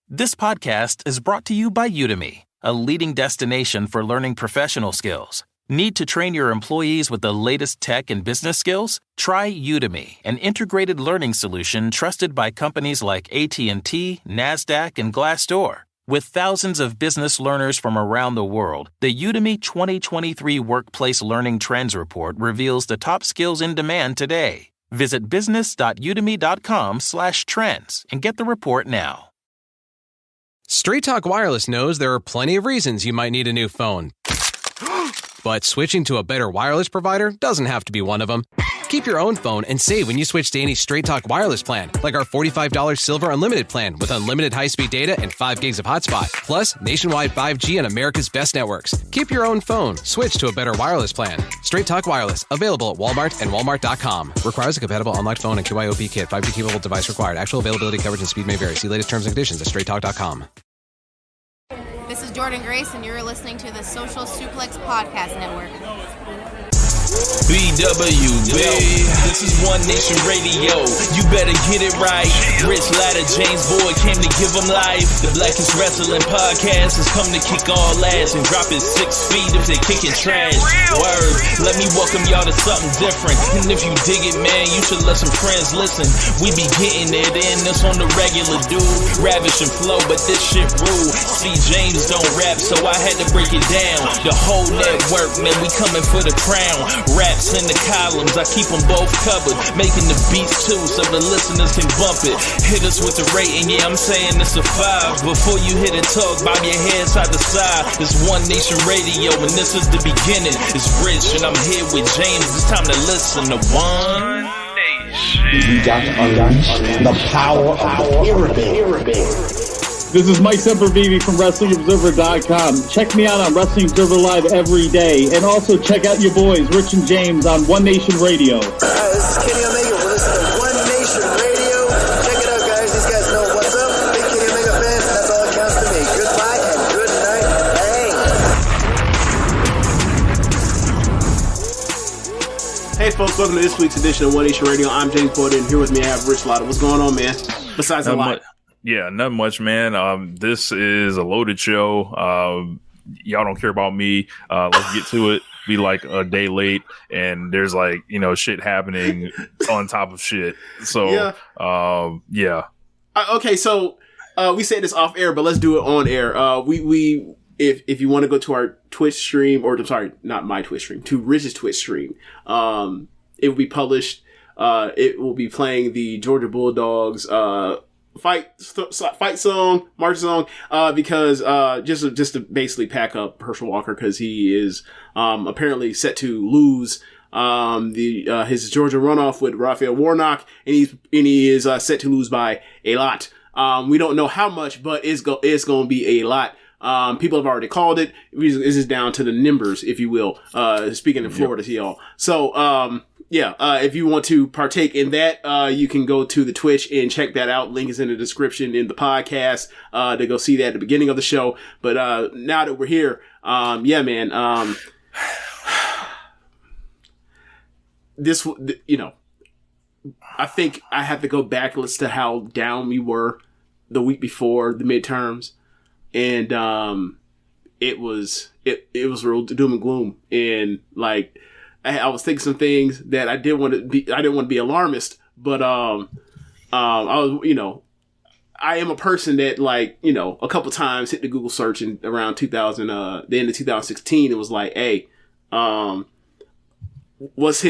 This podcast is brought to you by Udemy, a leading destination for learning professional skills. Need to train your employees with the latest tech and business skills? Try Udemy, an integrated learning solution trusted by companies like AT&T, NASDAQ, and Glassdoor. With thousands of business learners from around the world, the Udemy 2023 Workplace Learning Trends Report reveals the top skills in demand today. Visit business.udemy.com/trends and get the report now. Straight Talk Wireless knows there are plenty of reasons you might need a new phone. But switching to a better wireless provider doesn't have to be one of them. Keep your own phone and save when you switch to any Straight Talk Wireless plan, like our $45 Silver Unlimited plan with unlimited high-speed data and 5 gigs of hotspot, plus nationwide 5G on America's best networks. Keep your own phone. Switch to a better wireless plan. Straight Talk Wireless, available at Walmart and Walmart.com. Requires a compatible unlocked phone and QIOP kit. 5G capable device required. Actual availability, coverage, and speed may vary. See latest terms and conditions at straighttalk.com. This is Jordan Grace, and you're listening to the Social Suplex Podcast Network. BWB, this is One Nation Radio. You better get it right. Rich Latta, James Boyd came to give them life. The Blackest Wrestling Podcast has come to kick all ass and drop it 6 feet if they kicking trash. Word, let me welcome y'all to something different. And if you dig it, man, you should let some friends listen. We be getting it in, this on the regular, dude. Ravish and flow, but this shit rude. See, James don't rap, so I had to break it down. The whole network, man, we coming for the crown. Raps in the columns, I keep them both covered. Making the beats too, so the listeners can bump it. Hit us with the rating, yeah, I'm saying it's a 5. Before you hit it, talk, bob your head side to side. It's One Nation Radio, and this is the beginning. It's Rich, and I'm here with James. It's time to listen to One Nation. We got to unleash the power of the pyramid. This is Mike Sempervive from WrestlingObserver.com. Check me out on Wrestling Observer Live every day. And also check out your boys, Rich and James, on One Nation Radio. This is Kenny Omega. We're listening to One Nation Radio. Check it out, guys. These guys know what's up. Big Kenny Omega fans, that's all that counts to me. Goodbye and good night. Bang. Hey, folks. Welcome to this week's edition of One Nation Radio. I'm James Porter, and here with me I have Rich Latta. What's going on, man? Besides a lot. Yeah, not much, man. This is a loaded show. Y'all don't care about me. Let's get to it. Be like a day late, and there's like, shit happening on top of shit. So, yeah. Okay, so we said this off air, but let's do it on air. If you want to go to our Twitch stream, or sorry, not my Twitch stream, to Rich's Twitch stream, it will be published. It will be playing the Georgia Bulldogs fight song, march song, because just to basically pack up Herschel Walker, because he is apparently set to lose his Georgia runoff with Raphael Warnock, and he is set to lose by a lot. We don't know how much, but it's going to be a lot. People have already called it. This is down to the numbers, if you will. Speaking in Florida to y'all. So, if you want to partake in that, you can go to the Twitch and check that out. Link is in the description in the podcast, to go see that at the beginning of the show. But, now that we're here, man, this, I think I have to go back as to how down we were the week before the midterms. And, it was real doom and gloom. And like, I was thinking some things that I didn't want to be alarmist, but, I was, I am a person that, like, a couple times hit the Google search in around the end of 2016. It was like, hey, what is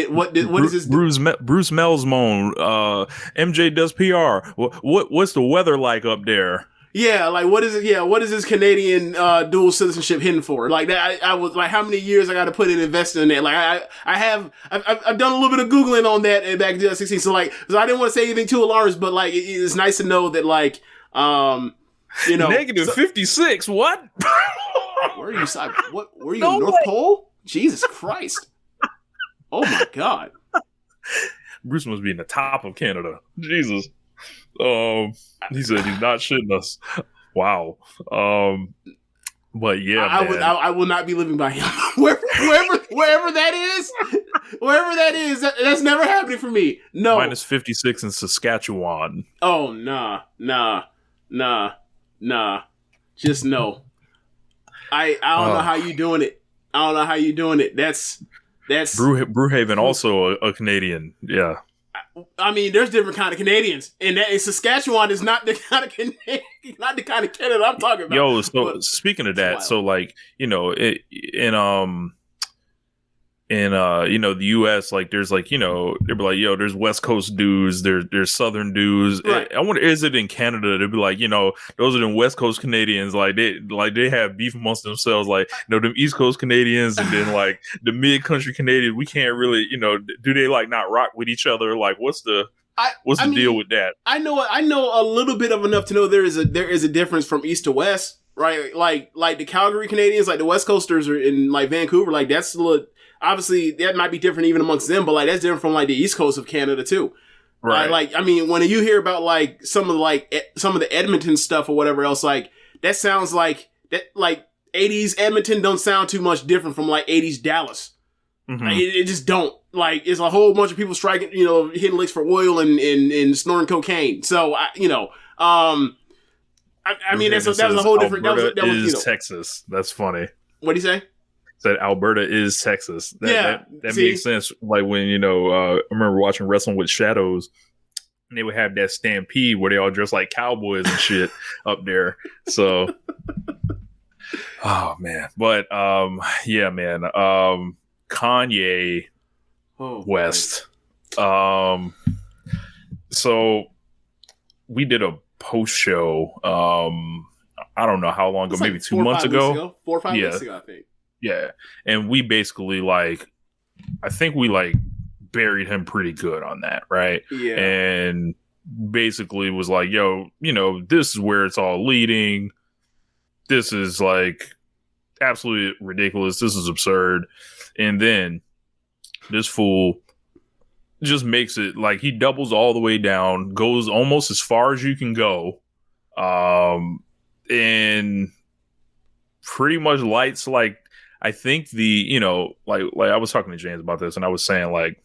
this? Bruce Melsmone, MJ does PR. What's the weather like up there? Yeah, like what is it? Yeah, what is this Canadian dual citizenship hidden for? Like that, I was like, how many years I got to put in investing in that? Like I've done a little bit of googling on that back in 2016. So I didn't want to say anything too alarmist, but like it's nice to know that like negative 56. What? Where are you? What? Were you North Pole? Jesus Christ! Oh my God! Bruce must be in the top of Canada. Jesus. He said he's not shitting us. Wow. But yeah, I will not be living by him. wherever that is, that's never happening for me. No. Minus 56 in Saskatchewan. Oh, nah. Nah, just no. I don't know how you doing it. I don't know how you doing it. That's Brewhaven, also a Canadian. Yeah. I mean, there's different kind of Canadians, and Saskatchewan is not the kind of Canada I'm talking about. Yo, so speaking of that, so like, you know, in you know, the US, like there's like, you know, they'd be like, yo, there's West Coast dudes, there's Southern dudes. Right. I wonder, is it in Canada? They'd be like, you know, those are the West Coast Canadians, like they have beef amongst themselves, like, you know, them East Coast Canadians, and then like the mid country Canadians, we can't really, you know, do they like not rock with each other? Like, what's the deal with that? I know a little bit of enough to know there is a difference from east to west, right? Like the Calgary Canadians, like the West Coasters are in like Vancouver, like that's a little. Obviously, that might be different even amongst them, but like that's different from like the East Coast of Canada too, right? Like, I mean, when you hear about like some of the Edmonton stuff or whatever else, like that sounds like that like 80s Edmonton don't sound too much different from like 80s Dallas. Mm-hmm. Like, it just don't. Like, it's a whole bunch of people striking, you know, hitting licks for oil and snorting cocaine. So, I mean, that was a whole different. Alberta is Texas. That's funny. What do you say? Said Alberta is Texas. That makes sense. Like when, you know, I remember watching Wrestling with Shadows, and they would have that stampede where they all dress like cowboys and shit up there. So, oh man, but yeah, man, Kanye West. So we did a post show. I don't know how long ago, maybe 2 months ago. 4 or 5 weeks ago, I think. Yeah, and we basically like, I think we like buried him pretty good on that, right? Yeah, and basically was like, yo, you know, this is where it's all leading. This is like absolutely ridiculous. This is absurd. And then this fool just makes it like he doubles all the way down, goes almost as far as you can go, and pretty much lights like. I think you know, like I was talking to James about this, and I was saying like,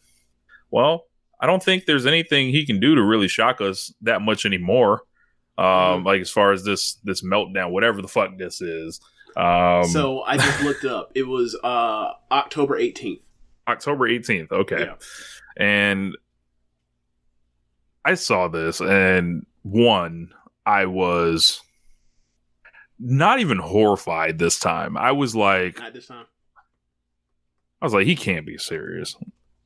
well, I don't think there's anything he can do to really shock us that much anymore. Like as far as this meltdown, whatever the fuck this is. So I just looked up. It was October 18th. October 18th. Okay. Yeah. And I saw this, and I was not even horrified this time. I was like, not this time. I was like, he can't be serious.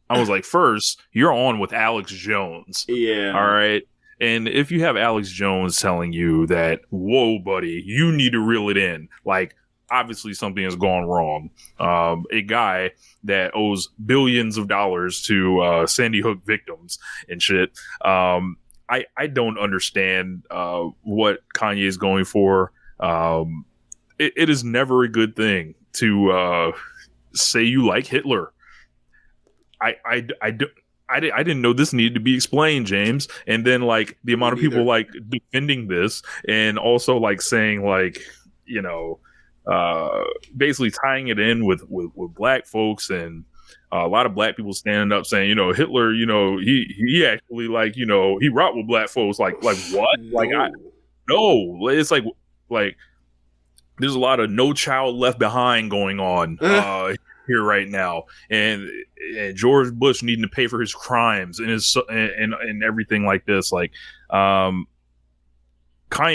I was like, first, you're on with Alex Jones. Yeah. All right. And if you have Alex Jones telling you that, whoa, buddy, you need to reel it in. Like, obviously something has gone wrong. A guy that owes billions of dollars to Sandy Hook victims and shit. I don't understand what Kanye is going for. It is never a good thing to say you like Hitler. I didn't know this needed to be explained, James. And then like the amount of people like defending this, and also like saying like, you know, basically tying it in with black folks, and a lot of black people standing up saying, you know, Hitler, you know, he actually like, you know, he rocked with black folks. Like what? Like no, it's like there's a lot of No Child Left Behind going on here right now, and George Bush needing to pay for his crimes and his and everything like this. Like Kanye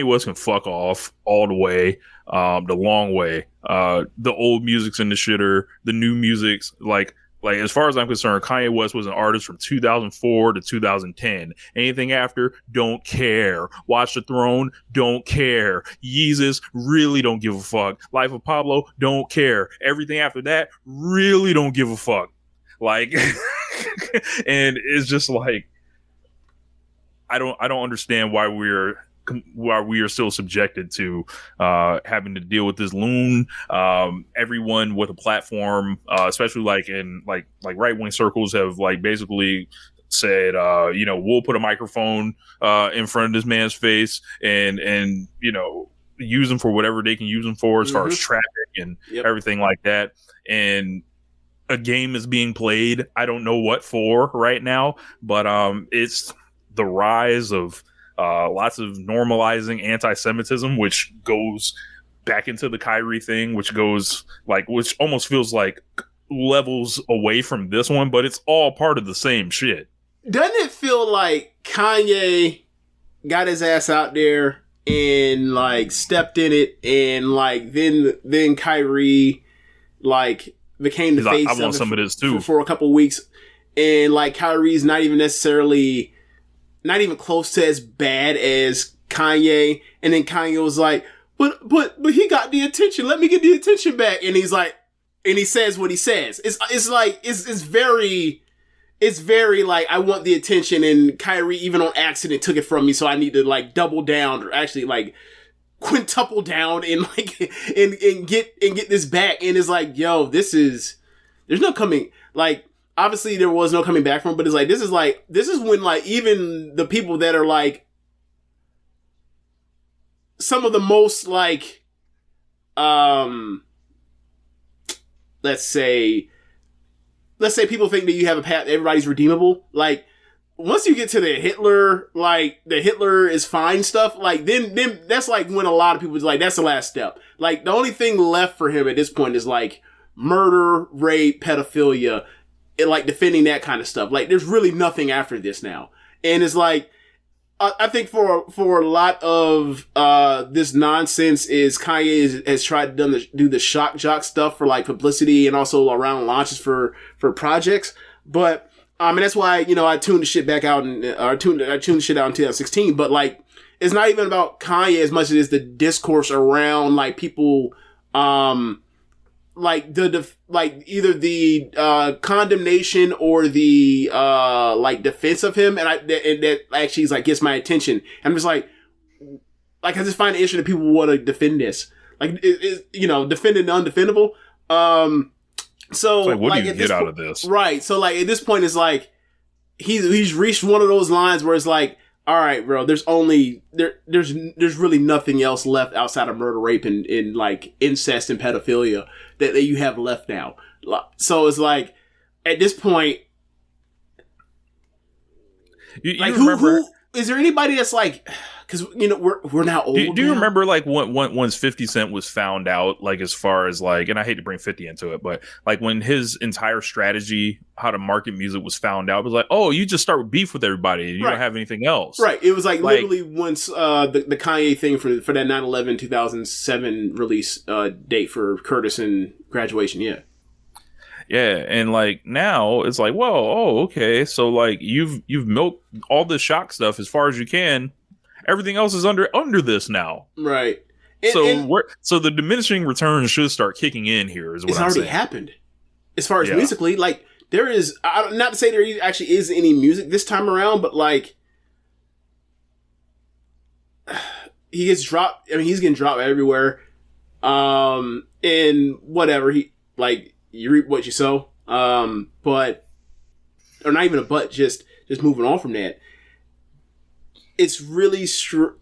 West can fuck off all the way, the long way. The old music's in the shitter, the new music's like as far as I'm concerned, Kanye West was an artist from 2004 to 2010. Anything after, don't care. Watch the Throne, don't care. Yeezus, really don't give a fuck. Life of Pablo, don't care. Everything after that, really don't give a fuck. Like, and it's just like, I don't understand why we are still subjected to having to deal with this loon. Everyone with a platform, especially like in like right-wing circles, have like basically said, you know, we'll put a microphone in front of this man's face and you know, use them for whatever they can use them for, as far as traffic and everything like that. And a game is being played. I don't know what for right now, but it's the rise of lots of normalizing anti-Semitism, which goes back into the Kyrie thing, which almost feels like levels away from this one, but it's all part of the same shit. Doesn't it feel like Kanye got his ass out there and like stepped in it, and like then Kyrie like became the face I want some of this too for a couple weeks, and like Kyrie's not even close to as bad as Kanye, and then Kanye was like, but he got the attention. Let me get the attention back, and he's like, and he says what he says. It's very like, I want the attention, and Kyrie even on accident took it from me, so I need to like double down, or actually like quintuple down and like and get this back. And it's like, yo, there's no coming, like, obviously there was no coming back from, but it's like, this is when like even the people that are like some of the most like let's say people think that you have a path, everybody's redeemable. Like, once you get to the Hitler is fine stuff, like, then that's like when a lot of people is like, that's the last step. Like, the only thing left for him at this point is like murder, rape, pedophilia, and like defending that kind of stuff. Like, there's really nothing after this now. And it's like, I think for a lot of this nonsense is Kanye has tried to do the shock jock stuff for like publicity and also around launches for projects. But and that's why, you know, I tuned the shit back out I tuned the shit out in 2016. But like, it's not even about Kanye as much as it is the discourse around like people like either the condemnation or the like defense of him, and that actually is like gets my attention. I'm just like I just find it interesting that people want to defend this, like you know, defending the undefendable. So like, what like, do you get out of this? Right. So like at this point, it's like he's reached one of those lines where it's like, all right, bro, there's really nothing else left outside of murder, rape, and like incest and pedophilia that you have left now. So it's like, at this point, you like, remember, who is there anybody that's like, because, you know, we're now old. Do you remember like once 50 Cent was found out, like, as far as like, and I hate to bring 50 into it, but like when his entire strategy, how to market music, was found out, it was like, oh, you just start with beef with everybody and you don't have anything else. Right. It was like literally once the Kanye thing for that 9/11 2007 release date for Curtis and Graduation. Yeah. Yeah, and like now it's like, well, oh, okay, so like you've milked all this shock stuff as far as you can. Everything else is under this now, right? So the diminishing returns should start kicking in here. Is what I'm saying. It's already happened. As far as musically, like, there is, not to say there actually is any music this time around, but like he gets dropped. I mean, he's getting dropped everywhere. And whatever, he like, you reap what you sow. But, or not even a but, just moving on from that. It's really strange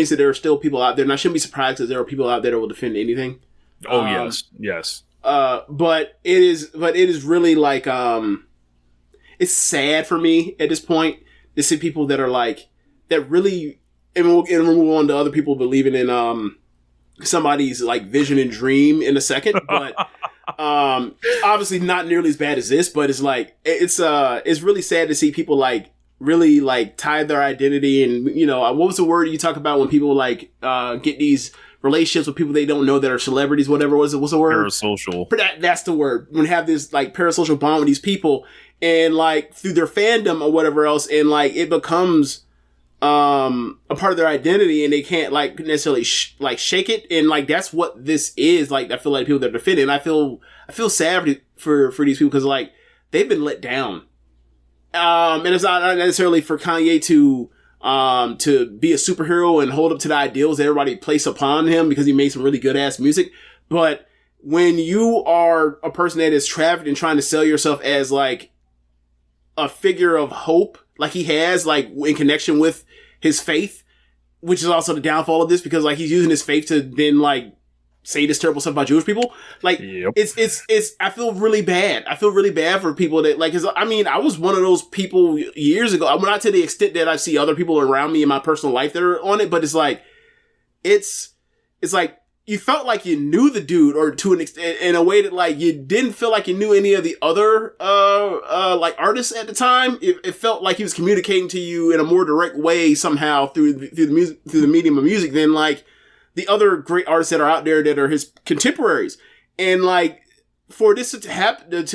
that there are still people out there, and I shouldn't be surprised because there are people out there that will defend anything. Oh, yes. But it is really like, it's sad for me at this point to see people that are like, that really, and we'll move on to other people believing in, somebody's like vision and dream in a second, but, obviously not nearly as bad as this, but it's like, it's really sad to see people like, really like tie their identity, and, you know, what was the word you talk about when people like get these relationships with people they don't know that are celebrities, whatever was it? What's the word? Parasocial. That's the word. When they have this like parasocial bond with these people, and like through their fandom or whatever else, and like it becomes a part of their identity, and they can't like necessarily shake it, and like that's what this is. Like, I feel like people that are defending, I feel sad for these people because like they've been let down. And it's not necessarily for Kanye to be a superhero and hold up to the ideals that everybody place upon him because he made some really good ass music. But when you are a person that is trafficked and trying to sell yourself as like a figure of hope, like he has, like in connection with his faith, which is also the downfall of this, because like he's using his faith to then like say this terrible stuff about Jewish people. Like, it's, I feel really bad. I feel really bad for people that, like, 'cause, I mean, I was one of those people years ago. I'm not to the extent that I see other people around me in my personal life that are on it, but it's like, it's like, you felt like you knew the dude, or to an extent, in a way that, like, you didn't feel like you knew any of the other, like, artists at the time. It felt like he was communicating to you in a more direct way somehow through the medium of music than, like, the other great artists that are out there that are his contemporaries. And, like, for this to happen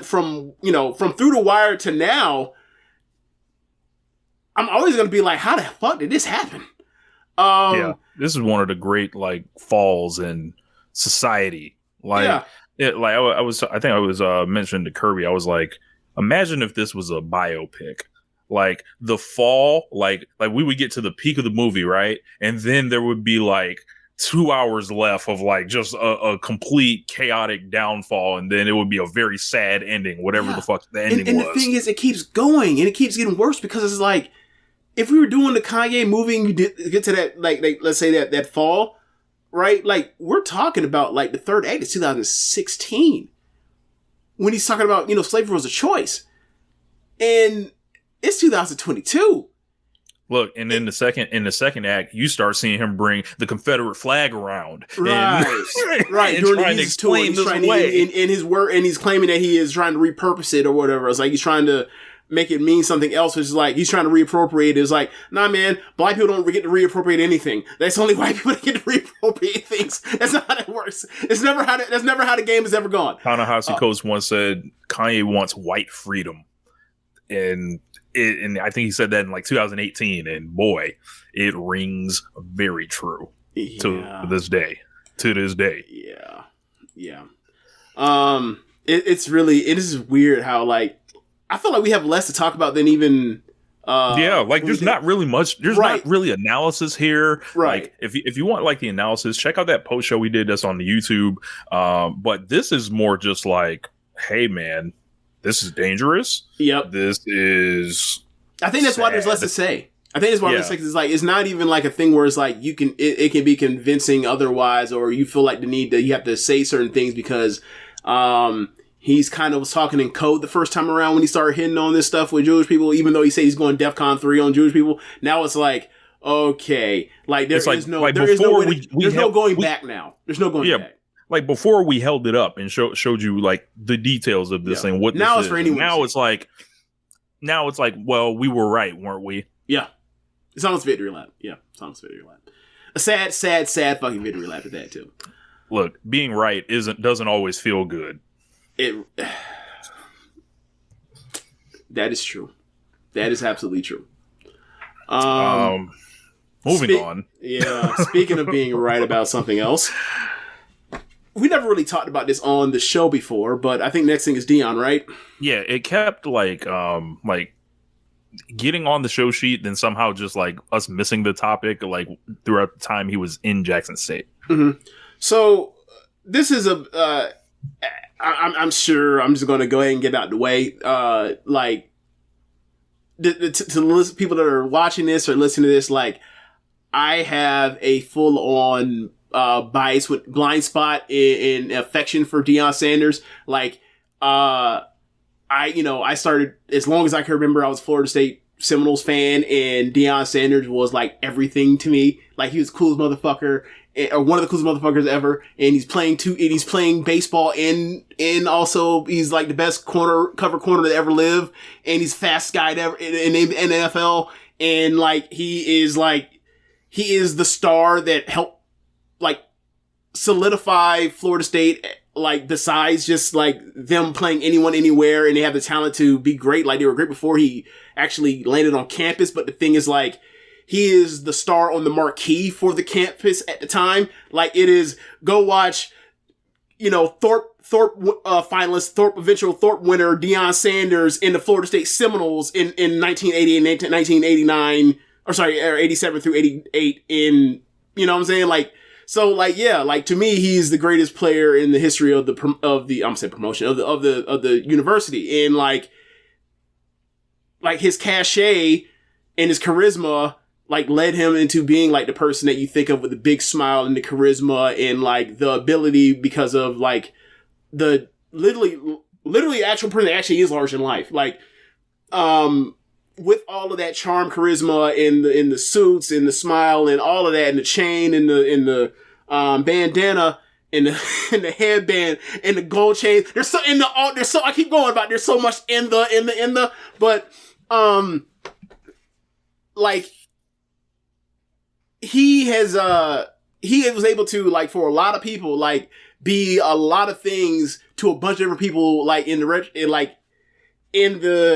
from Through the Wire to now, I'm always going to be like, how the fuck did this happen? This is one of the great, like, falls in society. Like, I think I was mentioning to Kirby, I was like, imagine if this was a biopic. Like, the fall, like we would get to the peak of the movie, right? And then there would be, like, 2 hours left of, like, just a complete chaotic downfall, and then it would be a very sad ending, whatever the fuck the ending was. And the thing is, it keeps going, and it keeps getting worse, because it's like, if we were doing the Kanye movie and you get to that, like let's say that fall, right? Like, we're talking about, like, the third act is 2016. When he's talking about, slavery was a choice. And it's 2022. Look, and in the second act, you start seeing him bring the Confederate flag around. Right. And trying to explain this away. In his work, and he's claiming that he is trying to repurpose it or whatever. It's like he's trying to make it mean something else, which is like, he's trying to reappropriate it. It's like, nah, man, black people don't get to reappropriate anything. That's only white people that get to reappropriate things. That's not how that works. That's never how the game has ever gone. Ta-Nehisi Coates once said, Kanye wants white freedom. And I think he said that in, like, 2018, and boy, it rings very true to this day. Yeah. It is weird how, like, I feel like we have less to talk about than even. There's not really much. There's not really analysis here. Right. Like, if you want, like, the analysis, check out that post show we did that's on the YouTube. But this is more just like, hey, man, this is dangerous. Yep. This is. I think that's why there's less to say. I think that's why it's like, it's not even like a thing where it's like it can be convincing otherwise, or you feel like you have to say certain things because he's kind of was talking in code the first time around when he started hitting on this stuff with Jewish people, even though he said he's going DEFCON 3 on Jewish people. Now it's like, okay, like there's no going back now. There's no going back. Like, before we held it up and showed you, like, the details of this thing. What now this is is. for anyone. Now it's like, well, we were right, weren't we? Yeah. It's almost victory lap. Yeah, it's almost victory lap. A sad fucking victory lap at that too. Look, being right doesn't always feel good. That is true. That is absolutely true. Moving on. Yeah. Speaking of being right about something else, we never really talked about this on the show before, but I think next thing is Deion, right? Yeah, it kept like getting on the show sheet, then somehow just like us missing the topic like throughout the time he was in Jackson State. Mm-hmm. So this is I'm sure I'm just going to go ahead and get out the way. Like to people that are watching this or listening to this, like, I have a full on bias with blind spot in affection for Deion Sanders. Like, I started, as long as I can remember, I was a Florida State Seminoles fan, and Deion Sanders was like everything to me. Like, he was the coolest motherfucker, or one of the coolest motherfuckers ever. And he's playing baseball, and also he's like the best cover corner to ever live. And he's fast guy ever in the NFL. And like, he is the star that helped like solidify Florida State, like, besides just like them playing anyone anywhere, and they have the talent to be great. Like, they were great before he actually landed on campus. But the thing is, like, he is the star on the marquee for the campus at the time. Like, it is, go watch, Thorpe finalist, eventual Thorpe winner, Deion Sanders in the Florida State Seminoles in 1980 and 1989, or 87 through 88 in, you know what I'm saying? Like, so, like, yeah, like, to me, he's the greatest player in the history of the university. And like his cachet and his charisma like led him into being like the person that you think of with the big smile and the charisma and like the ability because of like the literally actual person that actually is large in life. Like, with all of that charm, charisma in the suits and the smile and all of that and the chain and the bandana and the headband and the gold chain. There's I keep going about, there's so much but, like, he was able to, like, for a lot of people, like, be a lot of things to a bunch of different people, like, in the,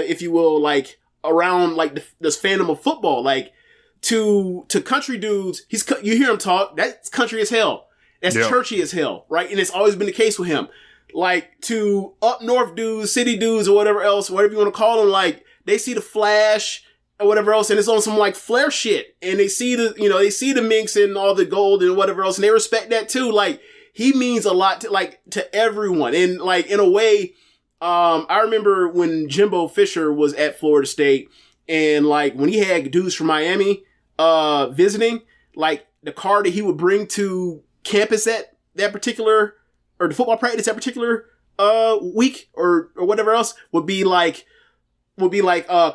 if you will, like, around, like, this fandom of football, like, to country dudes, you hear him talk, that's country as hell. That's churchy as hell, right? And it's always been the case with him. Like, to up north dudes, city dudes, or whatever else, whatever you want to call them, like, they see the Flash or whatever else, and it's on some, like, Flair shit. And they see the minks and all the gold and whatever else, and they respect that too. Like, he means a lot to everyone. And, like, in a way, I remember when Jimbo Fisher was at Florida State, and, like, when he had dudes from Miami, visiting, like, the car that he would bring to campus at that particular, or the football practice that particular, week, or whatever else, would be like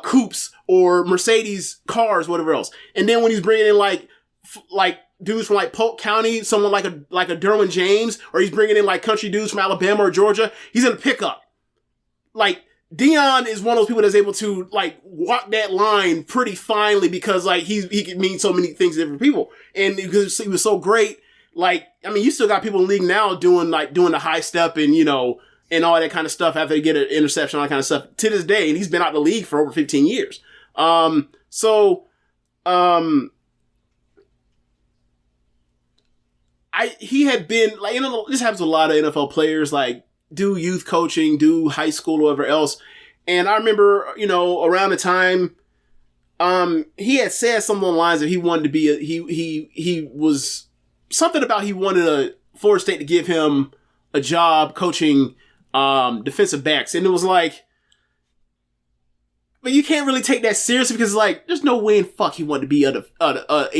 coupes or Mercedes cars, whatever else. And then when he's bringing in like dudes from like Polk County, someone like a Derwin James, or he's bringing in like country dudes from Alabama or Georgia, he's in a pickup. Like, Deion is one of those people that's able to like walk that line pretty finely, because like he can mean so many things to different people. And because he was so great, like, I mean, you still got people in the league now doing the high step and, and all that kind of stuff after they get an interception, all that kind of stuff to this day. And he's been out of the league for over 15 years. He had been like, this happens with a lot of NFL players, like, do youth coaching, do high school, or whatever else. And I remember, around the time, he had said something along the lines that he wanted to be he was something about he wanted Florida State to give him a job coaching, defensive backs. And it was like, but you can't really take that seriously, because like, there's no way in fuck he wanted to be a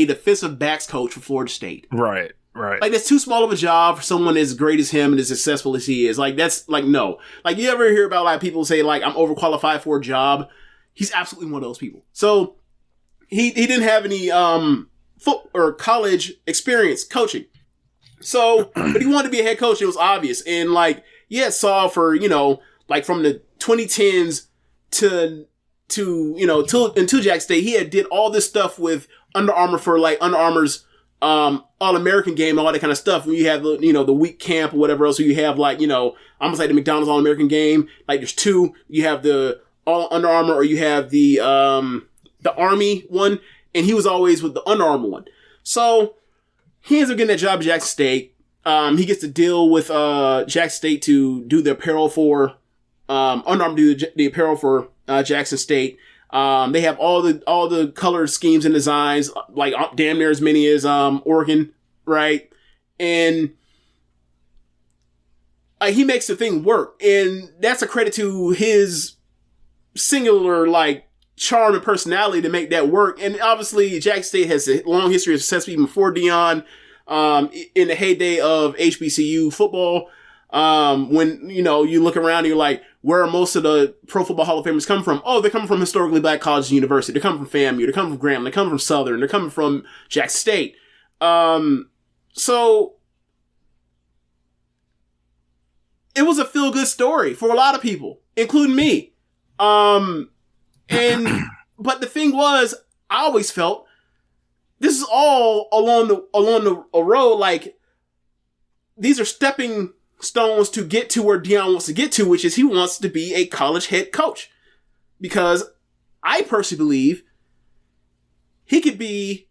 defensive backs coach for Florida State. Right. Like, that's too small of a job for someone as great as him and as successful as he is. Like, that's like, no. Like, you ever hear about like people say like, I'm overqualified for a job? He's absolutely one of those people. So he didn't have any foot or college experience coaching. So, but he wanted to be a head coach. It was obvious. And like, saw for, like from the 2010s to Jack State, he had did all this stuff with Under Armour for like Under Armour's All-American game and all that kind of stuff. When you have the week camp or whatever else, so you have like, almost like the McDonald's All-American game. Like, there's two. You have the all Under Armour, or you have the Army one, and he was always with the Under Armour one. So he ends up getting that job at Jackson State. He gets to deal with Jackson State to do the apparel for Under Armour, do the apparel for Jackson State. They have all the color schemes and designs, like damn near as many as Oregon, right? And he makes the thing work, and that's a credit to his singular like charm and personality to make that work. And obviously, Jackson State has a long history of success even before Deion. In the heyday of HBCU football, when you look around and you're like, where are most of the Pro Football Hall of Famers come from? Oh, they're coming from historically black colleges and universities. They're coming from FAMU. They're coming from Grambling. They're coming from Southern. They're coming from Jackson State. So it was a feel-good story for a lot of people, including me. But the thing was, I always felt this is all along the road. Like, these are stepping stones to get to where Deion wants to get to, which is he wants to be a college head coach. Because I personally believe he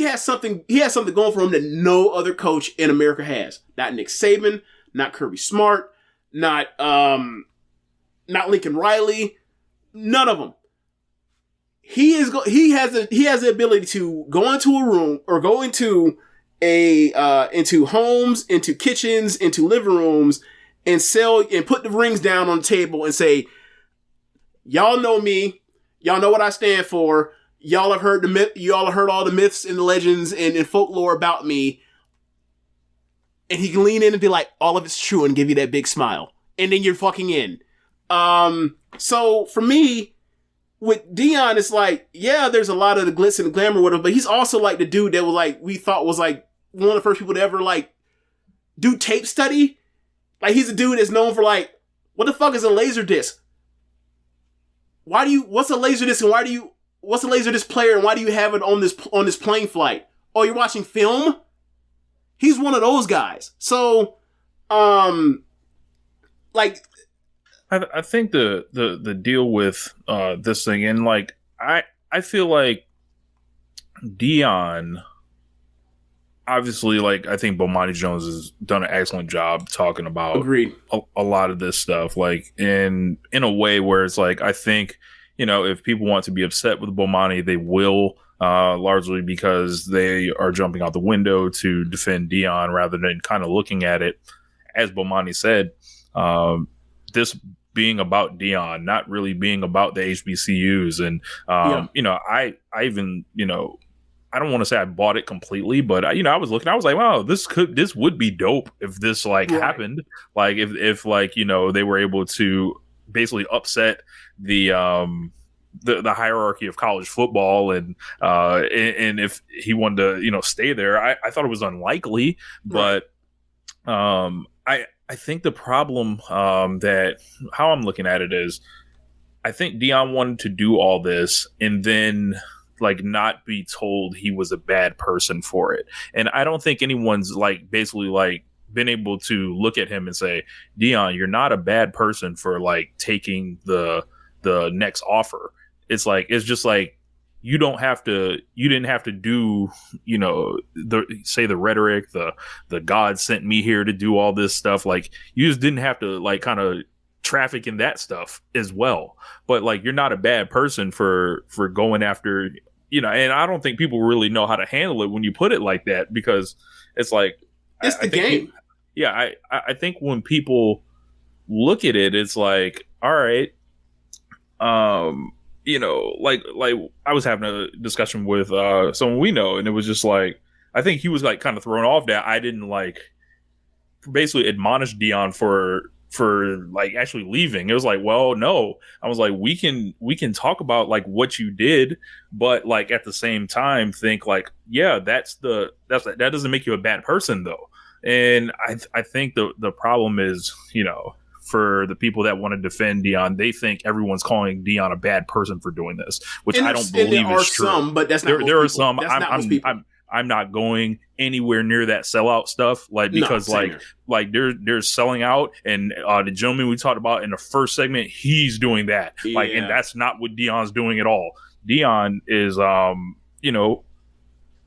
has something going for him that no other coach in America has. Not Nick Saban, not Kirby Smart, not Lincoln Riley, none of them. He has the ability to go into a room or go into into homes, into kitchens, into living rooms, and sell and put the rings down on the table and say, y'all know me, y'all know what I stand for, y'all have heard the myth. Y'all have heard all the myths and the legends and folklore about me. And he can lean in and be like, all of it's true, and give you that big smile. And then you're fucking in. So for me, with Deion, it's like, yeah, there's a lot of the glitz and the glamour with him, but he's also like the dude that was like, we thought was like one of the first people to ever like do tape study. Like, he's a dude that's known for like, what the fuck is a laser disc? What's a laser disc, and what's a laser disc player, and why do you have it on this plane flight? Oh, you're watching film? He's one of those guys. So, like, I think the deal with this thing, and like I feel like Deion, obviously, like, I think Bomani Jones has done an excellent job talking about agreed a lot of this stuff, like in a way where it's like, I think, you know, if people want to be upset with Bomani, they will. Largely because they are jumping out the window to defend Deion rather than kind of looking at it, as Bomani said, this being about Deion, not really being about the HBCUs. And, you know, I even, you know, I don't want to say I bought it completely, but, you know, I was looking, I was like, wow, this would be dope if this like happened. Like if like, you know, they were able to basically upset the hierarchy of college football, and if he wanted to, you know, stay there, I thought it was unlikely, but I think the problem that how I'm looking at it is, I think Deion wanted to do all this and then like not be told he was a bad person for it, and I don't think anyone's like basically like been able to look at him and say, Deion, you're not a bad person for like taking the next offer. It's like, it's just like, you didn't have to do, you know, the rhetoric, the God sent me here to do all this stuff. Like, you just didn't have to like kind of traffic in that stuff as well. But like, you're not a bad person for going after, you know, and I don't think people really know how to handle it when you put it like that, because it's like, it's the game. I think when people look at it, it's like, all right, you know, like I was having a discussion with someone we know, and it was just like, I think he was like kind of thrown off that I didn't like basically admonish Deion for like actually leaving. It was like, well, no, I was like, we can talk about like what you did, but like at the same time think like, yeah, that doesn't make you a bad person though. And I think the problem is, you know, for the people that want to defend Deion, they think everyone's calling Deion a bad person for doing this, which I don't believe is true. Some, but that's not there are some. I'm not going anywhere near that sellout stuff, like, because like there's selling out, and the gentleman we talked about in the first segment, he's doing that, like, and that's not what Deion's doing at all. Deion is you know,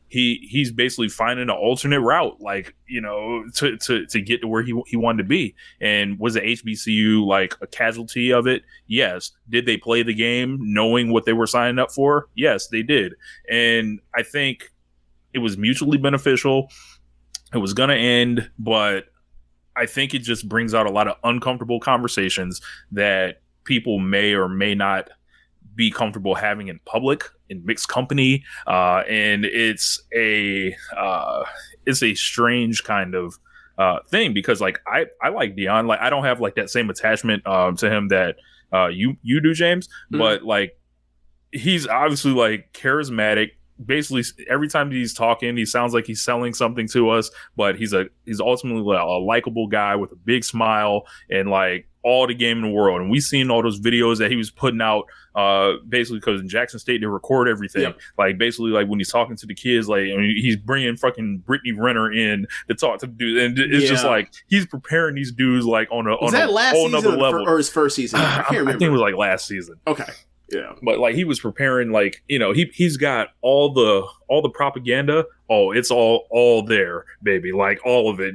he's basically finding an alternate route, like, you know, to get to where he wanted to be. And was the HBCU like a casualty of it? Yes. Did they play the game knowing what they were signing up for? Yes, they did. And I think it was mutually beneficial. It was going to end, but I think it just brings out a lot of uncomfortable conversations that people may or may not be comfortable having in public, in mixed company, and it's a strange kind of thing, because like I like Deion, like I don't have like that same attachment to him that you do, James, but like he's obviously like charismatic. Basically, every time he's talking, he sounds like he's selling something to us, but he's ultimately a likable guy with a big smile and like all the game in the world. And we've seen all those videos that he was putting out, basically because in Jackson State they record everything. Yep. Like basically, like when he's talking to the kids, like, I mean, he's bringing fucking Brittany Renner in to talk to the dude, and it's just like he's preparing these dudes like on a whole nother level. Or his first season? I can't remember. I think it was like last season. Okay. Yeah, but like he was preparing, like, you know, he's got all the propaganda. Oh, it's all there, baby. Like all of it,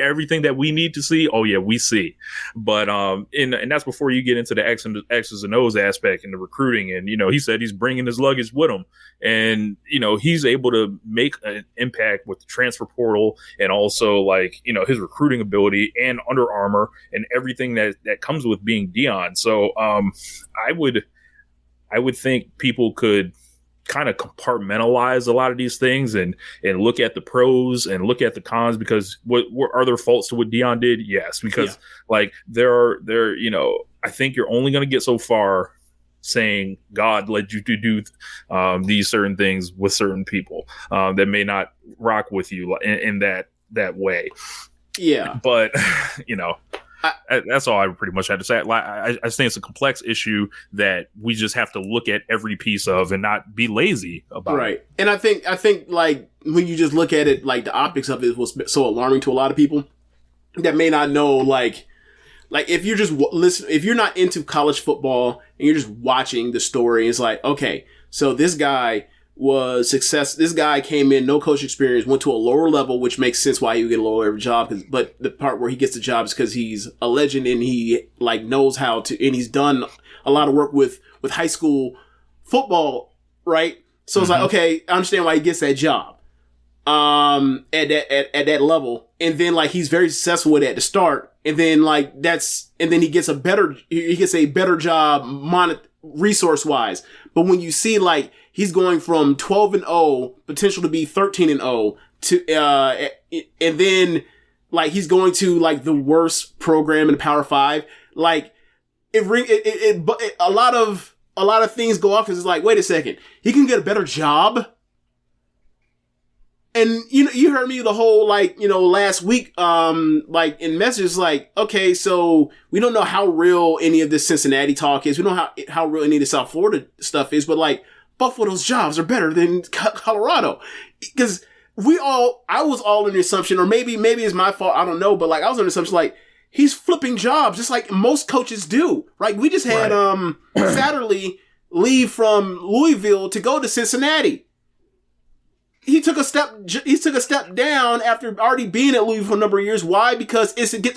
everything that we need to see. Oh yeah, we see. But and that's before you get into the X's and O's aspect and the recruiting. And you know, he said he's bringing his luggage with him, and you know, he's able to make an impact with the transfer portal and also like, you know, his recruiting ability and Under Armour and everything that comes with being Deion. So I would think people could kind of compartmentalize a lot of these things and look at the pros and look at the cons, because what are there faults to what Deion did? Yes, because like there, I think you're only going to get so far saying God led you to do these certain things with certain people that may not rock with you in that way. Yeah. But, that's all I pretty much had to say. I think it's a complex issue that we just have to look at every piece of and not be lazy about it. Right. And I think like when you just look at it, like the optics of it was so alarming to a lot of people that may not know, like if you're just if you're not into college football and you're just watching the story, it's like, okay, so this guy was success. This guy came in, no coach experience, went to a lower level, which makes sense why he would get a lower level job. But the part where he gets the job is because he's a legend and he like knows how to, and he's done a lot of work with high school football, right? So it's like, okay, I understand why he gets that job, at that level. And then like he's very successful with it at the start, and then like and then he gets a better job resource wise. But when you see like he's going from 12-0, potential to be 13-0 to, and then like he's going to like the worst program in the Power 5. Like a lot of things go off because it's like, wait a second, he can get a better job. And you heard me the whole last week like in messages like, okay, so we don't know how real any of this Cincinnati talk is. We don't know how real any of the South Florida stuff is, but like Buffalo's jobs are better than Colorado. Because I was all in the assumption, or maybe it's my fault, I don't know, but like I was in the assumption like he's flipping jobs just like most coaches do. Right? We just had Satterley leave from Louisville to go to Cincinnati. He took a step down after already being at Louisville for a number of years. Why? Because it's to get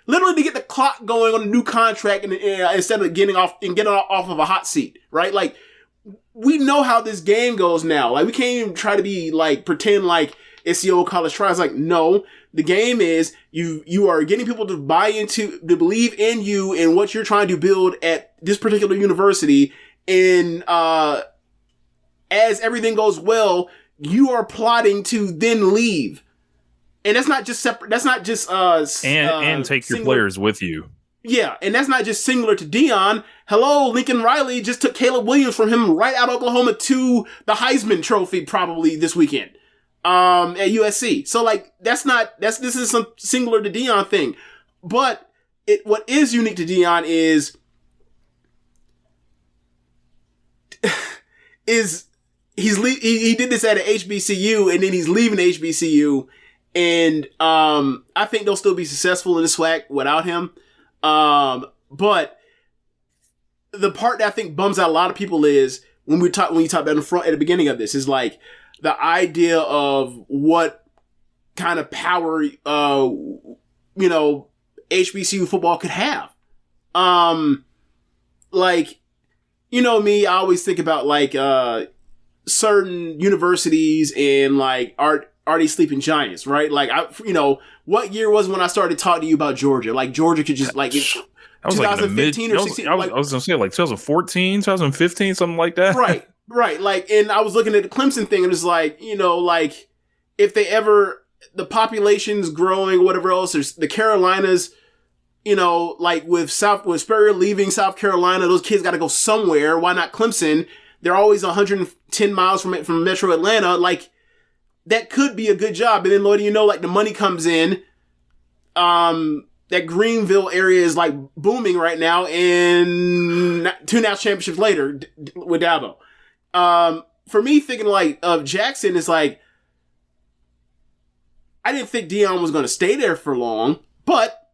literally to get the clock going on a new contract, and instead of getting off of a hot seat, right? Like we know how this game goes now. Like we can't even try to be like pretend like it's the old college tries. Like no, the game is you are getting people to to believe in you and what you're trying to build at this particular university, and as everything goes well, you are plotting to then leave. And that's not just separate. That's not just, and take your players with you. Yeah. And that's not just singular to Deion. Hello, Lincoln Riley just took Caleb Williams from him right out of Oklahoma to the Heisman Trophy probably this weekend, at USC. So like, this is some singular to Deion thing. But what is unique to Deion is he did this at an HBCU, and then he's leaving HBCU, and I think they'll still be successful in this SWAC without him. But the part that I think bums out a lot of people is when you talk about in the front at the beginning of this is like the idea of what kind of power HBCU football could have. Like me, I always think about like certain universities and like are these sleeping giants, right? Like what year was when I started talking to you about Georgia? Like Georgia could just like 2015 or 16. I was gonna say like 2014, 2015, something like that. Right. Like, and I was looking at the Clemson thing and it's like, like if the population's growing, whatever else, there's the Carolinas, like with Spurrier leaving South Carolina, those kids got to go somewhere. Why not Clemson? They're always 110 miles from Metro Atlanta. Like, that could be a good job. And then, Lord, like the money comes in. That Greenville area is like booming right now, and 2 national championships later with Dabo. For me, thinking like of Jackson is like, I didn't think Deion was going to stay there for long, but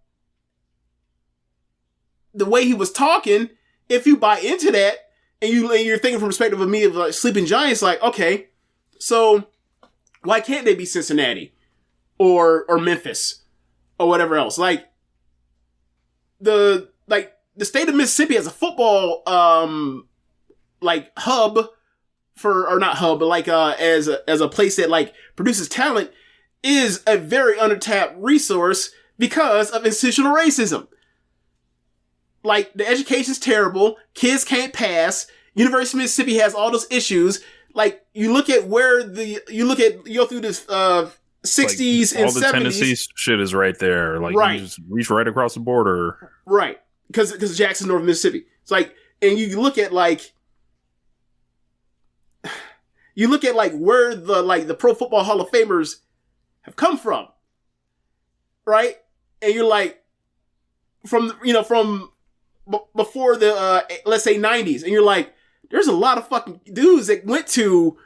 the way he was talking, if you buy into that, and you're thinking from the perspective of me of like sleeping giants, like, okay, so why can't they be Cincinnati or Memphis or whatever else? Like the state of Mississippi as a football like hub or not hub, but like as a place that like produces talent is a very undertapped resource because of institutional racism. Like, the education's terrible. Kids can't pass. University of Mississippi has all those issues. like you look at you go through this 60s and all the 70s. Tennessee shit is right there. Like you just reach right across the border. Right. Because Jackson, North Mississippi. It's like, and you look at where the Pro Football Hall of Famers have come from. Right? And you're like, from before the, let's say 90s. And you're like, there's a lot of fucking dudes that went to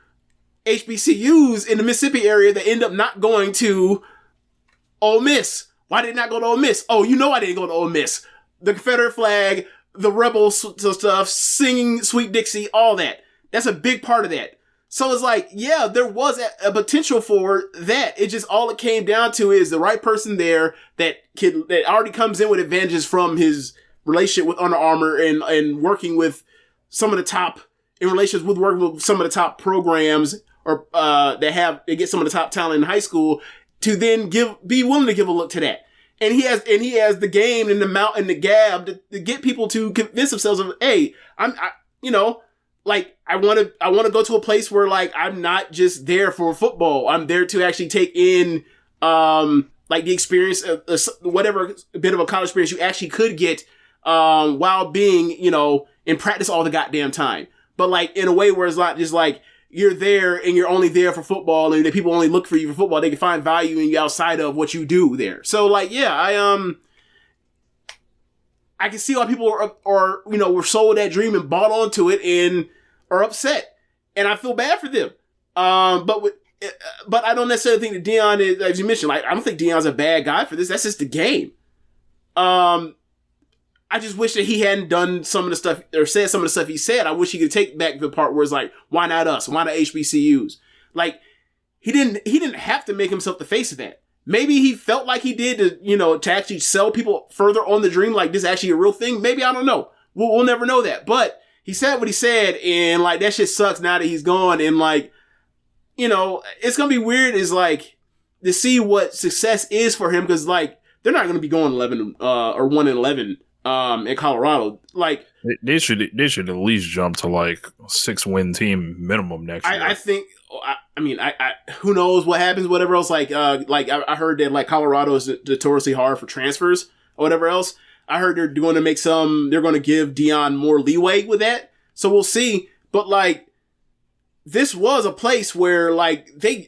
HBCUs in the Mississippi area that end up not going to Ole Miss. Why did I not go to Ole Miss? Oh, you know I didn't go to Ole Miss. The Confederate flag, the rebel stuff, singing Sweet Dixie, all that. That's a big part of that. So it's like, yeah, there was a potential for that. It just, all it came down to is the right person there that already comes in with advantages from his relationship with Under Armour and working with some of the top, in relations with working with some of the top programs or they get some of the top talent in high school to then be willing to give a look to that. And he has the game and the mount and the gab to get people to convince themselves of, hey, I want to go to a place where like I'm not just there for football. I'm there to actually take in like the experience of whatever bit of a college experience you actually could get while being, in practice all the goddamn time. But like in a way where it's not just like you're there and you're only there for football and the people only look for you for football. They can find value in you outside of what you do there. So like, yeah, I can see why people are were sold that dream and bought onto it and are upset. And I feel bad for them. But I don't necessarily think that Deion is, as you mentioned, like, I don't think Deion's a bad guy for this. That's just the game. I just wish that he hadn't done some of the stuff or said some of the stuff he said. I wish he could take back the part where it's like, why not us? Why not HBCUs? Like, he didn't have to make himself the face of that. Maybe he felt like he did to actually sell people further on the dream, like this is actually a real thing. Maybe, I don't know. We'll never know that. But he said what he said, and like that shit sucks now that he's gone. And like, it's gonna be weird is like to see what success is for him, because like they're not gonna be going 11 or 1-11 in Colorado. Like they should at least jump to like 6-win team minimum next year. I think. I who knows what happens, whatever else. Like I heard that like Colorado is notoriously hard for transfers or whatever else. I heard they're going to give Deion more leeway with that. So we'll see. But like, this was a place where like they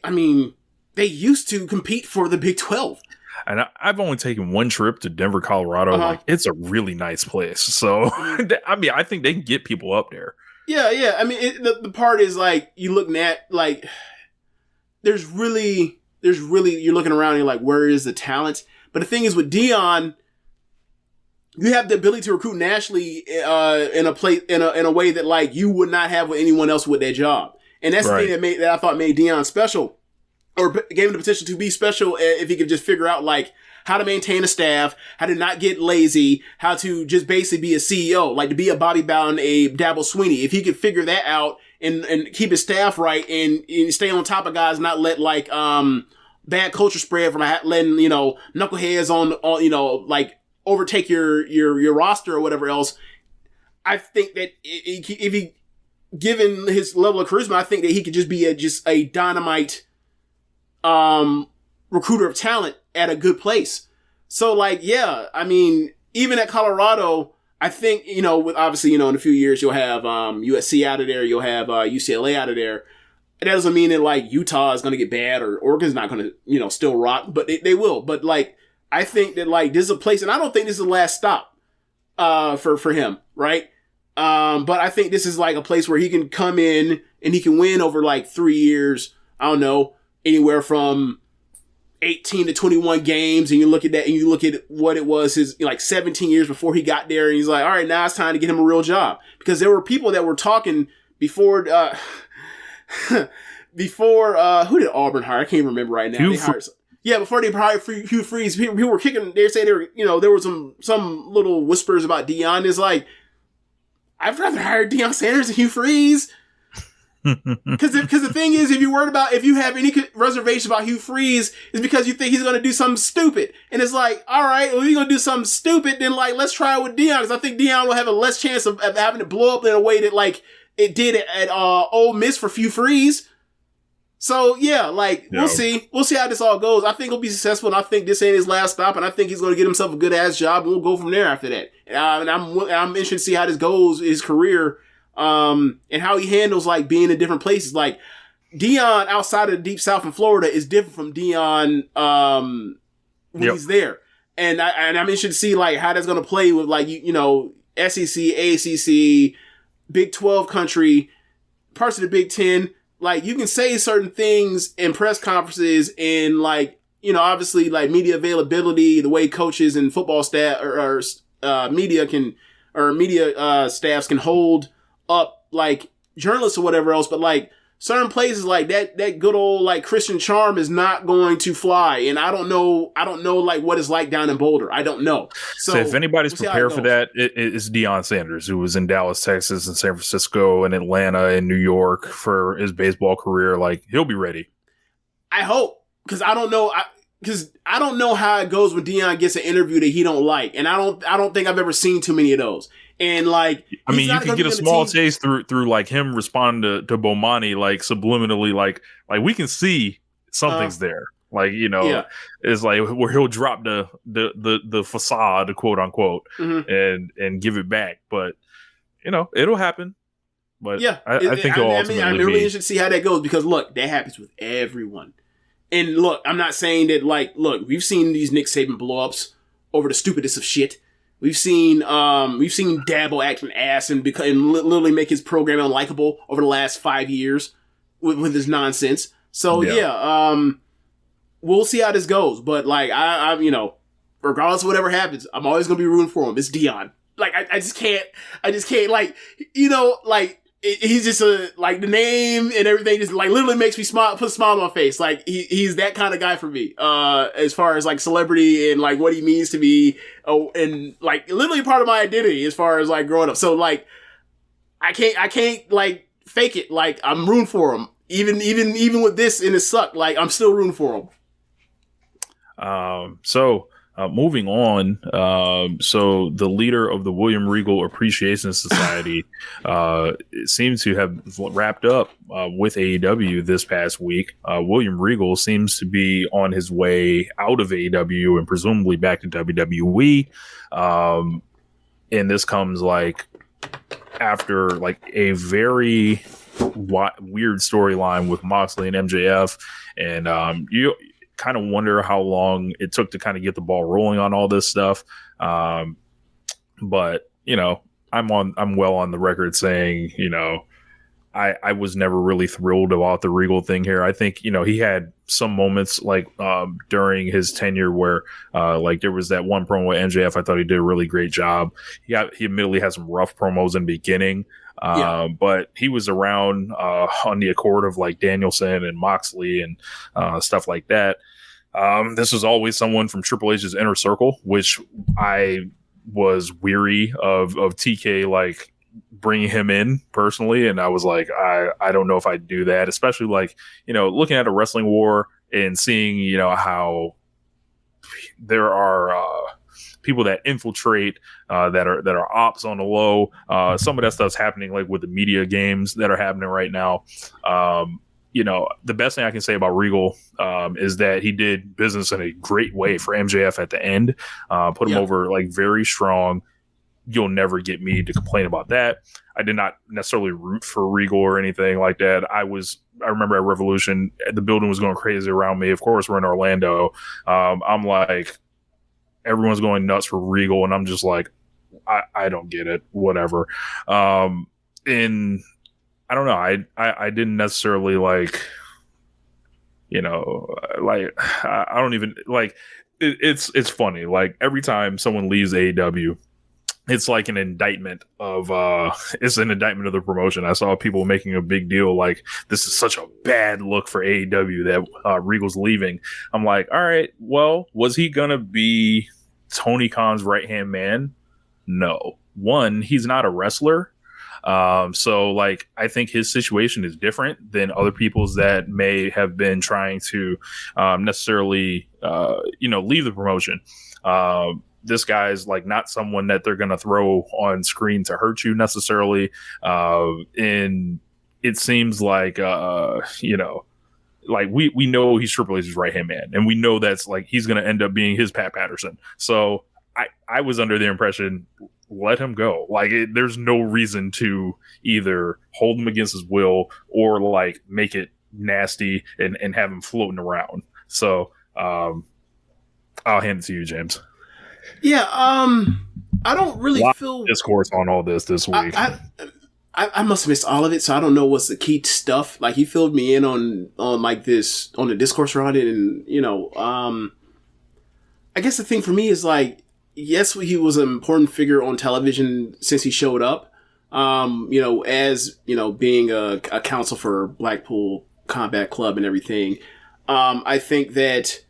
used to compete for the Big 12. And I've only taken one trip to Denver, Colorado. Uh-huh. Like, it's a really nice place. So, I think they can get people up there. Yeah. I mean, the part is like, you looking at like, there's really, you're looking around and you're like, where is the talent? But the thing is with Deion, you have the ability to recruit nationally in a way that like you would not have with anyone else with their job. And that's the thing that I thought made Deion special, or gave him the potential to be special if he could just figure out like how to maintain a staff, how to not get lazy, how to just basically be a CEO, like to be a Bobby Bowden, a Dabble Sweeney. If he could figure that out and keep his staff right and stay on top of guys, not let like bad culture spread from letting knuckleheads on like overtake your roster or whatever else. I think that if he, given his level of charisma, I think that he could just be a dynamite recruiter of talent at a good place. So like, yeah, I mean, even at Colorado, I think, with obviously, in a few years you'll have USC out of there, you'll have UCLA out of there. That doesn't mean that like Utah is going to get bad or Oregon's not going to, still rock, but they will. But like, I think that like this is a place, and I don't think this is the last stop for him, right? But I think this is like a place where he can come in and he can win over like 3 years. I don't know, anywhere from 18 to 21 games, and you look at that and you look at what it was his like 17 years before he got there, and he's like, all right, now it's time to get him a real job. Because there were people that were talking before who did Auburn hire? I can't remember right now. Before they hired Hugh Freeze, people were kicking. They say there were some little whispers about Deion. It's like, I'd rather hire Deion Sanders than Hugh Freeze. Because the thing is, if you have any reservation about Hugh Freeze, it's because you think he's going to do something stupid. And it's like, all right, well, you're going to do something stupid, then like, let's try it with Deion. Because I think Deion will have a less chance of having to blow up in a way that like it did at Ole Miss for Few Freeze. So yeah, like we'll see how this all goes. I think he'll be successful, and I think this ain't his last stop, and I think he's going to get himself a good ass job, and we'll go from there after that. And I'm interested to see how this goes, his career, and how he handles like being in different places. Like Deion outside of the deep South in Florida is different from Deion when he's there, and I'm interested to see like how that's going to play with like you know SEC, ACC, Big 12 country, parts of the Big 10. Like, you can say certain things in press conferences and, like, you know, obviously, like, media availability, the way coaches and football staff or media staffs can hold up, like, journalists or whatever else. But, like, certain places like that good old, like, Christian charm is not going to fly. And I don't know, like, what it's like down in Boulder. I don't know. So if anybody's prepared for that, it's Deion Sanders, who was in Dallas, Texas, and San Francisco, and Atlanta, and New York for his baseball career. Like, he'll be ready. I hope, because I don't know how it goes when Deion gets an interview that he don't like, and I don't think I've ever seen too many of those. And like, I mean, you can get a small taste through like him responding to Bomani, like subliminally, like we can see something's there. Like, you know, it's like where he'll drop the facade, quote unquote, and give it back. But you know, it'll happen. But yeah, I think it'll ultimately I'm really interested to see how that goes, because look, that happens with everyone. And look, I'm not saying that, like, look, we've seen these Nick Saban blow-ups over the stupidest of shit. We've seen Dabo act an ass and literally make his program unlikable over the last 5 years with his nonsense. So we'll see how this goes. But like, I you know, regardless of whatever happens, I'm always gonna be rooting for him. It's Deion. Like, I just can't, like, you know, like, he's just like the name and everything just like literally makes me smile, put a smile on my face. Like he's that kind of guy for me, as far as like celebrity and like what he means to me. Oh, and like literally part of my identity as far as like growing up. So like, I can't like fake it. Like, I'm rooting for him. Even with this and it sucked, like I'm still rooting for him. Moving on, so the leader of the William Regal Appreciation Society seems to have wrapped up with AEW this past week. William Regal seems to be on his way out of AEW and presumably back to WWE. And this comes like after like a very weird storyline with Moxley and MJF, and you kind of wonder how long it took to kind of get the ball rolling on all this stuff. But you know, I'm well on the record saying, you know, I was never really thrilled about the Regal thing here. I think, you know, he had some moments like during his tenure where like there was that one promo with MJF. I thought he did a really great job. He admittedly had some rough promos in the beginning. But he was around on the accord of like Danielson and Moxley and stuff like that. This was always someone from Triple H's inner circle, which I was weary of TK like bringing him in personally, and I was like, I don't know if I'd do that, especially like, you know, looking at a wrestling war and seeing, you know, how there are people that infiltrate that are ops on the low. Some of that stuff's happening like with the media games that are happening right now. You know, the best thing I can say about Regal is that he did business in a great way for MJF at the end. Put him over like very strong. You'll never get me to complain about that. I did not necessarily root for Regal or anything like that. I remember at Revolution, the building was going crazy around me. Of course, we're in Orlando. I'm like, everyone's going nuts for Regal, and I'm just like, I don't get it. Whatever. And I don't know. I didn't necessarily like, you know, like I don't even like. It's funny. Like every time someone leaves AEW, it's like an indictment of the promotion. I saw people making a big deal like this is such a bad look for AEW that Regal's leaving. I'm like, all right, well, was he gonna be Tony Khan's right-hand man? No. One, he's not a wrestler. So like, I think his situation is different than other people's that may have been trying to necessarily, you know, leave the promotion. this guy's like not someone that they're going to throw on screen to hurt you necessarily. And it seems like, like we know he's Triple H's right hand man, and we know that's like he's going to end up being his Pat Patterson. So I was under the impression, let him go. Like there's no reason to either hold him against his will or like make it nasty and have him floating around. So I'll hand it to you, James. Yeah, I don't really feel discourse on all this week. I must have missed all of it, so I don't know what's the key stuff. Like he filled me in on like this on the discourse around it, and I guess the thing for me is like, yes, he was an important figure on television since he showed up. As being a counsel for Blackpool Combat Club and everything. I think that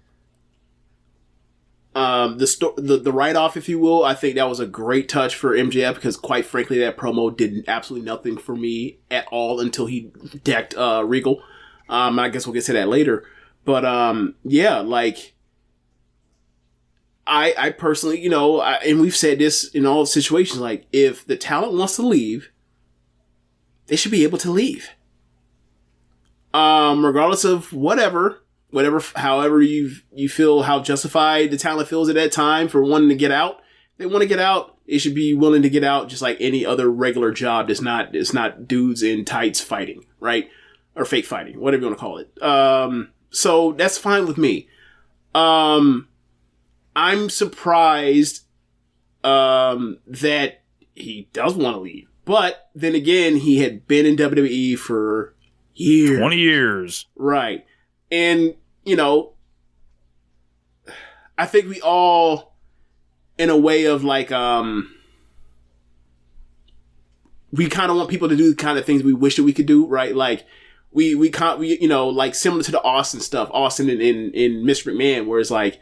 the write-off, if you will, I think that was a great touch for MJF because, quite frankly, that promo did absolutely nothing for me at all until he decked Regal. I guess we'll get to that later. But, I personally, and we've said this in all situations, like, if the talent wants to leave, they should be able to leave. Regardless of whatever, however you feel, how justified the talent feels at that time for wanting to get out. If they want to get out, they should be willing to get out just like any other regular job. It's not dudes in tights fighting, right? Or fake fighting, whatever you want to call it. So that's fine with me. I'm surprised, that he does want to leave. But then again, he had been in WWE for years. 20 years. Right. And, I think we all, in a way of like, we kind of want people to do the kind of things we wish that we could do, right? Like, we can't, like similar to the Austin stuff, Austin in Mr. McMahon, where it's like,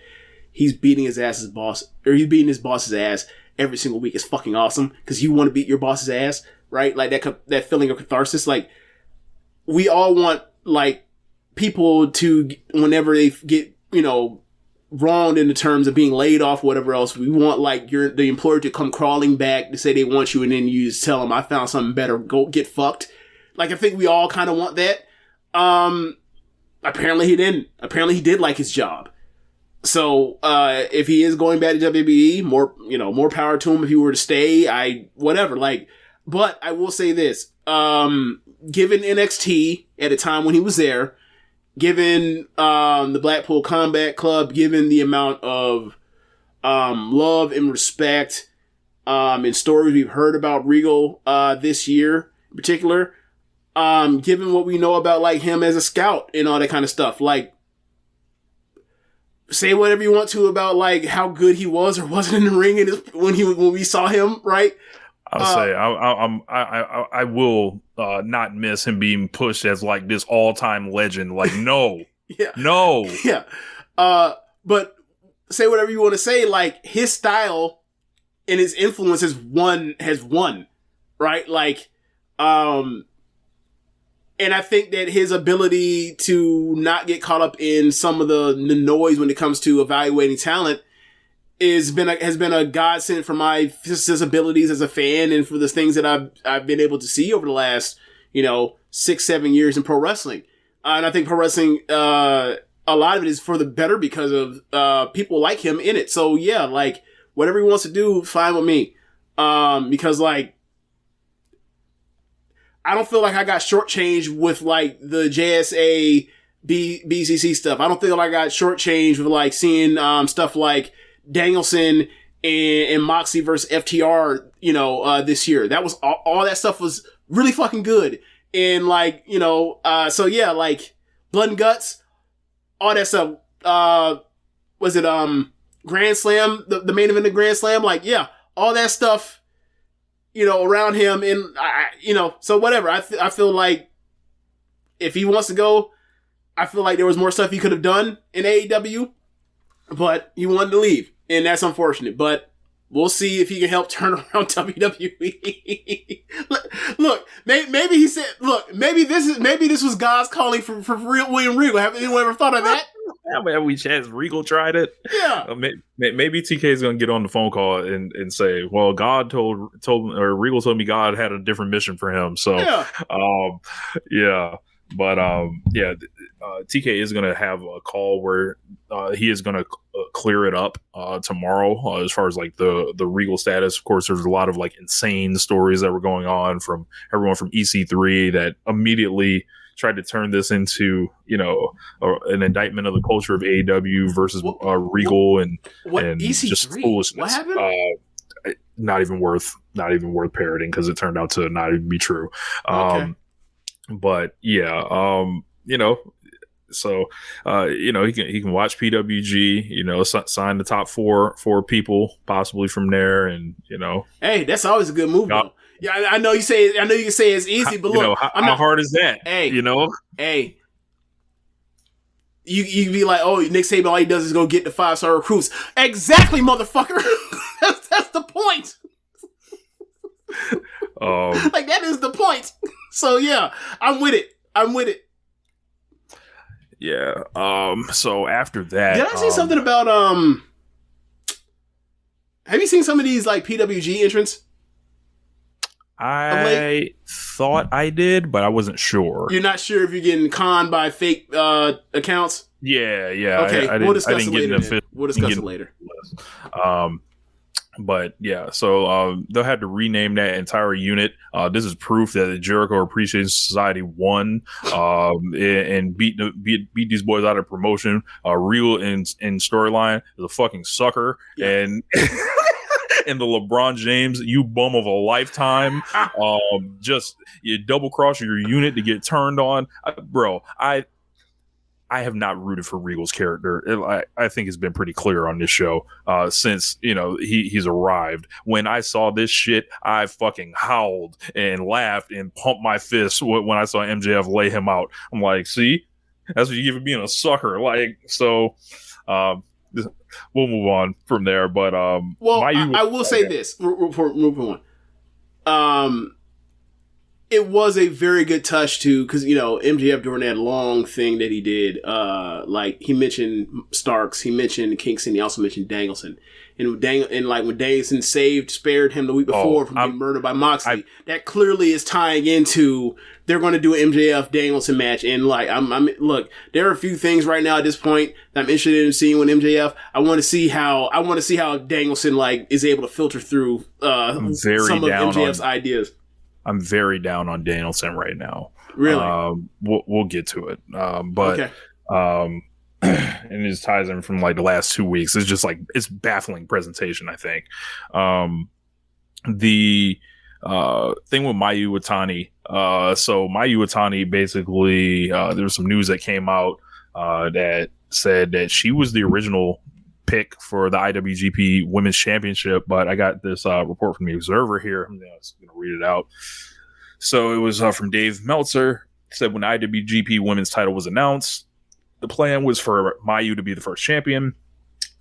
he's beating his ass's boss, or he's beating his boss's ass every single week. It's fucking awesome because you want to beat your boss's ass, right? Like that feeling of catharsis. Like, we all want like people to, whenever they get, wronged in the terms of being laid off, whatever else, we want like the employer to come crawling back to say they want you, and then you just tell them, I found something better, go get fucked. Like, I think we all kind of want that. Apparently he didn't. Apparently he did like his job. So, if he is going back to WWE, more power to him if he were to stay, whatever, like, but I will say this, given NXT at a time when he was there, given, the Blackpool Combat Club, given the amount of, love and respect, and stories we've heard about Regal, this year in particular, given what we know about like him as a scout and all that kind of stuff, like, say whatever you want to about like how good he was or wasn't in the ring when we saw him, right? I will not miss him being pushed as like this all-time legend. Like, no, yeah, no, yeah. But say whatever you want to say. Like, his style and his influence has won, right? Like, and I think that his ability to not get caught up in some of the noise when it comes to evaluating talent has been a godsend for my abilities as a fan and for the things that I've been able to see over the last, 6-7 years in pro wrestling. And I think pro wrestling, a lot of it is for the better because of people like him in it. So yeah, like, whatever he wants to do, fine with me. Because like, I don't feel like I got shortchanged with like the JSA BCC stuff. I don't feel like I got shortchanged with like seeing stuff like Danielson and Moxley versus FTR, this year. That was all that stuff was really fucking good. And like, so yeah, like Blood and Guts, all that stuff. Was it Grand Slam, the main event of Grand Slam? Like, yeah, all that stuff, around him, and so whatever. I feel like if he wants to go, I feel like there was more stuff he could have done in AEW, but he wanted to leave, and that's unfortunate. But we'll see if he can help turn around WWE. Look, maybe he said, look, maybe this was God's calling for real William Regal. Have anyone ever thought of that? Have we chance Regal tried it? Yeah. Maybe TK is going to get on the phone call and say, well, God told or Regal told me God had a different mission for him. So, yeah. But TK is going to have a call where he is going to clear it up tomorrow as far as like the Regal status. Of course, there's a lot of like insane stories that were going on from everyone from EC3 that immediately tried to turn this into, an indictment of the culture of AEW versus Regal and EC3? Just foolishness. What happened? Not even worth parroting because it turned out to not even be true. Okay. But yeah, so he can watch PWG, sign the top four people possibly from there, and Hey, that's always a good move. Yeah, I know you can say it's easy, but look, how hard is that? Hey, hey. You be like, oh, Nick Saban, all he does is go get the 5-star recruits. Exactly, motherfucker. that's the point. Like that is the point. So yeah, I'm with it. Yeah. So after that, did I see something about have you seen some of these like PWG entrants? I thought I did, but I wasn't sure. You're not sure if you're getting conned by fake accounts? Yeah. Okay, we'll discuss it later. But yeah, so they'll have to rename that entire unit. This is proof that the Jericho Appreciation Society won and beat these boys out of promotion. Real in storyline is a fucking sucker, and and the LeBron James, you bum of a lifetime. Just you double cross your unit to get turned on, bro. I have not rooted for Regal's character. I think it's been pretty clear on this show since he's arrived. When I saw this shit, I fucking howled and laughed and pumped my fists when I saw MJF lay him out. I'm like, see, that's what you give being a sucker. Like, so we'll move on from there. But I will say this for moving on. It was a very good touch too, because MJF during that long thing that he did, like he mentioned Starks, he mentioned Kingston, he also mentioned Danielson, and when Danielson spared him the week before from being murdered by Moxley, that clearly is tying into they're going to do an MJF Danielson match, and like look, there are a few things right now at this point that I'm interested in seeing with MJF. I want to see how Danielson like is able to filter through some of MJF's ideas. I'm very down on Danielson right now. Really? We'll get to it. But and it just ties in from like the last 2 weeks. It's just like it's baffling presentation, I think. The thing with Mayu Iwatani. So Mayu Iwatani basically there was some news that came out that said that she was the original pick for the IWGP Women's Championship, but I got this report from the Observer here. I'm just going to read it out. So it was from Dave Meltzer. It said when the IWGP Women's title was announced, the plan was for Mayu to be the first champion.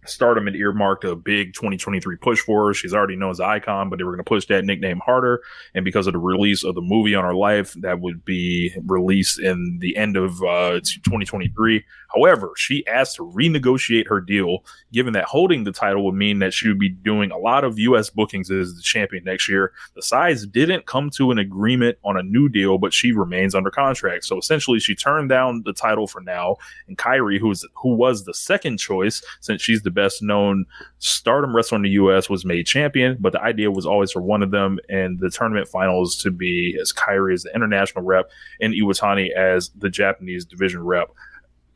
Stardom had earmarked a big 2023 push for her. She's already known as an icon, but they were going to push that nickname harder. And because of the release of the movie on her life, that would be released in the end of 2023. However, she asked to renegotiate her deal, given that holding the title would mean that she would be doing a lot of U.S. bookings as the champion next year. The sides didn't come to an agreement on a new deal, but she remains under contract. So essentially, she turned down the title for now. And Kairi, who was the second choice, since she's the best known Stardom wrestler in the U.S., was made champion. But the idea was always for one of them, and the tournament finals to be as Kairi as the international rep and Iwatani as the Japanese division rep.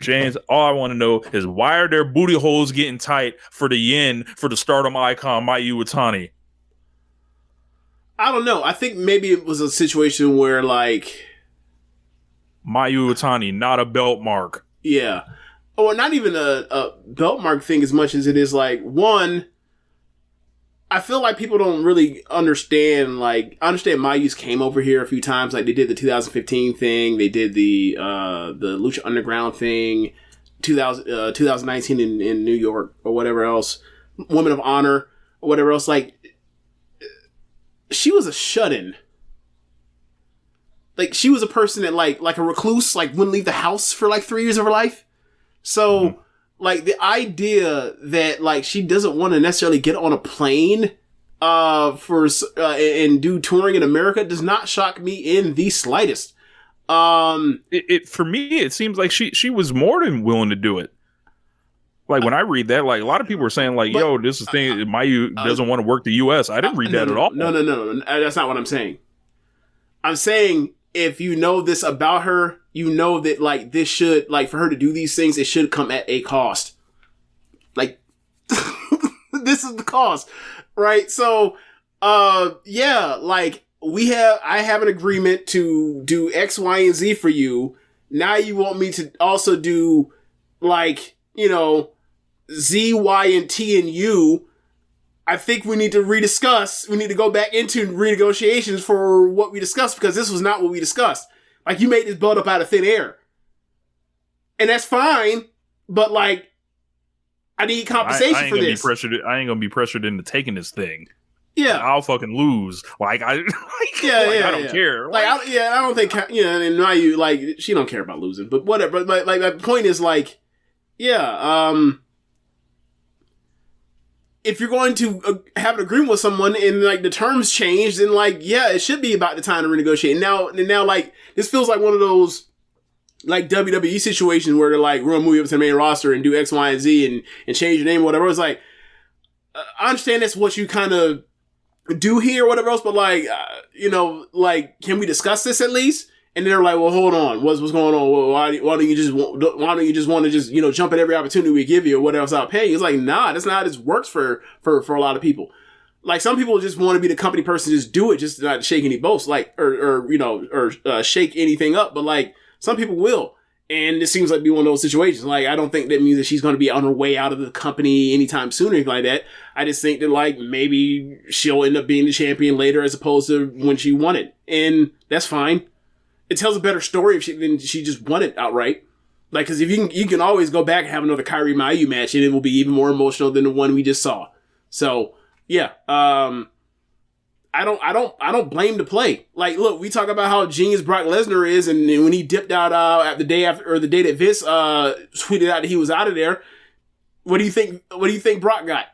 James, all I want to know is why are their booty holes getting tight for the yen for the Stardom icon Mayu Iwatani? I don't know. I think maybe it was a situation where like Mayu Iwatani, not a belt mark. Yeah. Or not even a belt mark thing as much as it is like, one, I feel like people don't really understand, like, I understand Mayu's came over here a few times, like they did the 2015 thing, they did the Lucha Underground thing, 2019 in New York, or whatever else, Women of Honor, or whatever else, like, she was a shut-in. Like, she was a person that, like a recluse, like, wouldn't leave the house for, like, 3 years of her life. So, like the idea that like she doesn't want to necessarily get on a plane and do touring in America does not shock me in the slightest. It for me, it seems like she was more than willing to do it. Like when I read that, like a lot of people are saying, like, "Yo, this is thing Mayu doesn't want to work the U.S." I didn't read that at all. No, that's not what I'm saying. I'm saying if you know this about her, you know that like this should like for her to do these things, it should come at a cost. Like this is the cost, right? So, yeah, like I have an agreement to do X, Y, and Z for you. Now you want me to also do like, you know, Z, Y, and T and U. I think we need to rediscuss. We need to go back into renegotiations for what we discussed because this was not what we discussed. Like you made this belt up out of thin air. And that's fine, but like I need compensation for this. I ain't gonna be pressured into taking this thing. Yeah, I'll fucking lose. Like I don't care. I don't think and Mayu like she don't care about losing, but whatever. But like my point is like, if you're going to have an agreement with someone and like the terms change, then like it should be about the time to renegotiate. Now like this feels like one of those like WWE situations where they're like, we're gonna move you up to the main roster and do X, Y, and Z and change your name or whatever. It's like I understand that's what you kind of do here or whatever else, but like like can we discuss this at least? And they're like, well, hold on, what's going on? Well, why don't you just want to just jump at every opportunity we give you or what else I'll pay you? It's like, nah, that's not how this works for a lot of people. Like some people just want to be the company person, just do it, just not shake any boats, like or shake anything up. But like some people will, and it seems like be one of those situations. Like I don't think that means that she's going to be on her way out of the company anytime soon or anything like that. I just think that like maybe she'll end up being the champion later as opposed to when she won it, and that's fine. It tells a better story than she just won it outright. Like, because if you can always go back and have another Kyrie Mayu match, and it will be even more emotional than the one we just saw. So yeah, I don't blame the play. Like, look, we talk about how genius Brock Lesnar is, and when he dipped out at the day that Vince tweeted out that he was out of there. What do you think? What do you think Brock got?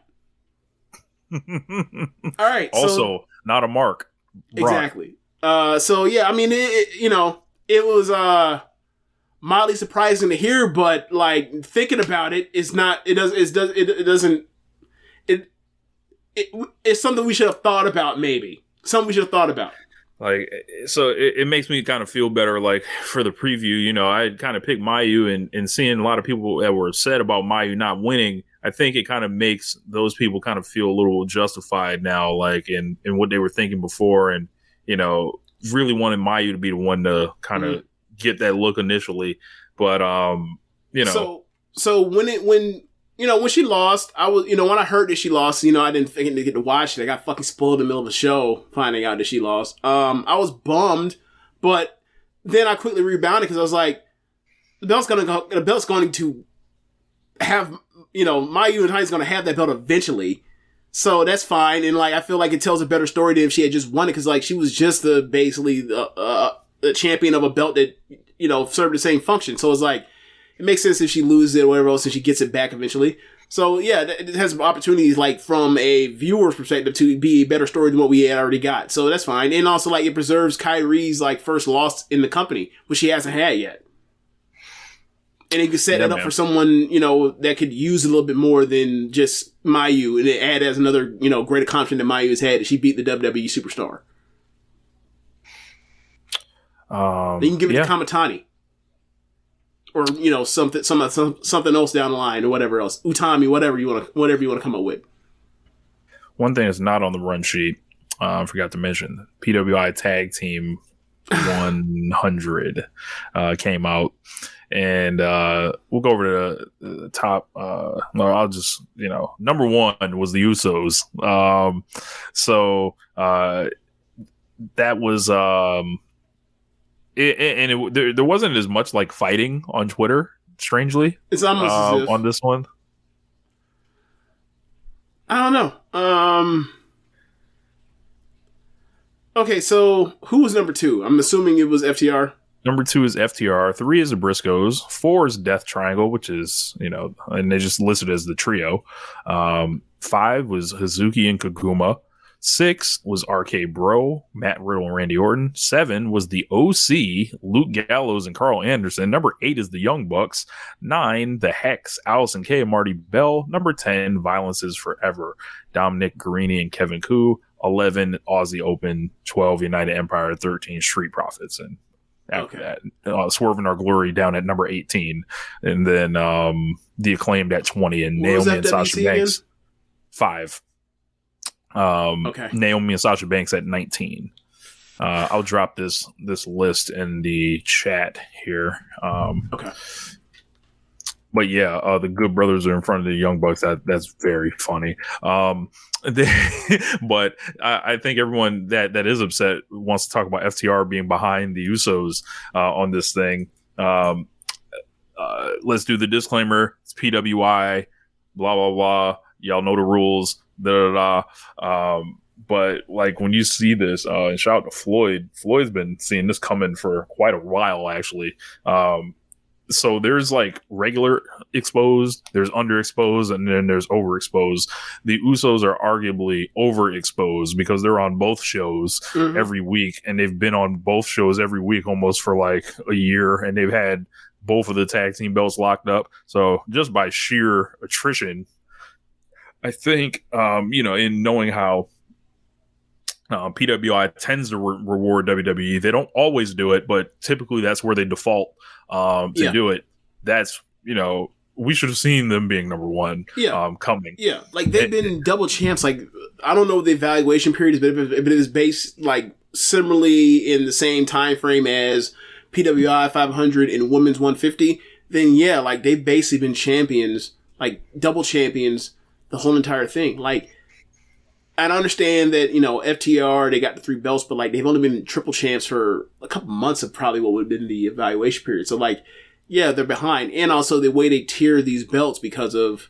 All right. Also, not a mark. Brock. Exactly. So yeah, I mean, it was mildly surprising to hear, but like thinking about it, it's something we should have thought about. Maybe something we should have thought about. Like, so it makes me kind of feel better. Like for the preview, I kind of picked Mayu and seeing a lot of people that were upset about Mayu not winning. I think it kind of makes those people kind of feel a little justified now, like in what they were thinking before, and really wanted Mayu to be the one to kind of get that look initially. But, So when she lost, I was, when I heard that she lost, I didn't think to get to watch it. I got fucking spoiled in the middle of the show finding out that she lost. I was bummed, but then I quickly rebounded because I was like, the belt's going to have, Mayu and Hei's going to have that belt eventually. So that's fine. And like, I feel like it tells a better story than if she had just won it. Cause like she was just basically the champion of a belt that, served the same function. So it's like, it makes sense if she loses it or whatever else and she gets it back eventually. So yeah, it has opportunities like from a viewer's perspective to be a better story than what we had already got. So that's fine. And also like it preserves Kyrie's like first loss in the company, which she hasn't had yet. And it could set it up for someone, that could use a little bit more than just Mayu, and it add as another, great accomplishment that Mayu has had that she beat the WWE superstar. Then you can give it to Kamatani, or something else down the line, or whatever else, Utami, whatever you want to come up with. One thing that's not on the run sheet, I forgot to mention, PWI Tag Team 100 came out. And we'll go over to the top. I'll just, number one was the Usos. That was, there wasn't as much like fighting on Twitter, strangely. It's almost as if, on this one. I don't know. Okay, so who was number two? I'm assuming it was FTR. Number 2 is FTR. 3 is the Briscoes. 4 is Death Triangle, which is, and they just listed as the trio. 5 was Hazuki and Kaguma. 6 was RK Bro, Matt Riddle and Randy Orton. 7 was the OC, Luke Gallows and Carl Anderson. Number 8 is the Young Bucks. 9, the Hex, Allison Kay and Marty Bell. Number 10, Violence is Forever, Dominic Garrini and Kevin Koo. 11, Aussie Open. 12, United Empire. 13, Street Profits. And after that, Swerving Our Glory down at number 18. And then the Acclaimed at 20 and Naomi and Sasha Banks. Again? 5. Naomi and Sasha Banks at 19. I'll drop this list in the chat here. But yeah, the Good Brothers are in front of the Young Bucks. That's very funny. But I think everyone that is upset wants to talk about FTR being behind the Usos on this thing. Let's do the disclaimer. It's PWI, blah, blah, blah. Y'all know the rules. But like when you see this, and shout out to Floyd's been seeing this coming for quite a while, actually. So there's like regular exposed, there's underexposed, and then there's overexposed. The Usos are arguably overexposed because they're on both shows every week, and they've been on both shows every week almost for like a year, and they've had both of the tag team belts locked up. So just by sheer attrition, I think, in knowing how PWI tends to reward WWE, they don't always do it, but typically that's where they default to do it. That's, we should have seen them being number 1 coming. Yeah, like they've been double champs. Like, I don't know what the evaluation period is, but if it is based like similarly in the same time frame as PWI 500 and Women's 150, then yeah, like they've basically been champions, like double champions, the whole entire thing. Like, I understand that, FTR, they got the 3 belts, but like they've only been triple champs for a couple months of probably what would have been the evaluation period. So like, yeah, they're behind. And also the way they tier these belts because of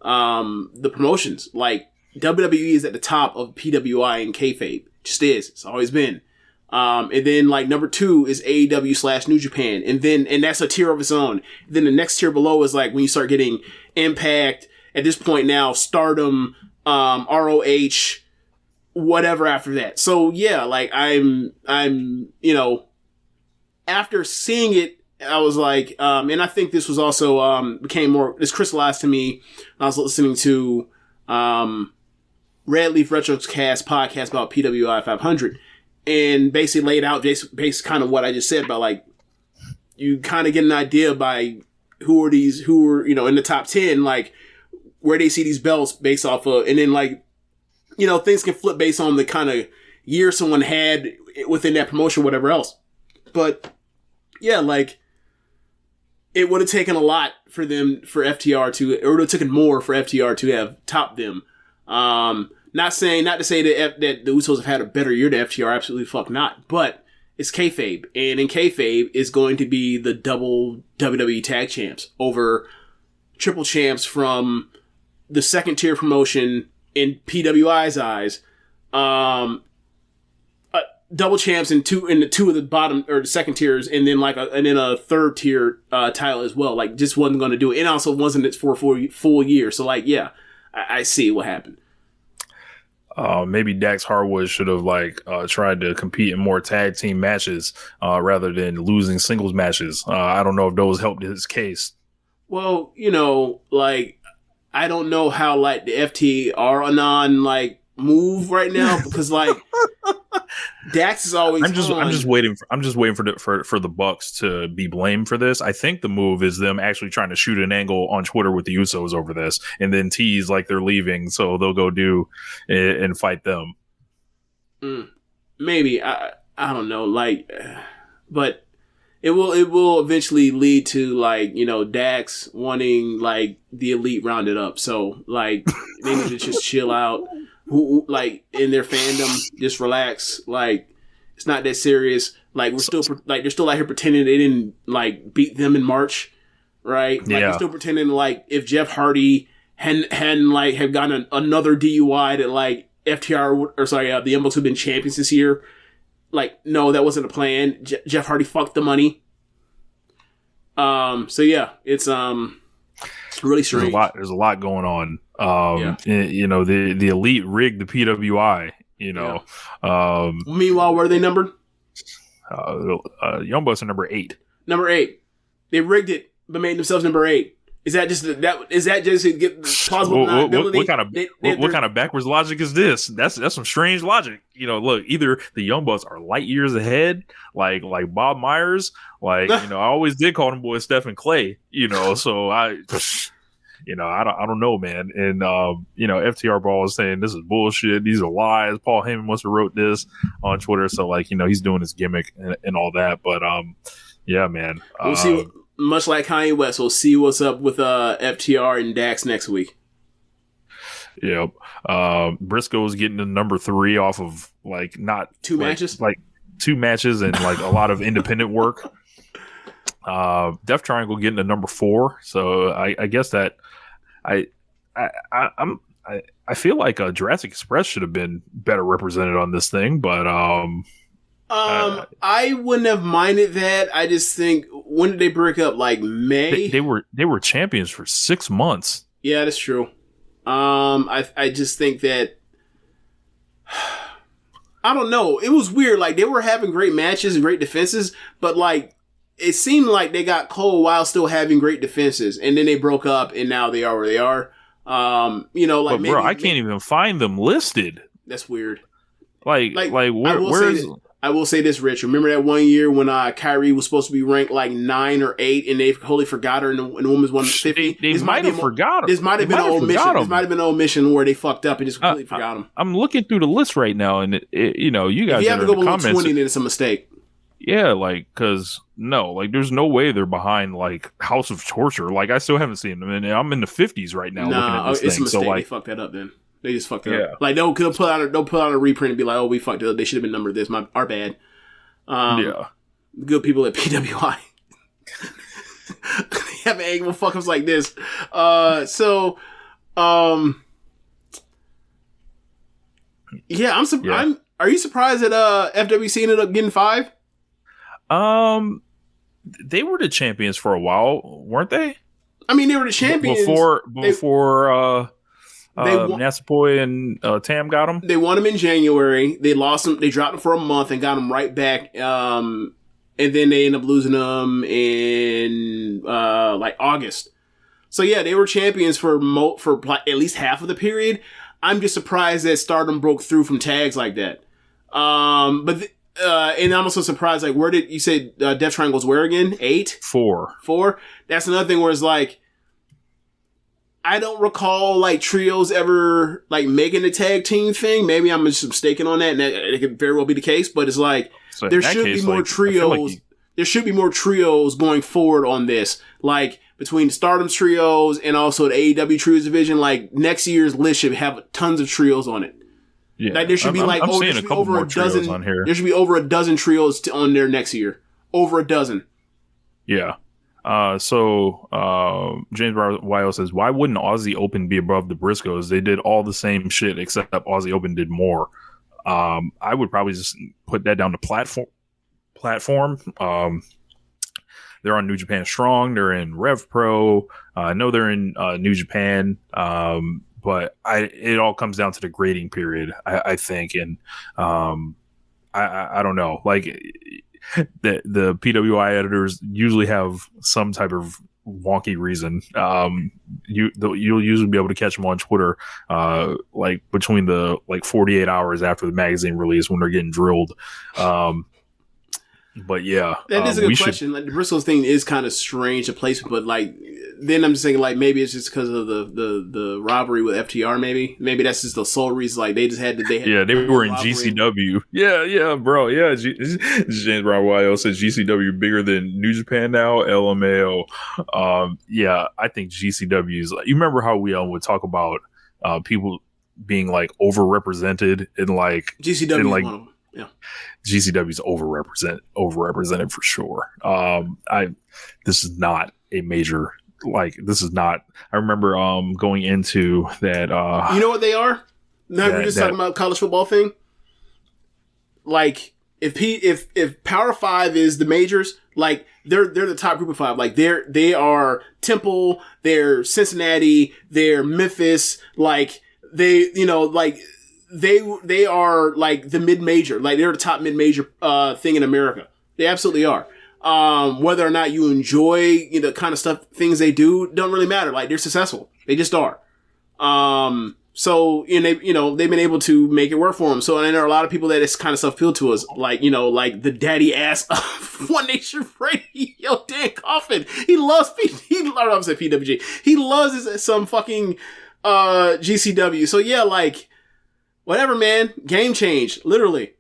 the promotions. Like, WWE is at the top of PWI and kayfabe. Just is. It's always been. And then like number 2 is AEW / New Japan. And that's a tier of its own. Then the next tier below is like when you start getting Impact, at this point now, Stardom, ROH, whatever after that. So yeah, like I'm, after seeing it, I was like, and I think this was also, this crystallized to me when I was listening to, Red Leaf Retrocast podcast about PWI 500 and basically laid out basically kind of what I just said about like, you kind of get an idea by who are in the top 10, like, where they see these belts based off of, and then like, things can flip based on the kind of year someone had within that promotion, whatever else. But yeah, like it would have taken a lot for FTR to, or it would have taken more for FTR to have topped them. Not to say that the Usos have had a better year than FTR, absolutely fuck not. But it's kayfabe, and in kayfabe is going to be the double WWE tag champs over triple champs from the second tier promotion in PWI's eyes, double champs in the 2 of the bottom or the second tiers, and then a third tier title as well. Like, just wasn't going to do it, and also wasn't it for a full year. So like, yeah, I see what happened. Maybe Dax Harwood should have tried to compete in more tag team matches rather than losing singles matches. I don't know if those helped his case. Well, I don't know how like the FTR Anon move right now because Dax is always. I'm just waiting for the Bucks to be blamed for this. I think the move is them actually trying to shoot an angle on Twitter with the Usos over this, and then tease like they're leaving, so they'll go do and fight them. Maybe I don't know, but it will eventually lead to Dax wanting the Elite rounded up. So they need to just chill out. Who in their fandom, just relax. It's not that serious. They're still out here pretending they didn't beat them in March, right? They're still pretending if Jeff Hardy hadn't have gotten another DUI that FTR the Young Bucks have been champions this year. like, no, that wasn't a plan. Jeff Hardy fucked the money. So yeah, it's really strange. There's a lot going on. You know, the Elite rigged the PWI. You know, meanwhile, where are they numbered? Young Bucks are number 8. Number 8. They rigged it, but made themselves number 8. Is that just to get plausible deniability? What kind of backwards logic is this? That's some strange logic. You know, look, either the Young Bucks are light years ahead, like Bob Myers, like, you know, I always did call them boys Steph and Clay. You know, so I don't know, man. And you know, FTR Ball is saying this is bullshit. These are lies. Paul Heyman must have wrote this on Twitter, so like, you know, he's doing his gimmick and all that. But yeah, man, we'll see. Much like Kanye West, we'll see what's up with FTR and Dax next week. Yep. Briscoe's getting to number 3 off of like not 2 matches, like 2 matches and like a lot of independent work. Death Triangle getting to number 4. So I guess that I feel like Jurassic Express should have been better represented on this thing, but I wouldn't have minded that. I just think, when did they break up? Like May? They were champions for 6 months. Yeah, that's true. I just think that I don't know. It was weird. Like, they were having great matches and great defenses, but like, it seemed like they got cold while still having great defenses, and then they broke up, and now they are where they are. You know, like, but bro, I can't even find them listed. That's weird. Like where's? I will say this, Rich. Remember that one year when Kyrie was supposed to be ranked like 9 or 8, and they wholly forgot her in the women's 150? They might have forgot him. This might have been an omission. This might have been an omission where they fucked up and just completely forgot him. I'm looking through the list right now, and you know, you guys. If you have to go below 20, then it's a mistake. Yeah, like, because there's no way they're behind like House of Torture. Like, I still haven't seen them, and I'm in the 50s right now. Looking at this it's thing. a mistake. So, like, they fucked that up then. They just fucked it up. Like, they'll put out a reprint and be like, "Oh, we fucked it up. They should have been numbered this. Our bad." Good people at PWI. They have angle fuck ups like this. Yeah, I'm surprised. Are you surprised that FWC ended up getting 5? They were the champions for a while, weren't they? I mean, they were the champions before Natsupoi and Tam got them. They won them in January. They lost them. They dropped them for a month and got them right back. And then they ended up losing them in like August. So yeah, they were champions for at least half of the period. I'm just surprised that Stardom broke through from tags like that. And I'm also surprised, like, where did you say Death Triangle's where again? 8? 4. That's another thing where it's like, I don't recall like trios ever like making a tag team thing. Maybe I'm just mistaken on that, and it could very well be the case. But it's like, so there should be more trios. There should be more trios going forward on this, like between the Stardom trios and also the AEW trios division. Like, next year's list should have tons of trios on it. Yeah, like, there should be like over a dozen on here. There should be over a dozen trios on there next year. Over a dozen. Yeah. So James Wiles says, why wouldn't Aussie Open be above the Briscoes? They did all the same shit, except Aussie Open did more. I would probably just put that down to platform. They're on New Japan Strong. They're in Rev Pro. I know they're in New Japan. But it all comes down to the grading period, I think. And I don't know. Like, the PWI editors usually have some type of wonky reason. You'll usually be able to catch them on Twitter, like between the 48 hours after the magazine release when they're getting drilled. But yeah, that is a good question. Like, the Briscoes thing is kind of strange to place, but like, then I'm just thinking like maybe it's just because of the rivalry with FTR. Maybe that's just the sole reason. Like, they were in GCW. Yeah, bro. Yeah, James Brown says GCW bigger than New Japan now. LMAO. Yeah, I think GCW is. You remember how we would talk about people being like overrepresented in like GCW in, like, one of them. Yeah, GCW's overrepresented for sure. This is not a major, like, this is not. I remember going into that. You know what they are? Now we're just talking about college football thing. Like, if Power 5 is the majors, like they're the top group of 5. Like they are Temple, they're Cincinnati, they're Memphis, like they are like the mid-major. Like they're the top mid-major thing in America. They absolutely are. Whether or not you enjoy the kind of things they do, don't really matter. Like they're successful. They just are. So, they've been able to make it work for them. So, and there are a lot of people that this kind of stuff appeal to us, like the daddy ass of One Nation Radio, Dan Coffin. He loves PWG. He loves some fucking, GCW. So yeah, like, whatever, man. Game change. Literally.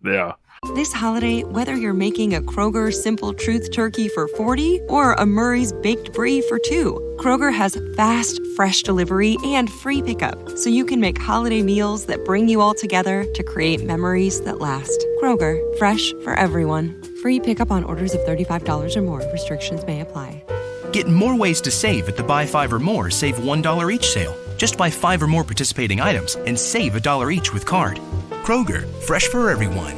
Yeah. This holiday, whether you're making a Kroger Simple Truth Turkey for 40 or a Murray's Baked Brie for 2, Kroger has fast, fresh delivery and free pickup, so you can make holiday meals that bring you all together to create memories that last. Kroger, fresh for everyone. Free pickup on orders of $35 or more. Restrictions may apply. Get more ways to save at the Buy 5 or More Save $1 each sale. Just buy 5 or more participating items and save $1 each with card. Kroger, fresh for everyone.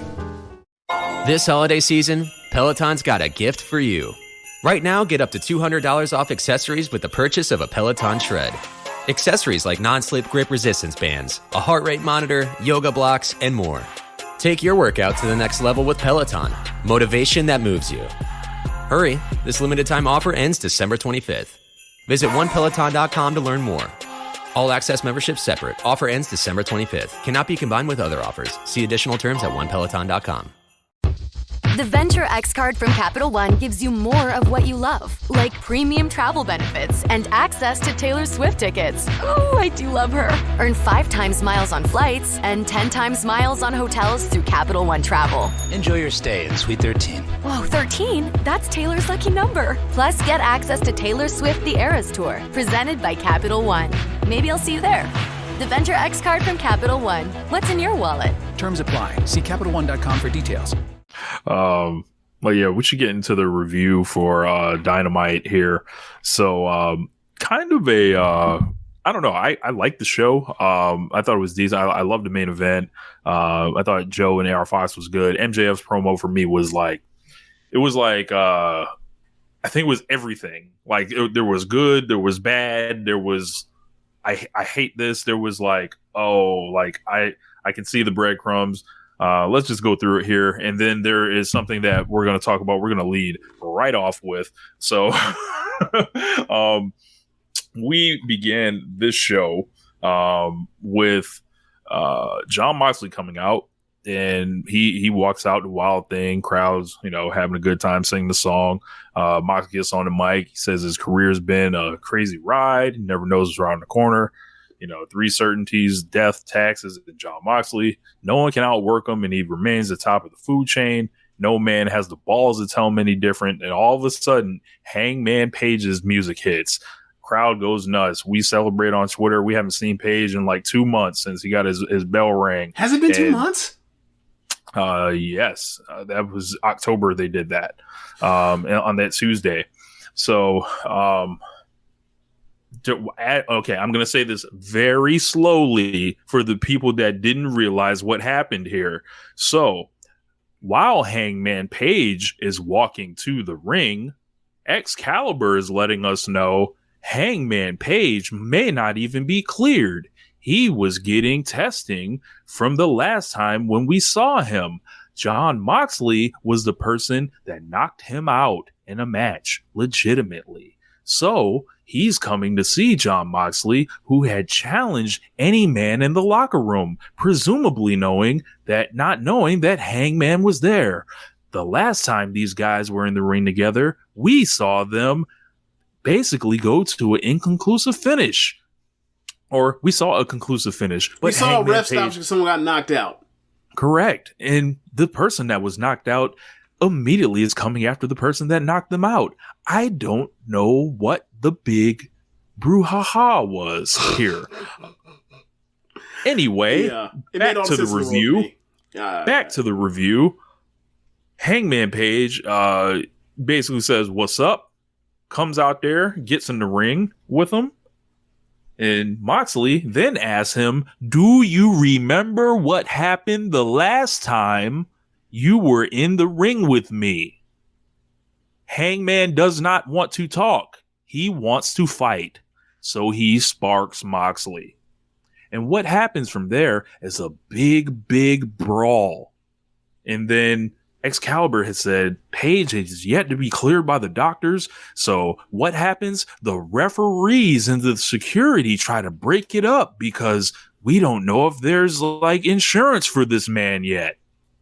This holiday season, Peloton's got a gift for you. Right now, get up to $200 off accessories with the purchase of a Peloton Shred. Accessories like non-slip grip resistance bands, a heart rate monitor, yoga blocks, and more. Take your workout to the next level with Peloton. Motivation that moves you. Hurry, this limited time offer ends December 25th. Visit onepeloton.com to learn more. All access membership separate. Offer ends December 25th. Cannot be combined with other offers. See additional terms at onepeloton.com. The Venture X card from Capital One gives you more of what you love, like premium travel benefits and access to Taylor Swift tickets. Oh, I do love her. Earn 5 times miles on flights and 10 times miles on hotels through Capital One Travel. Enjoy your stay in Suite 13. Whoa, 13? That's Taylor's lucky number. Plus, get access to Taylor Swift The Eras Tour, presented by Capital One. Maybe I'll see you there. The Venture X card from Capital One. What's in your wallet? Terms apply. See CapitalOne.com for details. But yeah, we should get into the review for Dynamite here. So kind of a I don't know, I like the show. I thought it was decent. I loved the main event. I thought Joe and AR Fox was good. MJF's promo for me was like, I think it was everything. Like there was good, there was bad, there was I hate this, there was like, oh, like I can see the breadcrumbs. Let's just go through it here. And then there is something that we're going to talk about. We're going to lead right off with. So we began this show with Jon Moxley coming out. And he walks out the Wild Thing, crowds, having a good time singing the song. Moxley gets on the mic. He says his career's been a crazy ride. He never knows what's around the corner. 3 certainties, death, taxes, and Jon Moxley. No one can outwork him, and he remains the top of the food chain. No man has the balls to tell him any different. And all of a sudden, Hangman Page's music hits. Crowd goes nuts. We celebrate on Twitter. We haven't seen Page in like 2 months since he got his bell rang. Has it been 2 months? Yes. That was October they did that on that Tuesday. So, okay, I'm going to say this very slowly for the people that didn't realize what happened here. So, while Hangman Page is walking to the ring, Excalibur is letting us know Hangman Page may not even be cleared. He was getting testing from the last time when we saw him. Jon Moxley was the person that knocked him out in a match legitimately. So he's coming to see Jon Moxley, who had challenged any man in the locker room, presumably not knowing that Hangman was there. The last time these guys were in the ring together, we saw them basically go to an inconclusive finish. Or we saw a conclusive finish. But we saw a ref stop because someone got knocked out. Correct. And the person that was knocked out immediately is coming after the person that knocked them out. I don't know what the big brouhaha was here. Anyway, back to the review. Back to the review. Hangman Page basically says, "What's up?" Comes out there, gets in the ring with him. And Moxley then asks him, "Do you remember what happened the last time you were in the ring with me. Hangman does not want to talk. He wants to fight. So he sparks Moxley. And what happens from there is a big, big brawl. And then Excalibur has said Page is yet to be cleared by the doctors. So what happens? The referees and the security try to break it up because we don't know if there's like insurance for this man yet.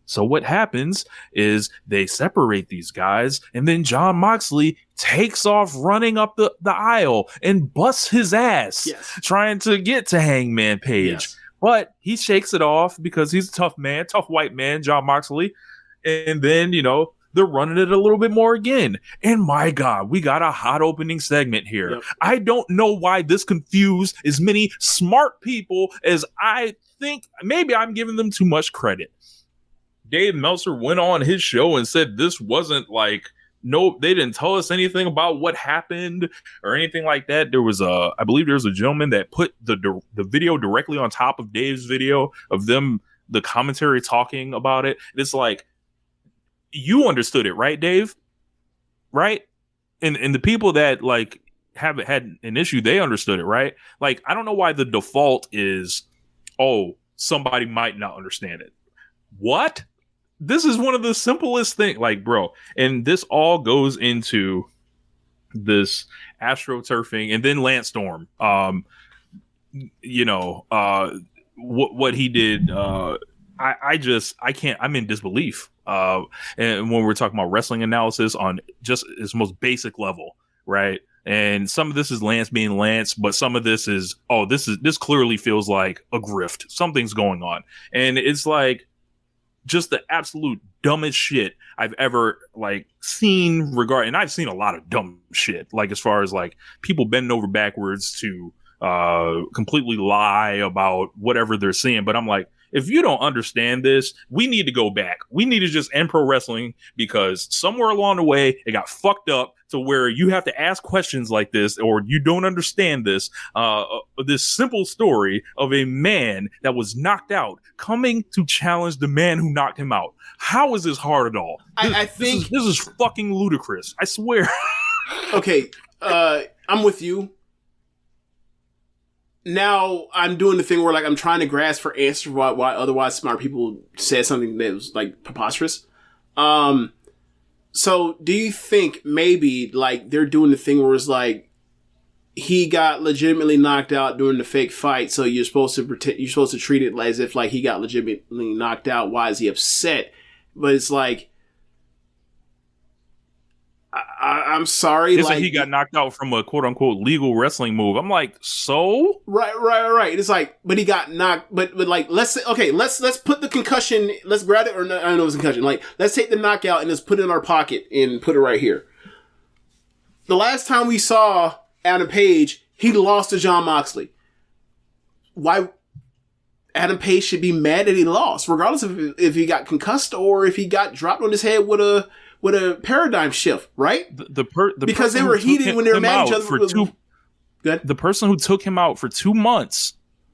So what happens is they separate these guys, and then Jon Moxley takes off running up the aisle and busts his ass trying to get to Hangman Page. Yes. But he shakes it off because he's a tough man, tough white man, Jon Moxley. And then, you know, they're running it a little bit more again. And my God, we got a hot opening segment here. Yep. I don't know why this confused as many smart people as I think. Maybe I'm giving them too much credit. Dave Meltzer went on his show and said this wasn't like, no, they didn't tell us anything about what happened or anything like that. There was I believe there was a gentleman that put the video directly on top of Dave's video of them, the commentary talking about it. It's like, you understood it, right, Dave? Right? And the people that like haven't had an issue, they understood it, right? Like, I don't know why the default is, oh, somebody might not understand it. What? This is one of the simplest things, like, bro. And this all goes into this astroturfing and then Lance Storm. What he did. I can't. I'm in disbelief. And when we're talking about wrestling analysis on just its most basic level, right? And some of this is Lance being Lance, but some of this is, this clearly feels like a grift. Something's going on, and it's like just the absolute dumbest shit I've ever like seen. And I've seen a lot of dumb shit, like as far as like people bending over backwards to completely lie about whatever they're seeing. But I'm like, if you don't understand this, we need to go back. We need to just end pro wrestling because somewhere along the way, it got fucked up to where you have to ask questions like this, or you don't understand this, this simple story of a man that was knocked out coming to challenge the man who knocked him out. How is this hard at all? I think this is fucking ludicrous. I swear. Okay. I'm with you. Now I'm doing the thing where like I'm trying to grasp for answers why otherwise smart people said something that was like preposterous. So do you think maybe like they're doing the thing where it's like he got legitimately knocked out during the fake fight, so you're supposed to treat it as if like he got legitimately knocked out. Why is he upset? But it's like, I'm sorry. It's like he got knocked out from a quote unquote legal wrestling move. I'm like, so? Right. It's like, but he got knocked, but like, let's say, okay, let's put the concussion, let's grab it, or no, I don't know if it's concussion. Like, let's take the knockout and just put it in our pocket and put it right here. The last time we saw Adam Page, he lost to Jon Moxley. Why? Adam Page should be mad that he lost, regardless of if he got concussed or if he got dropped on his head with a paradigm shift, right? Because they were heated when they were mad at each other. The person who took him out for 2 months,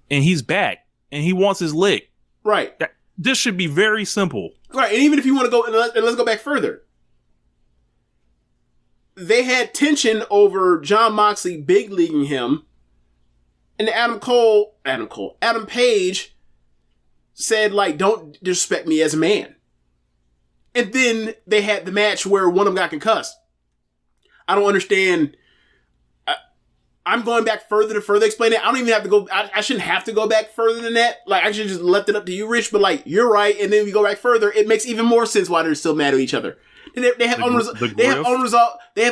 and he's back, and he wants his lick. Right. This should be very simple. Right, and even if you want to go, and let's go back further. They had tension over Jon Moxley big leaguing him, and Adam Page said, like, don't disrespect me as a man. And then they had the match where one of them got concussed. I don't understand. I'm going back further to further explain it. I don't even have to go. I shouldn't have to go back further than that. Like, I should just left it up to you, Rich. But like, you're right. And then we go back further. It makes even more sense why they're still mad at each other. They have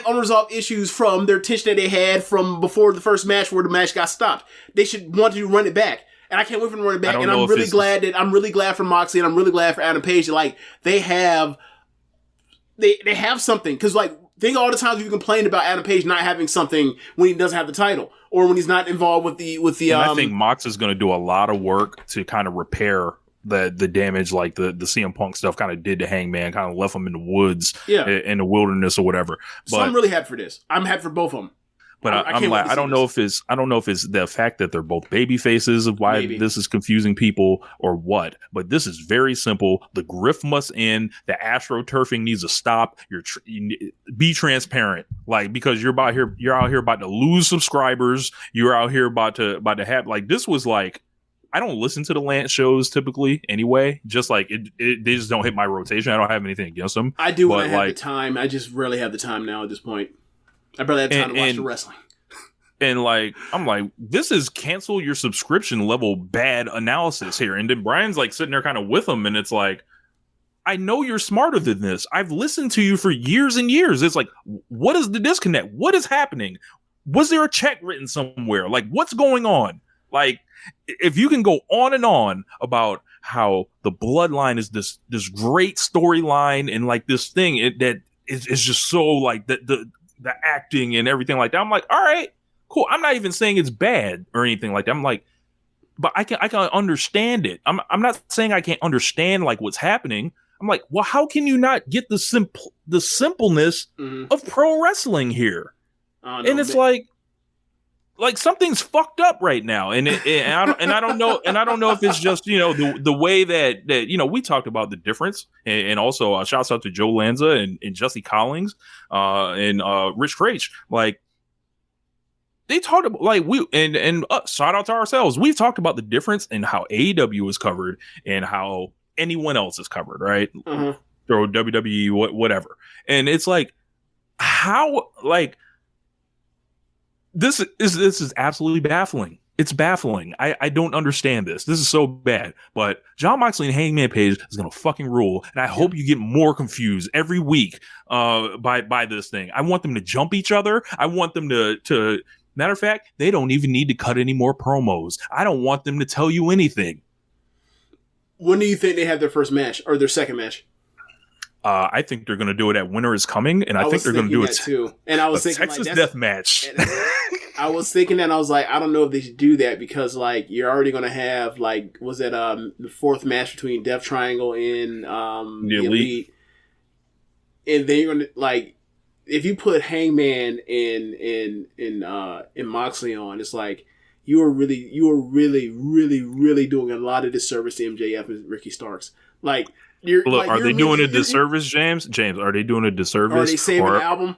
unresolved issues from their tension that they had from before the first match where the match got stopped. They should want to run it back. And I can't wait for them to run it back. And I'm really glad for Moxley, and I'm really glad for Adam Page that like they have something. Cause like, think all the times you complained about Adam Page not having something when he doesn't have the title or when he's not involved with the and I think Mox is going to do a lot of work to kind of repair the damage like the CM Punk stuff kind of did to Hangman, kind of left him in the woods, in the wilderness or whatever. So I'm really happy for this. I'm happy for both of them. But I don't know if it's the fact that they're both baby faces of why this is confusing people or what. But this is very simple. The grift must end. The astroturfing needs to stop. Be transparent, like, because you're out here about to lose subscribers. You're out here about to have, like, this was like, I don't listen to the Lance shows typically anyway. Just like they just don't hit my rotation. I don't have anything against them. I do when I have the time. I just rarely have the time now at this point. I barely have time to watch the wrestling. And like, I'm like, this is cancel your subscription level bad analysis here. And then Brian's like sitting there kind of with him, and it's like, I know you're smarter than this. I've listened to you for years and years. It's like, what is the disconnect? What is happening? Was there a check written somewhere? Like, what's going on? Like, if you can go on and on about how the bloodline is this great storyline and like this thing that is just so like the acting and everything like that, I'm like, all right, cool. I'm not even saying it's bad or anything like that. I'm like, but I can understand it. I'm not saying I can't understand like what's happening. I'm like, well, how can you not get the simpleness of pro wrestling here? And it's like something's fucked up right now, and I don't know if it's just, you know, the way that you know, we talked about the difference, and also shouts out to Joe Lanza and Jesse Collins and Rich Craich. Like, they talked about, like, shout out to ourselves. We've talked about the difference in how AEW is covered and how anyone else is covered, right? Throw WWE, whatever, and it's like, how, like, This is absolutely baffling. It's baffling. I don't understand this. This is so bad. But Jon Moxley and Hangman Page is gonna fucking rule, and I hope you get more confused every week by this thing. I want them to jump each other. I want them to. Matter of fact, they don't even need to cut any more promos. I don't want them to tell you anything. When do you think they have their first match or their second match? I think they're going to do it at Winter is Coming, and I think they're going to do it too. And I was thinking Texas Death Match. I was thinking that, and I was like, I don't know if they should do that, because like, you're already going to have, like, was that the fourth match between Death Triangle and the Elite, and then you're going to, like, if you put Hangman and Moxley on, it's like you are really doing a lot of disservice to MJF and Ricky Starks. Like, are they doing a disservice, James? Are they doing a disservice? Are they saving the album?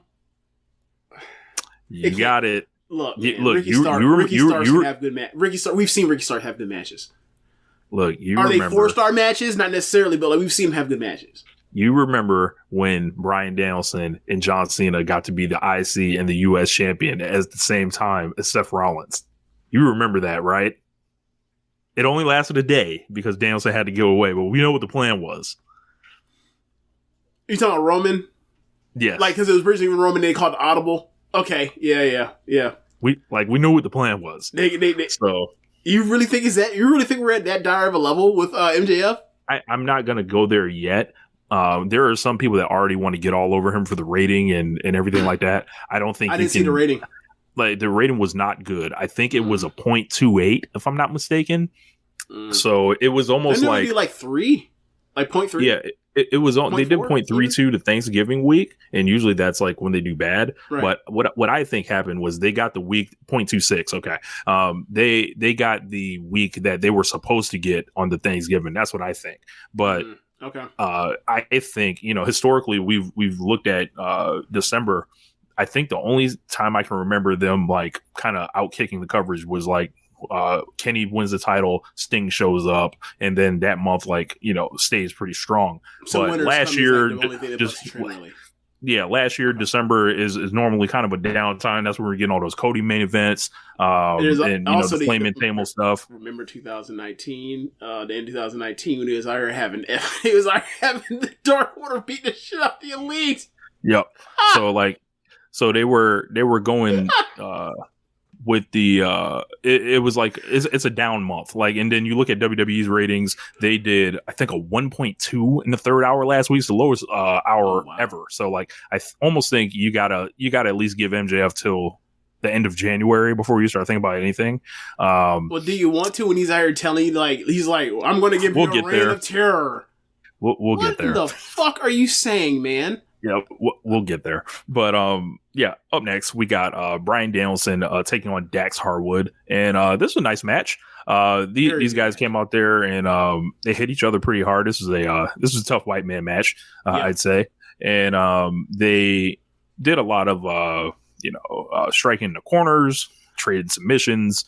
You got it. Look, Ricky Starks can have good matches. We've seen Ricky Starks have good matches. Look, are they 4-star matches? Not necessarily, but like, we've seen him have good matches. You remember when Bryan Danielson and John Cena got to be the IC and the US champion at the same time as Seth Rollins? You remember that, right? It only lasted a day because Danielson had to go away, but we know what the plan was. You talking about Roman? Yes. Like, because it was originally Roman, they called it Audible. Okay, yeah. We knew what the plan was. So you really think we're at that dire of a level with MJF? I'm not gonna go there yet. There are some people that already want to get all over him for the rating and everything like that. I don't think I didn't see the rating. Like, the rating was not good. I think it was a 0.28, if I'm not mistaken. So it was almost like, be like 3, like 0.3. Yeah, it was. They did 0.32 to Thanksgiving week, and usually that's like when they do bad. Right. But what I think happened was they got the week 0.26. Okay, they got the week that they were supposed to get on the Thanksgiving. That's what I think. But okay, I think, you know, historically we've looked at December. I think the only time I can remember them like kind of out kicking the coverage was like Kenny wins the title, Sting shows up, and then that month, like, you know, stays pretty strong. So but last year, last year December is normally kind of a downtime. That's when we're getting all those Cody main events, and you know, the Flame and Tamo stuff. Remember 2019, the end of 2019 when he was already having the Dark Order beat the shit out the Elite. Yep. So they were going with the it was like it's a down month, like, and then you look at WWE's ratings, they did I think a 1.2 in the third hour last week, the lowest hour ever. So like I almost think you gotta at least give MJF till the end of January before you start thinking about anything. Well, do you want to when he's out here telling you, like, he's like, I'm going to give you a reign of terror? We'll get there. What the fuck are you saying, man? Yeah, we'll get there. But yeah, up next we got Bryan Danielson taking on Dax Harwood, and this was a nice match. These guys came out there and they hit each other pretty hard. This was a tough white man match, I'd say, and they did a lot of striking in the corners, traded submissions.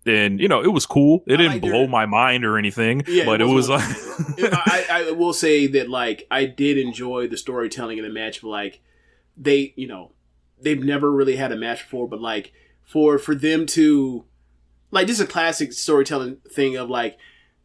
And it was cool. It didn't blow my mind or anything, but it was like I will say that like I did enjoy the storytelling in the match. But like they've never really had a match before, but like for them to like, this is a classic storytelling thing of like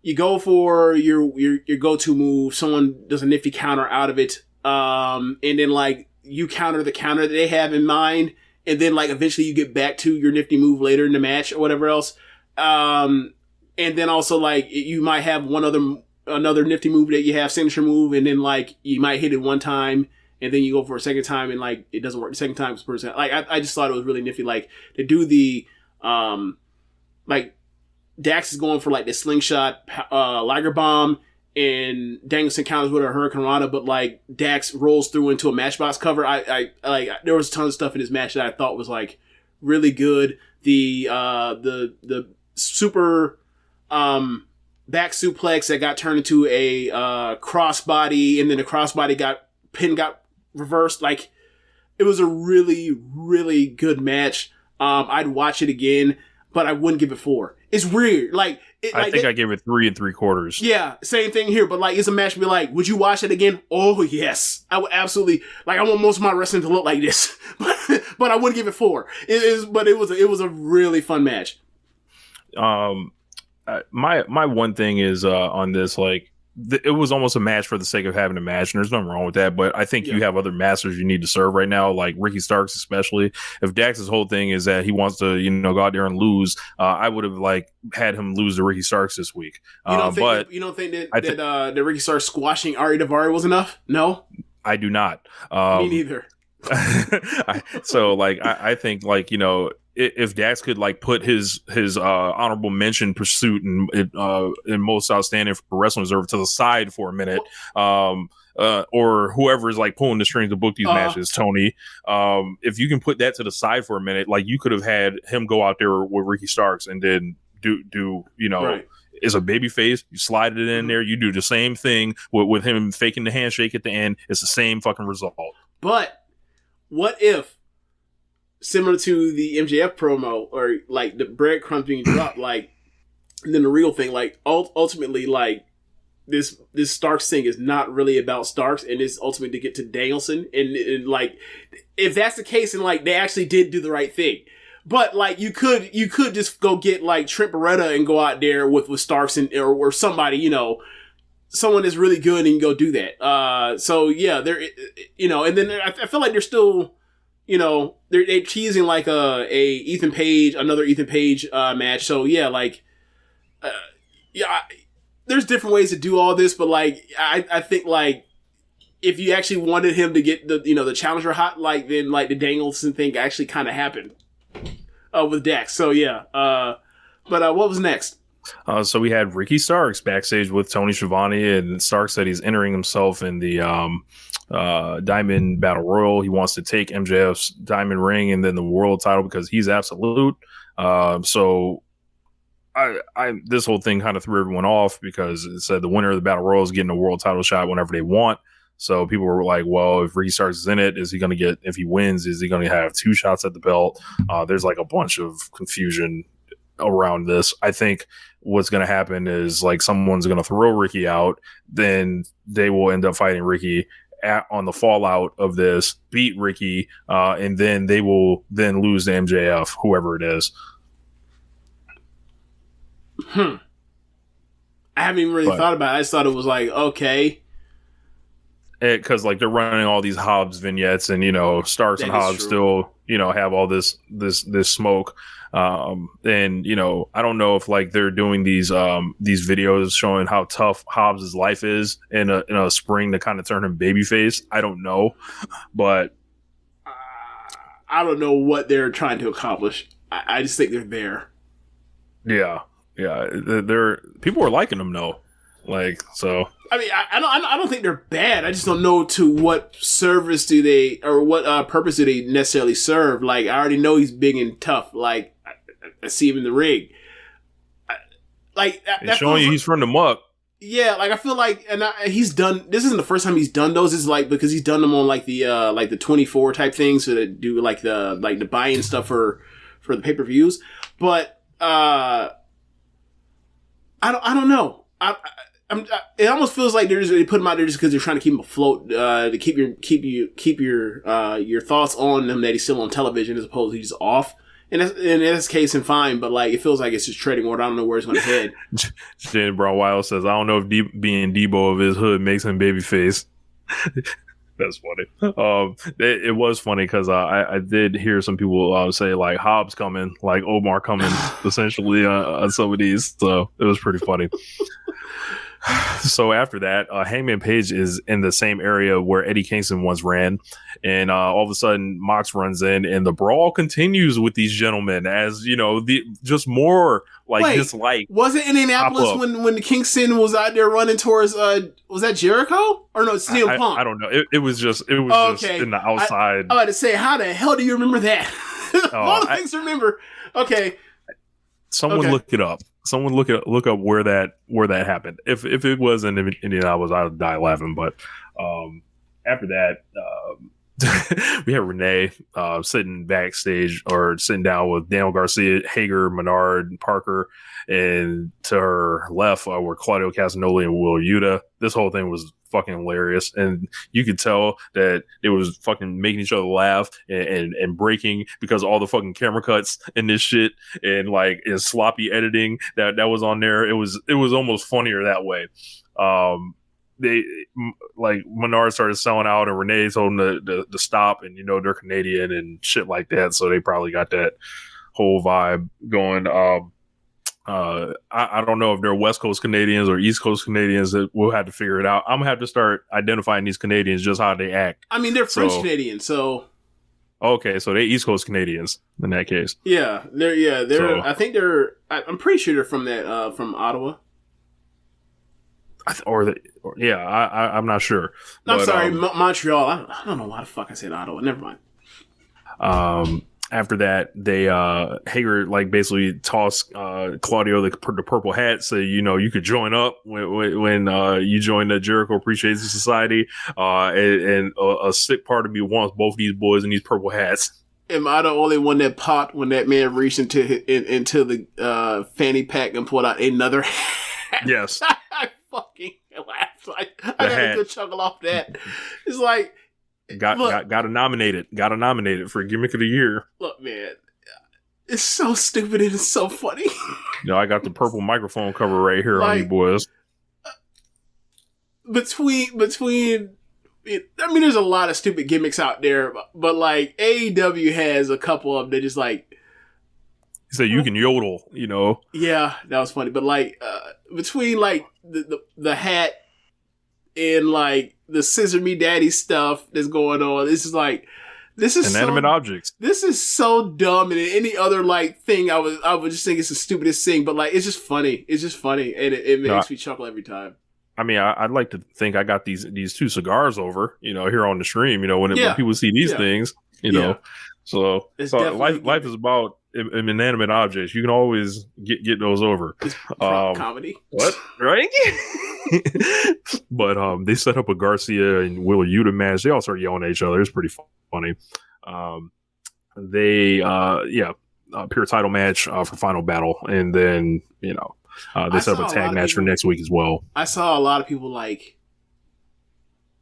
you go for your go-to move, someone does a nifty counter out of it, and then like you counter the counter that they have in mind, and then like eventually you get back to your nifty move later in the match or whatever else. And then also like you might have another nifty move that you have, signature move, and then like you might hit it one time and then you go for a second time and like it doesn't work the second time. Like I just thought it was really nifty. Like to do the like Dax is going for like the slingshot Liger bomb, and Danielson counters with a Hurricane Rana, but like Dax rolls through into a Matchbox cover. I like there was tons of stuff in this match that I thought was like really good. The super back suplex that got turned into a crossbody, and then the crossbody got reversed. Like it was a really, really good match. I'd watch it again, but I wouldn't give it 4. It's weird. Like I think I gave it 3 3/4. Yeah, same thing here. But like it's a match to be like, would you watch it again? Oh yes, I would absolutely. Like I want most of my wrestling to look like this, but I wouldn't give it 4. But it was a really fun match. My one thing is on this, like it was almost a match for the sake of having a match, and there's nothing wrong with that. But I think you have other masters you need to serve right now, like Ricky Starks especially. If Dax's whole thing is that he wants to go out there and lose, I would have like had him lose to Ricky Starks this week. You don't think that Ricky Starks squashing Ari Daivari was enough? No, I do not. Me neither. So like I think like if Dax could like put his honorable mention pursuit and most outstanding for Wrestling Observer to the side for a minute, or whoever is like pulling the strings to book these matches, Tony, if you can put that to the side for a minute, like you could have had him go out there with Ricky Starks and then do right. It's a baby face. You slide it in there. You do the same thing with him faking the handshake at the end. It's the same fucking result. But what if, similar to the MJF promo, or like the breadcrumbs being dropped, like, and then the real thing, like ultimately, like this Starks thing is not really about Starks, and it's ultimately to get to Danielson, and like if that's the case, and like they actually did do the right thing, but like you could just go get like Trent Beretta and go out there with Starks and or somebody, someone that's really good, and you go do that. So yeah, they're and then I feel like they're still. They're teasing like another Ethan Page match. So yeah, like, there's different ways to do all this, but like, I think like, if you actually wanted him to get the challenger hot, like then like the Danielson thing actually kind of happened, with Dax. So yeah, but what was next? So we had Ricky Starks backstage with Tony Schiavone, and Starks said he's entering himself in the Diamond Battle Royal. He wants to take MJF's Diamond Ring and then the world title because he's absolute. So I this whole thing kind of threw everyone off because it said the winner of the Battle Royal is getting a world title shot whenever they want. So people were like, well, if Ricky Starks is in it, if he wins, is he going to have 2 shots at the belt? There's like a bunch of confusion around this. I think what's going to happen is like someone's going to throw Ricky out, then they will end up fighting Ricky on the fallout of this, beat Ricky, and then they will then lose to MJF, whoever it is. I haven't even really thought about it. I just thought it was like, okay. Because like they're running all these Hobbs vignettes, and Starks and Hobbs still have all this smoke. And I don't know if like they're doing these videos showing how tough Hobbs' life is in a spring to kind of turn him babyface. I don't know, but I don't know what they're trying to accomplish. I just think they're there. Yeah. They're people are liking them though. Like, so. I mean, I don't think they're bad. I just don't know to what service do they, or what purpose do they necessarily serve. Like, I already know he's big and tough. Like, I see him in the ring. It's showing you he's from the muck. Yeah, like I feel like, he's done. This isn't the first time he's done those. This is like because he's done them on like the 24 type things, so that do like the buy-in stuff for the pay-per-views. But I don't know. It almost feels like they put him out there just because they're trying to keep him afloat, to keep your thoughts on him that he's still on television as opposed to he's off. And in this case, and fine, but like it feels like it's just treading water. I don't know where it's going to head. Jen Brown Wild says, "I don't know if being Debo of his hood makes him babyface." That's funny. It was funny because I did hear some people say like Hobbs coming, like Omar coming, essentially on some of these. So it was pretty funny. So after that, Hangman Page is in the same area where Eddie Kingston once ran, and all of a sudden Mox runs in, and the brawl continues with these gentlemen as just more like dislike. Was it in Indianapolis when the Kingston was out there running towards? Was that Jericho or no? CM Punk? I don't know. It was just in the outside. I'm about to say, how the hell do you remember that? All the things to remember. Okay. Someone look it up. Someone look up where that happened. If it was in Indianapolis, I would die laughing. But after that, we have Renee sitting backstage or sitting down with Daniel Garcia, Hager, Menard, Parker, and to her left were Claudio Castagnoli and Will Yuta. This whole thing was fucking hilarious, and you could tell that it was fucking making each other laugh and breaking because all the fucking camera cuts and this shit and like is sloppy editing that was on there. It was almost funnier that way. They like Menard started selling out and Renee told them to stop, and they're Canadian and shit like that, so they probably got that whole vibe going. I don't know if they're West Coast Canadians or East Coast Canadians. That we'll have to figure it out. I'm gonna have to start identifying these Canadians just how they act. I mean, they're French Canadians, so okay, so they're East Coast Canadians in that case. Yeah, they're. So, I think they're. I'm pretty sure they're from from Ottawa. I'm not sure. I'm sorry, Montreal. I don't know why the fuck I said Ottawa. Never mind. After that, they Hager like basically tossed Claudio the purple hat, so you could join up when you join the Jericho Appreciation Society. And a sick part of me wants both these boys in these purple hats. Am I the only one that popped when that man reached into the fanny pack and pulled out another hat? Yes. I fucking laughed. I got a good chuckle off that. It's like. Got nominated for Gimmick of the Year. Look, man, it's so stupid and it's so funny. I got the purple microphone cover right here on you boys. Between, I mean, there's a lot of stupid gimmicks out there, but like AEW has a couple of them that just like. He said you can yodel, Yeah, that was funny, but like between like the hat and like the Scissor Me Daddy stuff that's going on, this is inanimate objects. This is so dumb, and any other like thing I would just think it's the stupidest thing, but like it's just funny. It's just funny, and it makes me chuckle every time. I mean, I'd like to think I got these two cigars over, here on the stream. When people see these things, So life is about inanimate objects. You can always get those over. It's comedy. What? Right? But they set up a Garcia and Will Yuta match. They all start yelling at each other. It's pretty funny. Pure title match for Final Battle, and then they set up a tag match for next week as well. I saw a lot of people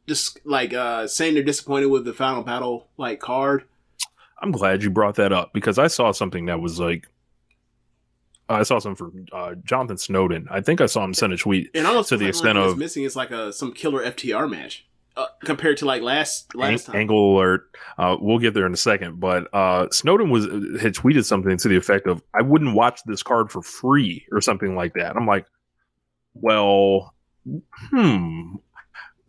saying they're disappointed with the Final Battle card. I'm glad you brought that up because I saw something that was I saw something from Jonathan Snowden. I think I saw him send a tweet to the extent of missing. It's like some killer FTR match compared to last time. Angle alert. We'll get there in a second, but Snowden had tweeted something to the effect of, "I wouldn't watch this card for free" or something like that. I'm like, well,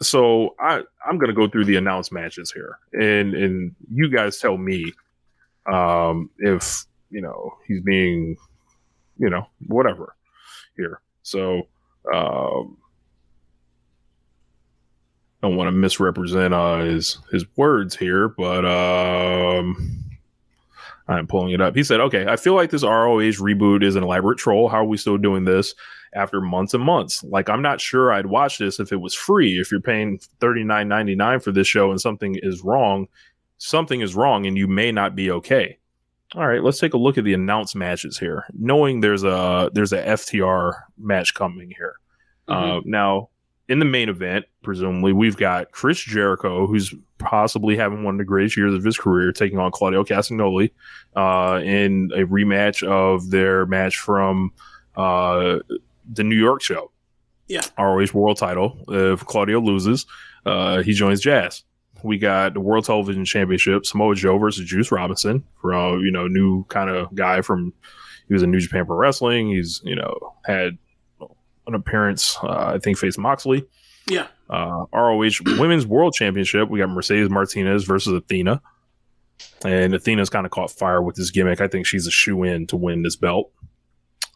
So I'm going to go through the announced matches here, and you guys tell me if he's being whatever here. So don't want to misrepresent his words here, but I'm pulling it up. He said, okay, I feel like this ROH reboot is an elaborate troll. How are we still doing this after months and months? Like, I'm not sure I'd watch this if it was free. If you're paying $39.99 for this show and something is wrong and you may not be okay. All right, let's take a look at the announced matches here. Knowing there's a FTR match coming here. Now, in the main event, presumably, we've got Chris Jericho, who's possibly having one of the greatest years of his career, taking on Claudio Castagnoli in a rematch of their match from the New York show. Yeah. ROH World Title. If Claudio loses, he joins Jazz. We got the World Television Championship, Samoa Joe versus Juice Robinson, from new kind of guy he was in New Japan Pro Wrestling. He's had an appearance, I think, faced Moxley. Yeah. ROH Women's World Championship, we got Mercedes Martinez versus Athena. And Athena's kind of caught fire with this gimmick. I think she's a shoe-in to win this belt.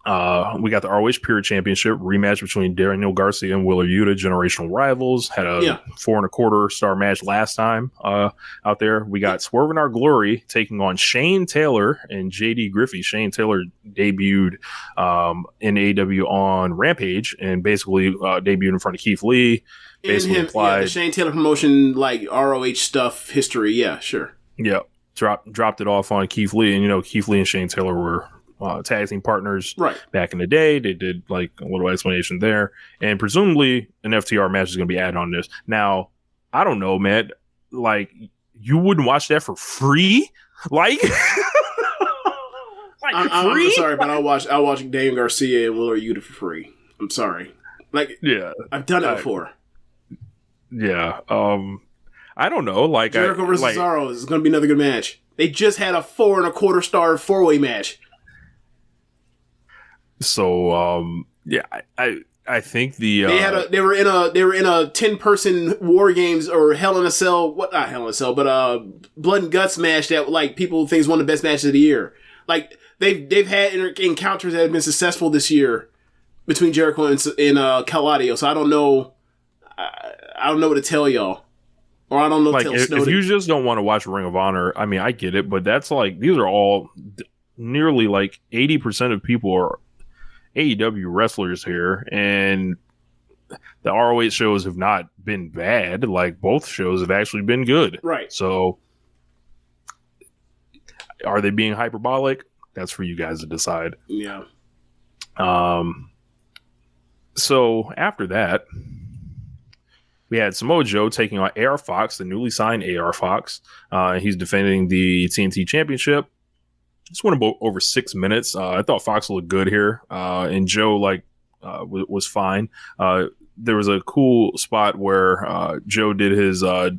We got the ROH Pure Championship rematch between Daniel Garcia and Wheeler Yuta, generational rivals. Had a 4.25 star match last time out there. We got Swerve in Our Glory taking on Shane Taylor and JD Griffey. Shane Taylor debuted in AEW on Rampage and basically debuted in front of Keith Lee. Basically the Shane Taylor promotion, like ROH stuff history. Yeah, sure. Yeah, dropped it off on Keith Lee, and Keith Lee and Shane Taylor were tag team partners back in the day. They did like a little explanation there, and presumably an FTR match is going to be added on this. Now, I don't know, man. Like, you wouldn't watch that for free? Like, I'm sorry, but I'll watch Daniel Garcia and Wheeler Yuta for free. I'm sorry. Like, yeah, I've done it before. Yeah. I don't know. Like, Jericho versus Cesaro is going to be another good match. They just had a 4.25 star 4-way match. So yeah, I think the they were in a 10-person War Games or Hell in a Cell, not Hell in a Cell, but Blood and Guts match that like people think is one of the best matches of the year. Like they've had encounters that have been successful this year between Jericho and Claudio. So I don't know what to tell y'all, or I don't know. Like if you just don't want to watch Ring of Honor, I mean, I get it, but that's like these are all nearly like 80% of people are AEW wrestlers here, and the ROH shows have not been bad. Like, both shows have actually been good. Right. So, are they being hyperbolic? That's for you guys to decide. Yeah. So, after that, we had Samoa Joe taking on AR Fox, the newly signed AR Fox. He's defending the TNT Championship. Just went about over 6 minutes. I thought Fox looked good here, and Joe was fine. There was a cool spot where Joe did his dive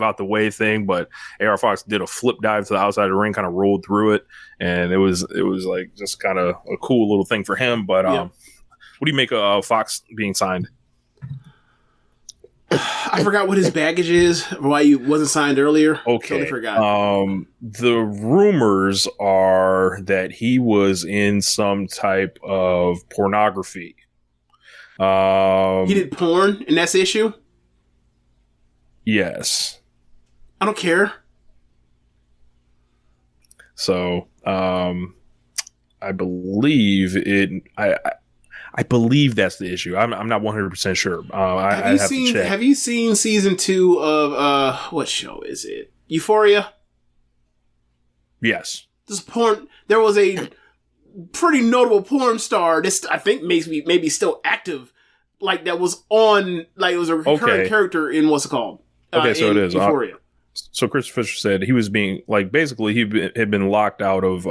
out the way thing, but AR Fox did a flip dive to the outside of the ring, kind of rolled through it, and it was like just kind of a cool little thing for him. But what do you make of Fox being signed? I forgot what his baggage is, why he wasn't signed earlier. Okay. Totally forgot. The rumors are that he was in some type of pornography. He did porn, and that's the issue? Yes. I don't care. So, I believe it... I believe that's the issue. I'm not 100% sure. Have you seen season 2 of what show is it? Euphoria? Yes. This porn. There was a pretty notable porn star. This I think maybe still active. Like that was on. Like it was a recurring character in what's it called? Okay, so it is Euphoria. So Chris Fisher said he was being like basically he had been locked out of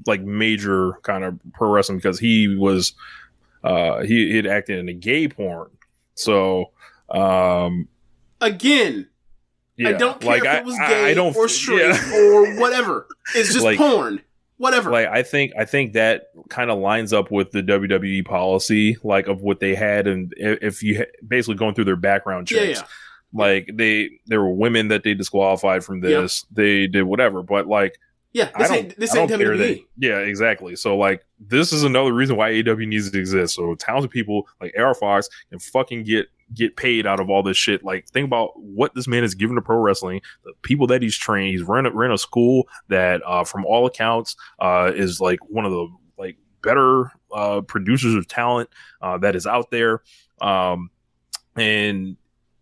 like major kind of pro wrestling because he was. He had acted in a gay porn. So, again, yeah, I don't care if it was gay or straight or whatever. It's just like, porn. Whatever. Like, I think that kind of lines up with the WWE policy, like of what they had. And if you basically going through their background checks, like there were women that they disqualified from this. Yeah. They did whatever, but like, yeah, this ain't WWE. Yeah, exactly. So, like, this is another reason why AEW needs to exist. So, talented people like AR Fox can fucking get get paid out of all this shit. Like, think about what this man is giving to pro wrestling, the people that he's trained. He's ran a school that, from all accounts, is like one of the like better producers of talent that is out there. And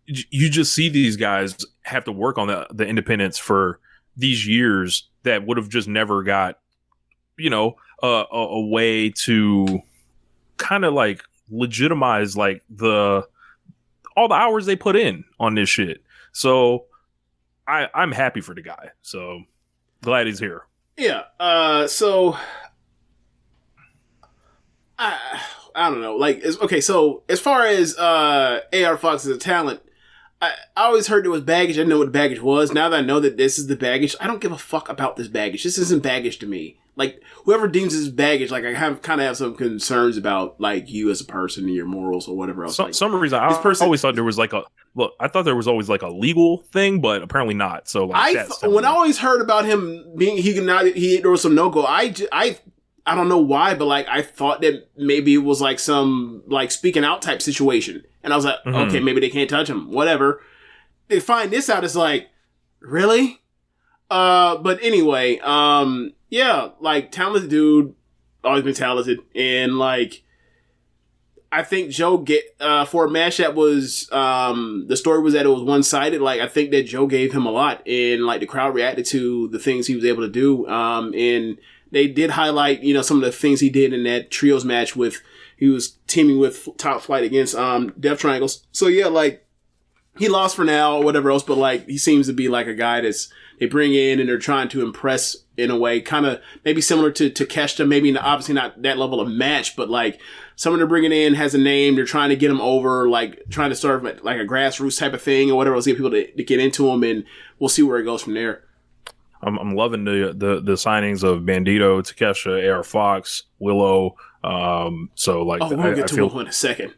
you just see these guys have to work on the independents for these years that would have just never got, a way to kind of like legitimize like all the hours they put in on this shit. So I'm happy for the guy. So glad he's here. Yeah. So I don't know. Like, okay. So as far as AR Fox as a talent, I always heard there was baggage. I didn't know what the baggage was. Now that I know that this is the baggage, I don't give a fuck about this baggage. This isn't baggage to me. Like, whoever deems this baggage, like, I kind of have some concerns about, like, you as a person and your morals or whatever else. Some reason I always thought there was like I thought there was always like a legal thing, but apparently not. So like, when I always heard about him being, there was some no-go. I don't know why, but like, I thought that maybe it was like some like speaking out type situation. And I was like, okay, maybe they can't touch him. Whatever. They find this out. It's like, really? But anyway, yeah, like, talented dude, always been talented. And like, I think Joe for a match that was, the story was that it was one-sided. Like, I think that Joe gave him a lot, and like the crowd reacted to the things he was able to do. And they did highlight, some of the things he did in that trios match he was teaming with Top Flight against, Death Triangles. So yeah, like, he lost for now or whatever else, but like, he seems to be like a guy they bring in and they're trying to impress in a way, kind of maybe similar to Takeshita, maybe obviously not that level of match, but like, someone they're bringing in has a name, they're trying to get him over, like trying to start like a grassroots type of thing or whatever else, get people to get into him, and we'll see where it goes from there. I'm loving the signings of Bandito, Takeshita, AR Fox, Willow. So like, we'll get to Willow in a second.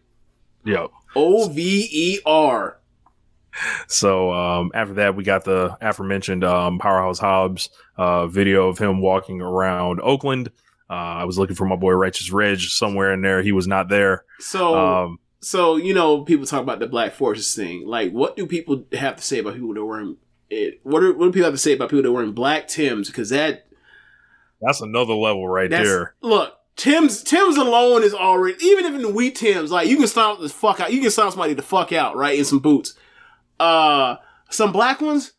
Yeah. OVER. So after that, we got the aforementioned Powerhouse Hobbs video of him walking around Oakland. I was looking for my boy Righteous Reg somewhere in there. He was not there. So people talk about the Black Forces thing. Like, what do people have to say about people that are wearing it? What do people have to say about people that are wearing black Timbs? Because that's another level right there. Look, Tim's alone is already, even if in the wheat Timbs, like, you can stomp the fuck out. You can stomp somebody the fuck out, right? In some boots. Some black ones,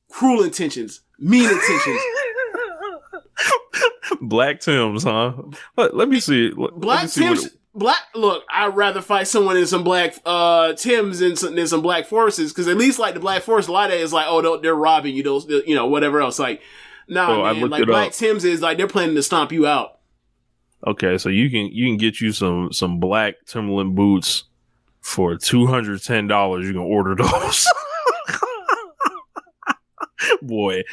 cruel intentions, mean intentions. Black Timbs, huh? Let me see. Black Timbs. Look, I'd rather fight someone in some black Timbs than some Black Forces, because at least like the Black Force, a lot of it is like, oh, they're robbing you, those, whatever else. Like, man, like Black Timbs is like they're planning to stomp you out. Okay, so you can get you some black Timberland boots for $210. You can order those. Boy,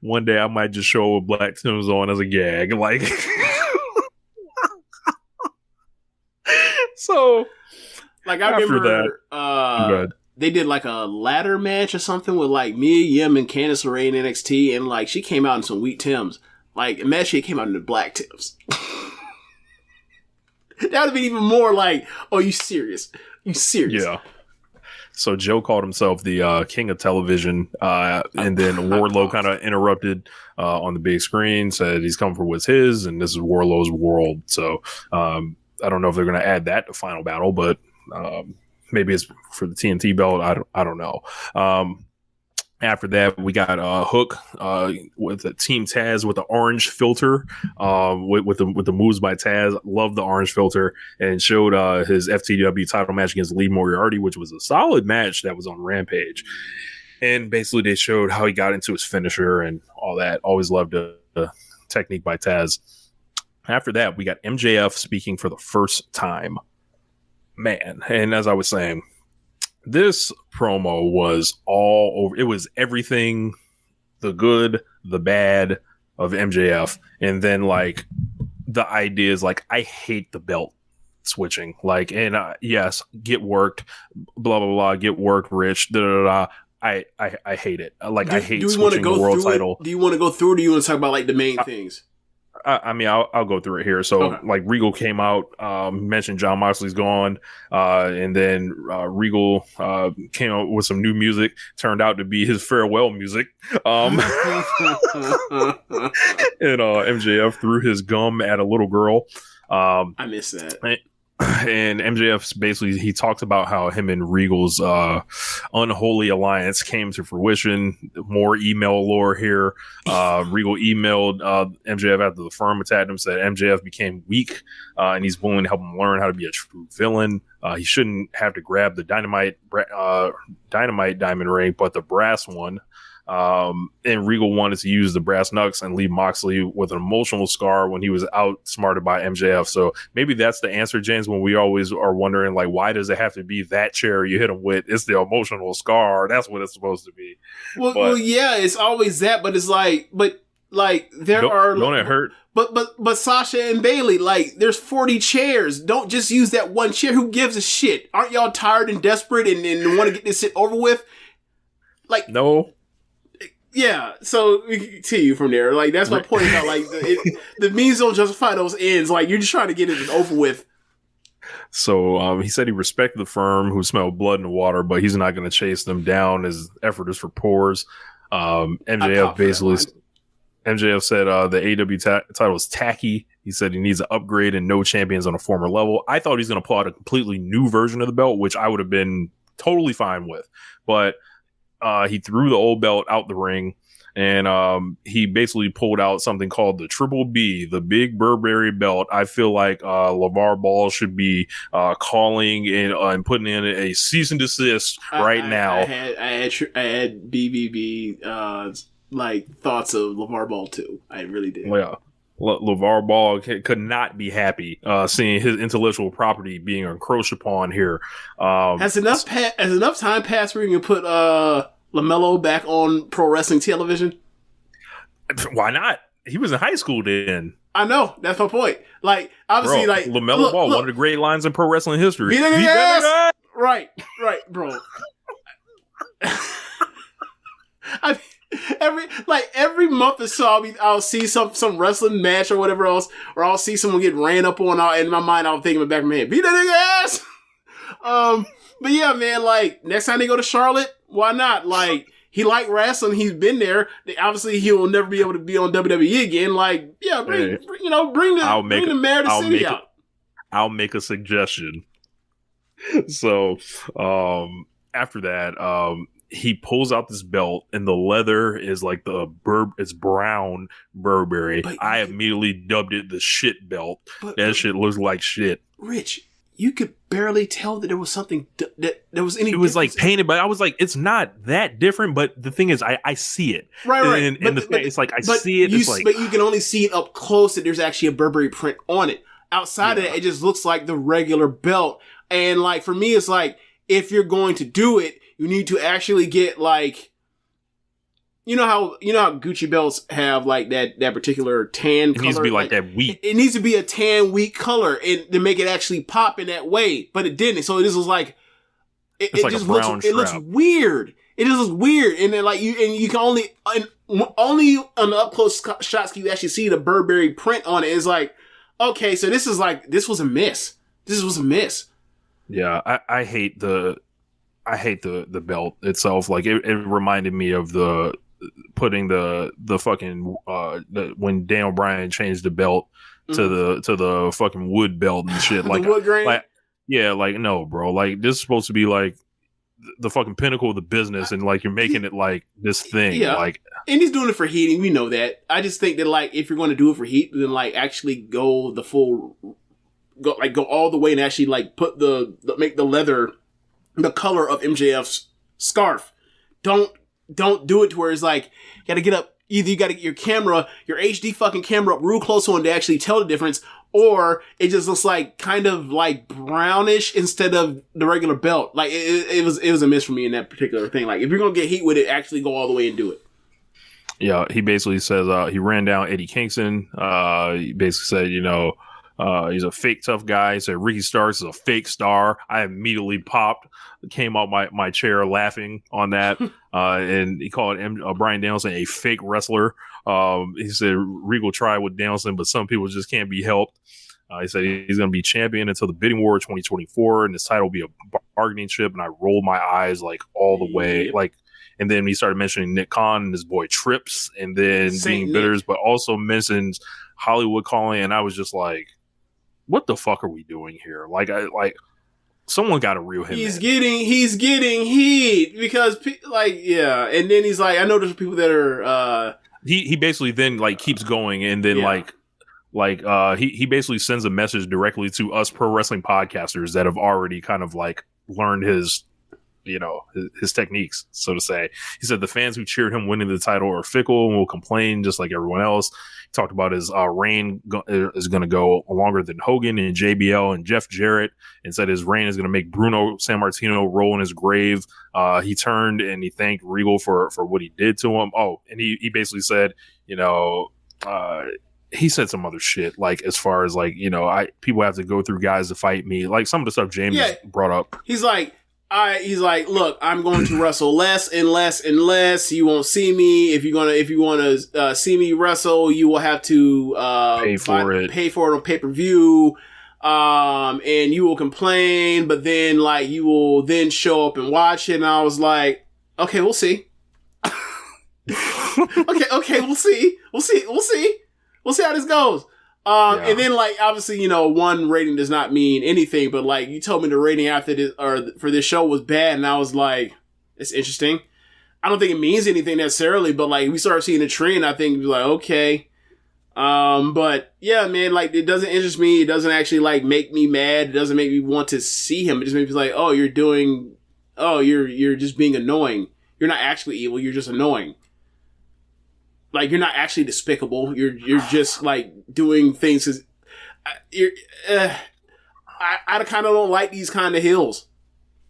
one day I might just show with black Timbs on as a gag, like. So, like, I remember they did like a ladder match or something with like Mia Yim and Candice LeRae in NXT, and like she came out in some wheat Timbs. Like, imagine she came out in the black Timbs. That would have been even more like, oh, you serious? You serious? Yeah. So Joe called himself the king of television, and then Wardlow kind of interrupted on the big screen, said he's coming for what's his, and this is Wardlow's world. So I don't know if they're going to add that to Final Battle, but maybe it's for the TNT belt. I don't know. After that, we got Hook with the Team Taz with the orange filter, with the moves by Taz. Loved the orange filter, and showed his FTW title match against Lee Moriarty, which was a solid match that was on Rampage. And basically, they showed how he got into his finisher and all that. Always loved the technique by Taz. After that, we got MJF speaking for the first time. Man, and as I was saying, this promo was all over. It was everything, the good, the bad of MJF. And then, like, the idea is, like, I hate the belt switching. Like, and yes, get worked, blah, blah, blah, get worked, Rich, da, da, da. I hate it. Like, I hate switching the world title. Do you want to go through, or do you want to talk about, like, the main things? I'll go through it here. So, like, Regal came out, mentioned Jon Moxley's gone, and then Regal came out with some new music. Turned out to be his farewell music. And MJF threw his gum at a little girl. I missed that. And MJF basically, he talks about how him and Regal's unholy alliance came to fruition. More email lore here. Regal emailed MJF after the firm attacked him, said MJF became weak and he's willing to help him learn how to be a true villain. He shouldn't have to grab the dynamite diamond ring, but the brass one. And Regal wanted to use the brass knucks and leave Moxley with an emotional scar when he was outsmarted by MJF. So maybe that's the answer, James, when we always are wondering, like, why does it have to be that chair you hit him with? It's the emotional scar. That's what it's supposed to be. Well, yeah, it's always that, but it's like, don't it hurt? But Sasha and Bailey, like, there's 40 chairs. Don't just use that one chair. Who gives a shit? Aren't y'all tired and desperate and want to get this shit over with? Like, no. Yeah, so we can continue from there. Like, that's my point about, like, the means don't justify those ends. Like, you're just trying to get it over with. So he said he respected the firm who smelled blood in the water, but he's not going to chase them down. His effort is for pores. MJF said the AEW title is tacky. He said he needs an upgrade and no champions on a former level. I thought he's going to pull out a completely new version of the belt, which I would have been totally fine with. But he threw the old belt out the ring, and he basically pulled out something called the Triple B, the Big Burberry belt. I feel like LeVar Ball should be calling and putting in a cease and desist now. I had BBB like thoughts of LeVar Ball too. I really did. Yeah. LeVar Ball could not be happy seeing his intellectual property being encroached upon here. Has enough time passed where you can put LaMelo back on pro wrestling television? Why not? He was in high school then. I know. That's my point. Like, obviously, bro, like LaMelo Ball, one of the great lines in pro wrestling history. Right, bro. Every month or so, I'll see some wrestling match or whatever else, or I'll see someone get ran up on. In my mind, I'll think in the back of my head, beat that nigga ass. But yeah, man, like, next time they go to Charlotte, why not? Like, he liked wrestling, he's been there. Obviously, he will never be able to be on WWE again. Like, yeah, bring the mayor to city out. I'll make a suggestion. So, after that, he pulls out this belt, and the leather is like it's brown Burberry. I immediately dubbed it the shit belt. That shit looks like shit. Rich, you could barely tell that there was something that there was any. It was like painted, but I was like, it's not that different. But the thing is, I see it. Right. And it's like I see it. But you can only see it up close. That there's actually a Burberry print on it. Outside of that, it just looks like the regular belt. And like for me, it's like if you're going to do it, you need to actually get like, you know how Gucci belts have like that particular tan color. It needs to be like that wheat. It needs to be a tan wheat color and to make it actually pop in that way. But it didn't. So this was like, it just looks weird. It just looks weird. And then like you can only on the up close shots can you actually see the Burberry print on it. It's like, okay, so this was a miss. This was a miss. Yeah, I hate the belt itself. Like it reminded me of putting the fucking when Daniel Bryan changed the belt to the fucking wood belt and shit. Like wood grain? Like no, bro. Like this is supposed to be like the fucking pinnacle of the business, and like you're making it like this thing. Yeah. Like, and he's doing it for heating. We know that. I just think that like if you're going to do it for heat, then like actually go all the way and actually like put make the leather the color of MJF's scarf. Don't do it to where it's like, you gotta get up, either you gotta get your HD fucking camera up real close on to actually tell the difference, or it just looks like kind of like brownish instead of the regular belt. Like it was a miss for me in that particular thing. Like if you're gonna get heat with it, actually go all the way and do it. Yeah, he basically says he ran down Eddie Kingston. He basically said, he's a fake tough guy. He said Ricky Starks is a fake star. I immediately popped, came out my chair laughing on that. And he called Bryan Danielson a fake wrestler. He said Regal tried with Danielson, but some people just can't be helped. He said he's going to be champion until the bidding war 2024, and his title will be a bargaining chip. And I rolled my eyes like all the way, like. And then he started mentioning Nick Khan and his boy Trips, and then being bitters, but also mentions Hollywood calling. And I was just like, "What the fuck are we doing here?" Like, someone got to reel him. He's getting heat because, yeah. And then he's like, I know there's people that are. He basically then like keeps going, and then he basically sends a message directly to us pro wrestling podcasters that have already kind of like learned his techniques, so to say. He said the fans who cheered him winning the title are fickle and will complain just like everyone else. He talked about his reign is going to go longer than Hogan and JBL and Jeff Jarrett, and said his reign is going to make Bruno Sammartino roll in his grave. He turned and he thanked Regal for what he did to him. Oh, and he basically said, he said some other shit, like as far as like, people have to go through guys to fight me. Like some of the stuff James brought up. He's like, look, I'm going to wrestle less and less and less. You won't see me. If you want to see me wrestle, you will have to pay for it on pay-per-view. And you will complain, but then like you will then show up and watch it. And I was like, okay, we'll see. okay, we'll see. We'll see how this goes. And then like, obviously, one rating does not mean anything, but like you told me the rating after this or for this show was bad. And I was like, it's interesting. I don't think it means anything necessarily, but like we started seeing a trend. I think like, okay. But yeah, man, like it doesn't interest me. It doesn't actually like make me mad. It doesn't make me want to see him. It just makes me like, oh, you're just being annoying. You're not actually evil. You're just annoying. Like, you're not actually despicable. You're just, like, doing things. I kind of don't like these kind of heels.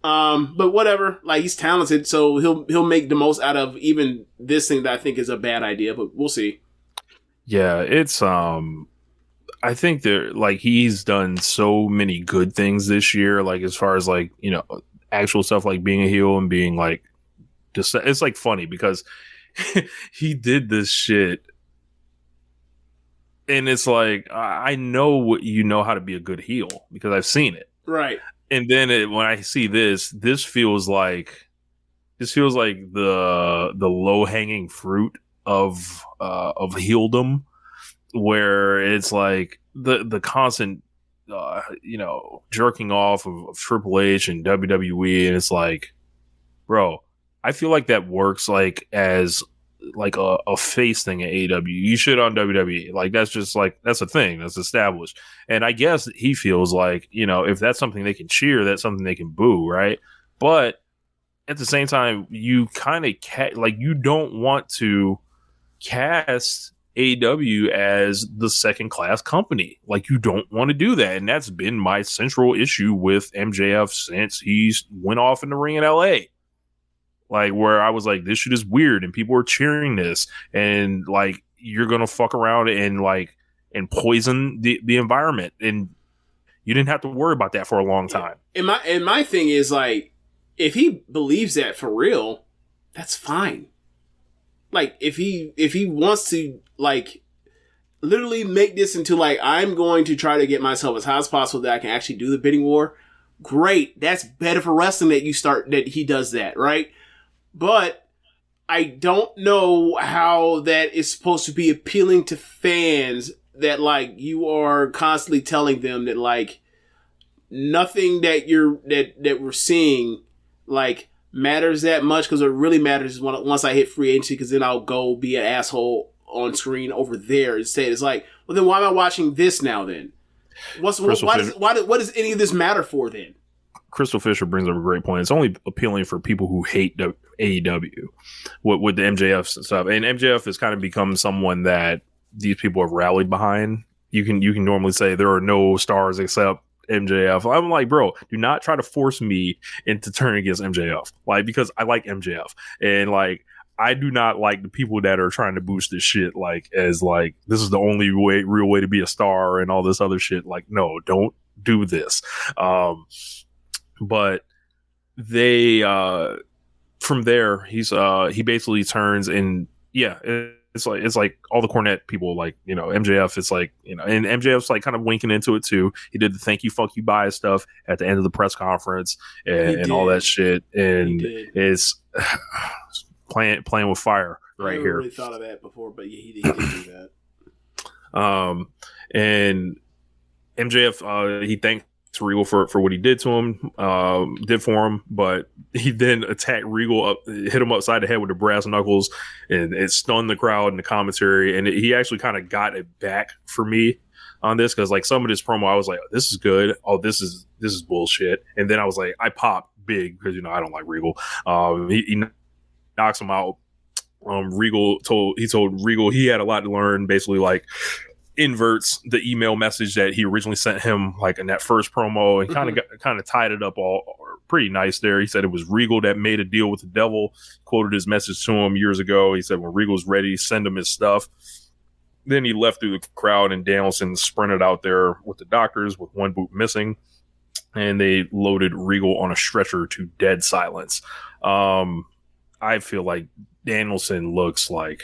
But whatever. Like, he's talented, so he'll make the most out of even this thing that I think is a bad idea, but we'll see. Yeah, it's, I think like, he's done so many good things this year, like, as far as, like, actual stuff, like, being a heel and being, like, just, it's, like, funny because he did this shit and it's like I know how to be a good heel because I've seen it, right? And then when I see this feels like the low-hanging fruit of heeldom, where it's like the constant jerking off of Triple H and WWE, and it's like, bro, I feel like that works like as like a face thing at AEW. You shit on WWE. Like that's just like, that's a thing that's established. And I guess he feels like, if that's something they can cheer, that's something they can boo, right? But at the same time, you kind of you don't want to cast AEW as the second class company. Like you don't want to do that. And that's been my central issue with MJF since he's went off in the ring in LA. Like where I was like, this shit is weird and people are cheering this and like you're gonna fuck around and poison the environment, and you didn't have to worry about that for a long time. And my thing is like, if he believes that for real, that's fine. Like if he wants to like literally make this into like, I'm going to try to get myself as high as possible that I can actually do the bidding war, great. That's better for wrestling that he does that, right? But I don't know how that is supposed to be appealing to fans that like you are constantly telling them that like nothing that we're seeing like matters that much, because what really matters is once I hit free agency, because then I'll go be an asshole on screen over there instead. It's like, well then why am I watching this now then? Why does any of this matter for then? Crystal Fisher brings up a great point. It's only appealing for people who hate the AEW with the MJF stuff. And MJF has kind of become someone that these people have rallied behind. You can normally say there are no stars except MJF. I'm like, bro, do not try to force me into turning against MJF. Like, because I like MJF. And like, I do not like the people that are trying to boost this shit like as like this is the only real way to be a star and all this other shit. Like, no, don't do this. But they from there he basically turns and yeah, it's like all the Cornette people, like, you know, MJF, it's like, you know, and MJF's like kind of winking into it too. He did the thank you, fuck you, bye stuff at the end of the press conference and all that shit. And it's playing with fire right here. I really thought of that before, but yeah, he did do that. And MJF, he thanked Regal for what he did to him, did for him, but he then attacked Regal, hit him upside the head with the brass knuckles, and it stunned the crowd in the commentary. And he actually kind of got it back for me on this, because like some of this promo, I was like, this is good. Oh, this is bullshit. And then I was like, I popped big because, you know, I don't like Regal. He knocks him out. Regal told Regal he had a lot to learn, basically like inverts the email message that he originally sent him, like in that first promo, and kind of tied it up all pretty nice there. He said it was Regal that made a deal with the devil, quoted his message to him years ago. He said when Regal's ready, send him his stuff. Then he left through the crowd, and Danielson sprinted out there with the doctors with one boot missing, and they loaded Regal on a stretcher to dead silence. I feel like Danielson looks like,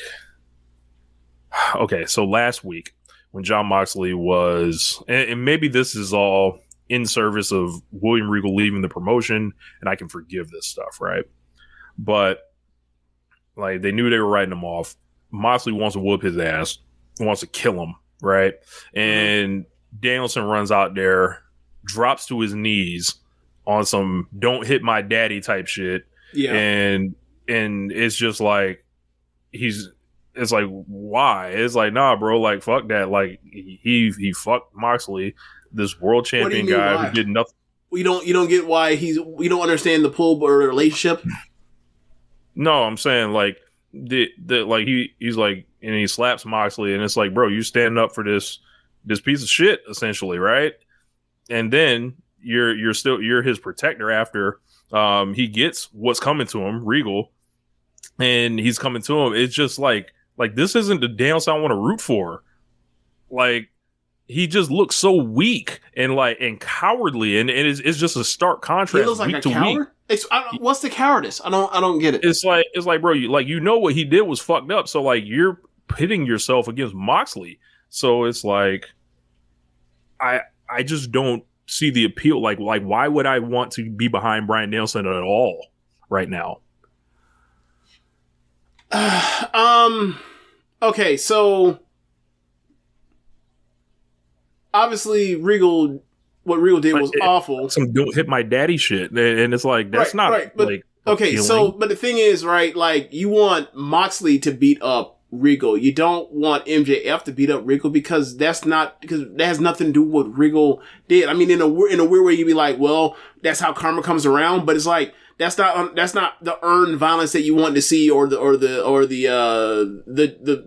okay, so last week when Jon Moxley was, and maybe this is all in service of William Regal leaving the promotion, and I can forgive this stuff, right? But like they knew they were writing him off. Moxley wants to whoop his ass, wants to kill him, right? And Danielson runs out there, drops to his knees on some "don't hit my daddy" type shit, and it's just like it's like, why? It's like, nah, bro, like fuck that. Like he fucked Moxley, this world champion guy why? Who did nothing. You don't get why you don't understand the pull or relationship. No, I'm saying like the like he's like, and he slaps Moxley, and it's like, bro, you stand up for this piece of shit essentially, right? And then you're his protector after he gets what's coming to him, Regal, and he's coming to him. It's just like this isn't the Danielson I want to root for. Like he just looks so weak and cowardly, and it's just a stark contrast. He looks like a coward. What's the cowardice? I don't get it. It's like bro, you know what he did was fucked up. So like you're pitting yourself against Moxley. So it's like I just don't see the appeal. Like why would I want to be behind Bryan Danielson at all right now? Okay, so obviously what Regal did was awful. Some "don't hit my daddy" shit, and it's like that's not right. But, like okay. So, but the thing is, right? Like you want Moxley to beat up Regal. You don't want MJF to beat up Regal because that has nothing to do with what Regal did. I mean, in a weird way, you'd be like, well, that's how karma comes around. But it's like that's not the earned violence that you want to see, or the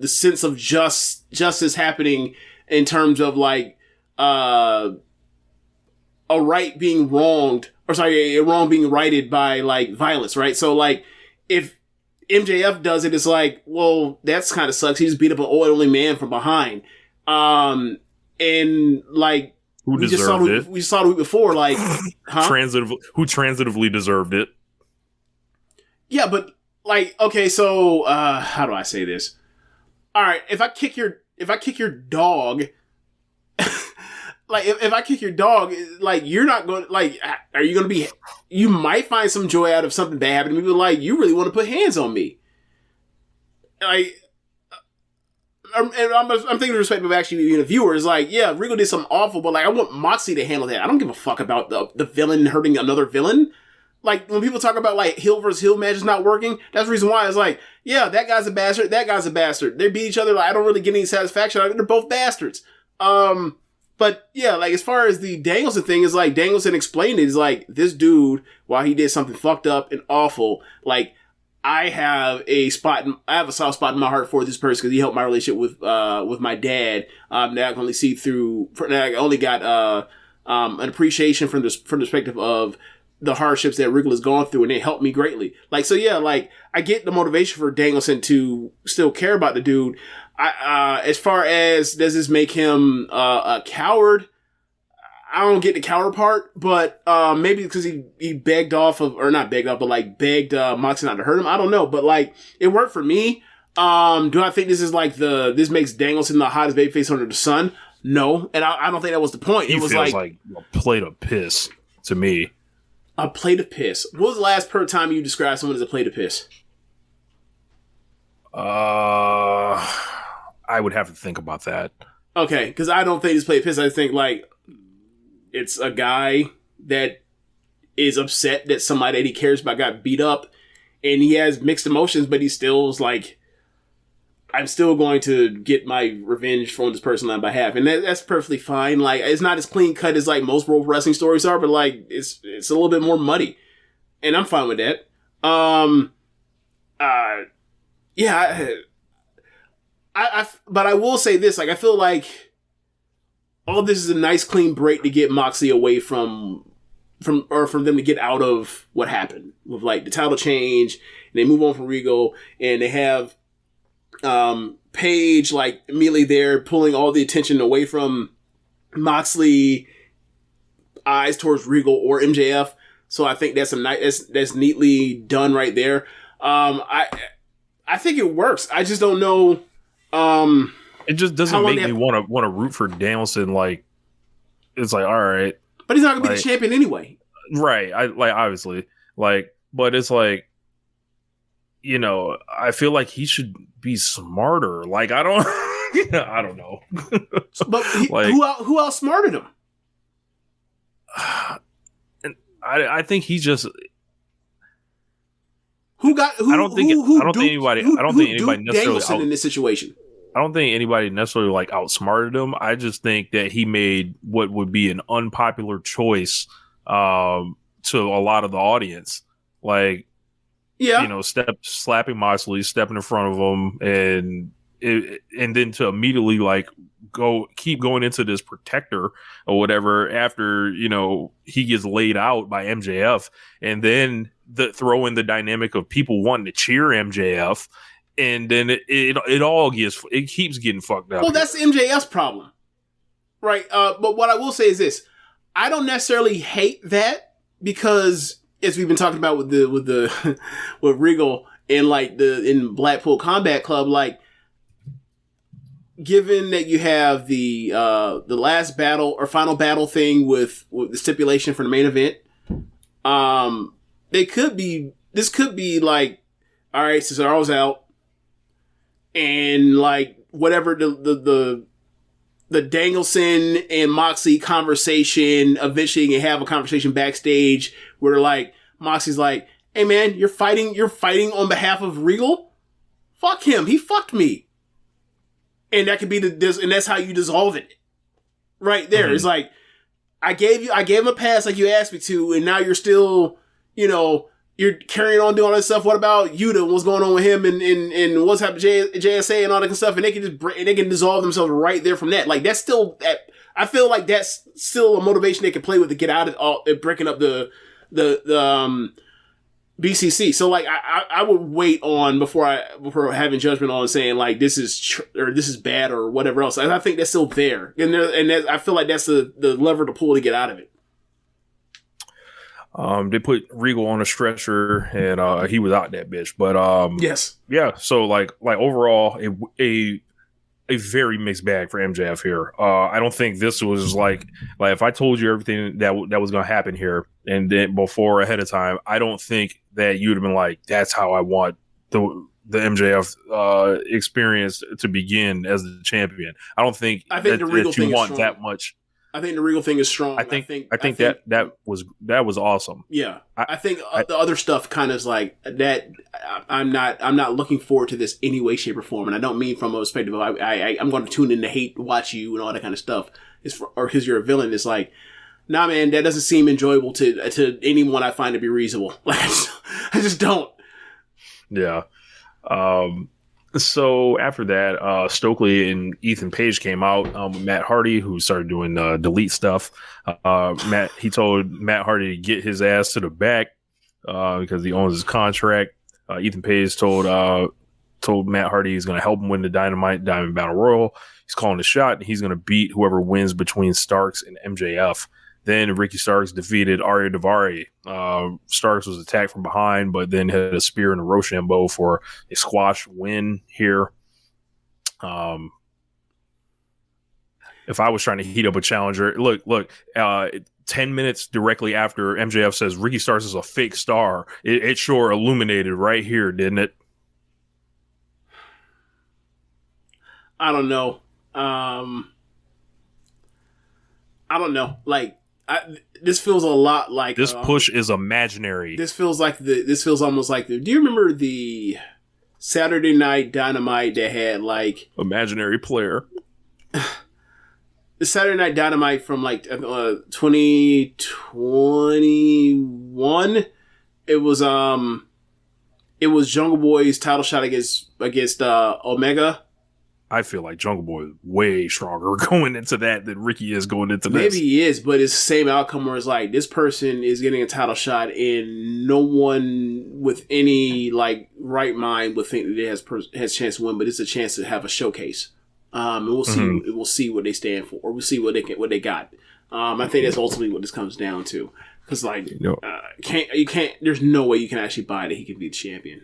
sense of justice happening in terms of like a right being wronged, or sorry, a wrong being righted by like violence, right? So like if MJF does it, it's like, well, that's kind of sucks. He just beat up an elderly man from behind, and like we saw the week before, like who transitively deserved it. Yeah, but like, okay, so how do I say this? All right, if I kick your dog, like if I kick your dog, like you're not going, like, are you going to be? You might find some joy out of something bad happening to me, but like you really want to put hands on me, like. I'm thinking of respect of actually being a viewer. Is like, yeah, Regal did something awful, but like I want Moxley to handle that. I don't give a fuck about the villain hurting another villain. Like, when people talk about, like, heel versus heel matches not working, that's the reason why. It's like, yeah, that guy's a bastard, that guy's a bastard. They beat each other, like, I don't really get any satisfaction. They're both bastards. But, yeah, like, as far as the Danielson thing, is like, Danielson explained it, is like, this dude, while he did something fucked up and awful, like, I have a soft spot in my heart for this person because he helped my relationship with my dad. That I can only see through, that I only got, an appreciation from the perspective of the hardships that Regal has gone through, and it helped me greatly. Like, so yeah, like, I get the motivation for Danielson to still care about the dude. As far as, does this make him, a coward? I don't get the coward part, but, maybe because he begged off of, or not begged off, but like begged, Moxley not to hurt him. I don't know, but like, it worked for me. Do I think this is like this makes Danielson the hottest babyface under the sun? No, and I don't think that was the point. He It was feels like a plate of piss to me. a plate of piss. What was the last time you described someone as a plate of piss? I would have to think about that. Okay, because I don't think it's plate of piss. I think like it's a guy that is upset that somebody that he cares about got beat up, and he has mixed emotions, but he still is like, I'm still going to get my revenge from this person on my behalf, and that's perfectly fine. Like, it's not as clean cut as like most pro wrestling stories are, but like it's a little bit more muddy, and I'm fine with that. But I will say this: like, I feel like all this is a nice clean break to get Moxley away from them to get out of what happened with like the title change, and they move on from Regal, and they have Paige like immediately there pulling all the attention away from Moxley, eyes towards Regal or MJF. So I think that's that's neatly done right there. I think it works. I just don't know. It just doesn't make me want to root for Danielson. Like, it's like, all right, but he's not gonna be the champion anyway, right? Obviously, but it's like, I feel like he should be smarter. Like, I don't know. But who outsmarted him? And I think he just. I don't think anybody necessarily in this situation. I don't think anybody necessarily like outsmarted him. I just think that he made what would be an unpopular choice to a lot of the audience. Like, slapping Moxley, stepping in front of him, and then to immediately like keep going into this protector or whatever after he gets laid out by MJF, and then throw in the dynamic of people wanting to cheer MJF, and then it keeps getting fucked up. Well, that's MJF's problem, right? But what I will say is this: I don't necessarily hate that, because as we've been talking about with Regal and like in Blackpool Combat Club, like, given that you have the last battle or final battle thing with the stipulation for the main event, this could be like, all right, Cesaro's out, and like whatever the Danielson and Moxley conversation, eventually you have a conversation backstage where like Moxley's like, hey man, you're fighting on behalf of Regal? Fuck him. He fucked me. And that could be and that's how you dissolve it. Right there. Mm-hmm. It's like, I gave him a pass like you asked me to, and now you're still, you're carrying on doing all this stuff. What about Yuta? What's going on with him and what's happening JSA and all that kind of stuff? And they can dissolve themselves right there from that. Like, that's still, I feel like that's still a motivation they can play with to get out of all, breaking up the BCC. So like, I would wait on before having judgment on saying like this is bad or whatever else. I think that's still there, and I feel like that's the lever to pull to get out of it. They put Regal on a stretcher, and he was out that bitch. But yes, yeah. So like overall, a very mixed bag for MJF here. I don't think this was like if I told you everything that was going to happen here, and then before ahead of time, I don't think that you'd have been like, that's how I want the MJF experience to begin as the champion. I think the Regal that you want strong. that much. I think the Regal thing is strong. I think that was awesome. Yeah, I think the other stuff kind of is like that. I'm not looking forward to this any way, shape, or form, and I don't mean from a perspective of I'm going to tune in to hate, watch you, and all that kind of stuff. Or because you're a villain. It's like, nah, man, that doesn't seem enjoyable to anyone I find to be reasonable. Like, I just don't. Yeah. So after that, Stokely and Ethan Page came out with Matt Hardy, who started doing delete stuff. He told Matt Hardy to get his ass to the back because he owns his contract. Ethan Page told Matt Hardy he's going to help him win the Diamond Battle Royal. He's calling the shot, and he's going to beat whoever wins between Starks and MJF. Then Ricky Starks defeated Arya Daivari. Starks was attacked from behind, but then had a spear and a Rochambeau for a squash win here. If I was trying to heat up a challenger, look, 10 minutes directly after MJF says Ricky Starks is a fake star, it sure illuminated right here, didn't it? I don't know. Like, this feels a lot like this push is imaginary. This feels almost like do you remember the Saturday Night Dynamite that had like imaginary player? The Saturday Night Dynamite from like 2021. It was Jungle Boy's title shot against Omega. I feel like Jungle Boy is way stronger going into that than Ricky is going into this. Maybe he is, but it's the same outcome where it's like this person is getting a title shot and no one with any like right mind would think that it has a chance to win, but it's a chance to have a showcase. And we'll see. We'll see what they stand for, or we'll see what they got. I think that's ultimately what this comes down to, because like you can't. There's no way you can actually buy that he can be the champion.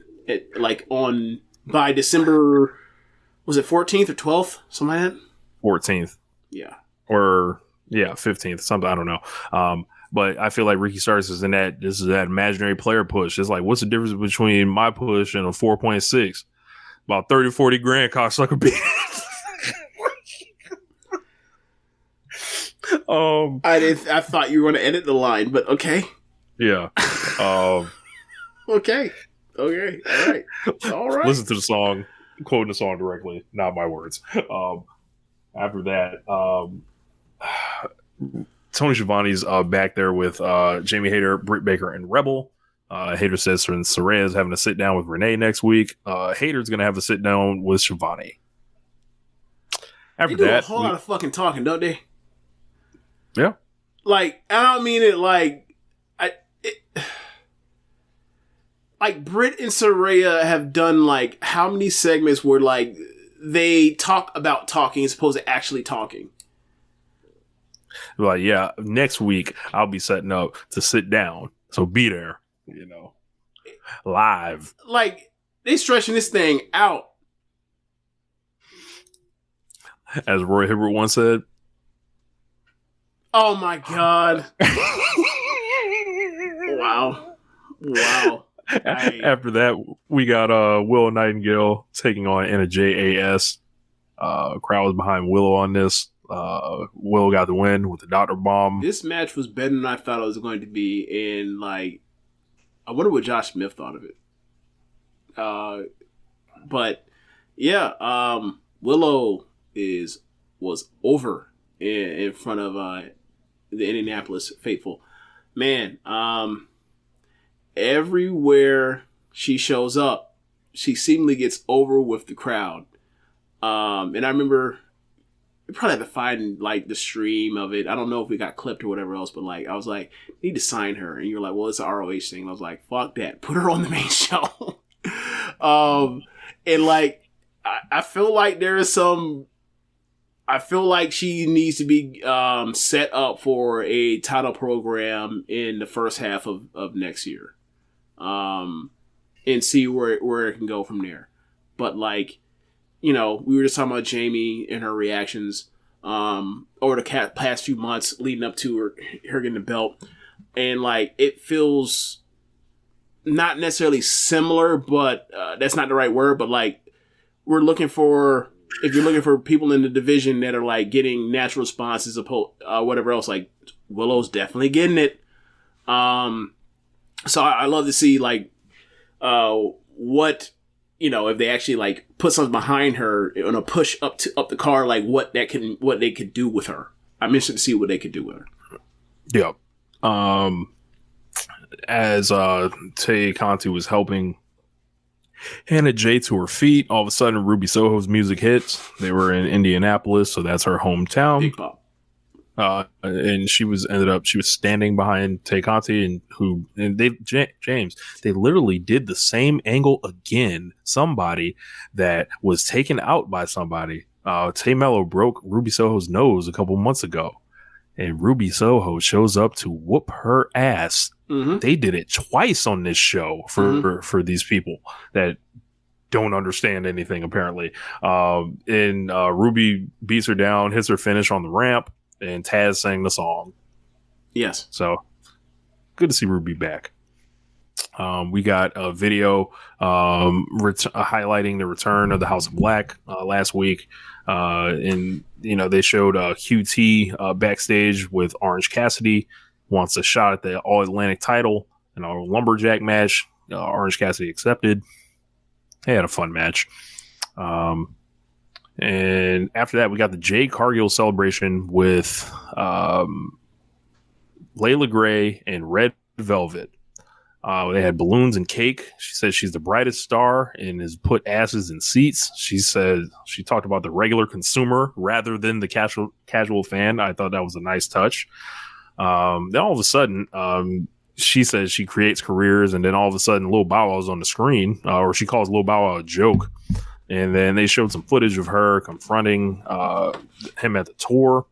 By December. Was it 14th or 12th? Something like that? 14th. Yeah. Or, 15th. Something, I don't know. But I feel like Ricky Starks is this is that imaginary player push. It's like, what's the difference between my push and a 4.6? About 30, 40 grand, cocksucker bitch. I thought you were going to edit the line, but okay. Yeah. Okay. All right. Listen to the song. Quoting the song directly, not my words. After that, Tony Schiavone's back there with Jamie Hayter, Britt Baker, and Rebel. Hayter says Saraya is having a sit down with Renee next week. Hayter's going to have a sit down with Schiavone. After they do that, a whole lot of fucking talking, don't they? Yeah. Like, I don't mean it like like Britt and Saraya have done like how many segments where like they talk about talking as opposed to actually talking? Like, yeah, next week I'll be setting up to sit down, so be there, live. Like, they stretching this thing out. As Roy Hibbert once said. Oh my God. Wow. After that, we got Willow Nightingale taking on Anna JAS. Crowd was behind Willow on this. Willow got the win with the Dr. Bomb. This match was better than I thought it was going to be, and like, I wonder what Josh Smith thought of it. But yeah, Willow was over in front of the Indianapolis faithful. Man, everywhere she shows up, she seemingly gets over with the crowd. And I remember, we probably had to find like the stream of it. I don't know if we got clipped or whatever else, but like I was like, need to sign her. And you're like, well, it's an ROH thing. And I was like, fuck that. Put her on the main show. And like, I feel like there is I feel like she needs to be set up for a title program in the first half of next year. And see where it can go from there. But like, we were just talking about Jamie and her reactions over the past few months leading up to her getting the belt. And like, it feels not necessarily similar, but that's not the right word. But like, if you're looking for people in the division that are like getting natural responses, whatever else, like Willow's definitely getting it. So I love to see like what, if they actually like put something behind her on a push up the card, like what they could do with her. I'm interested to see what they could do with her. Yeah. As Tay Conti was helping Hannah J to her feet, all of a sudden Ruby Soho's music hits. They were in Indianapolis, so that's her hometown. Big pop. And she was standing behind Tay Conti, James, they literally did the same angle again. Somebody that was taken out by somebody. Tay Mello broke Ruby Soho's nose a couple months ago. and Ruby Soho shows up to whoop her ass. Mm-hmm. They did it twice on this show for these people that don't understand anything, apparently. And Ruby beats her down, hits her finish on the ramp, and Taz sang the song. Yes. So good to see Ruby back. We got a video highlighting the return of the House of Black last week. And, they showed QT backstage with Orange Cassidy. Wants a shot at the All Atlantic title in a lumberjack match. Orange Cassidy accepted. They had a fun match. And after that, we got the Jade Cargill celebration with Layla Gray and Red Velvet. They had balloons and cake. She said she's the brightest star and has put asses in seats. She said she talked about the regular consumer rather than the casual fan. I thought that was a nice touch. Then all of a sudden, she says she creates careers, and then all of a sudden, Lil Bow Wow's on the screen, or she calls Lil Bow Wow a joke. And then they showed some footage of her confronting him at the tour.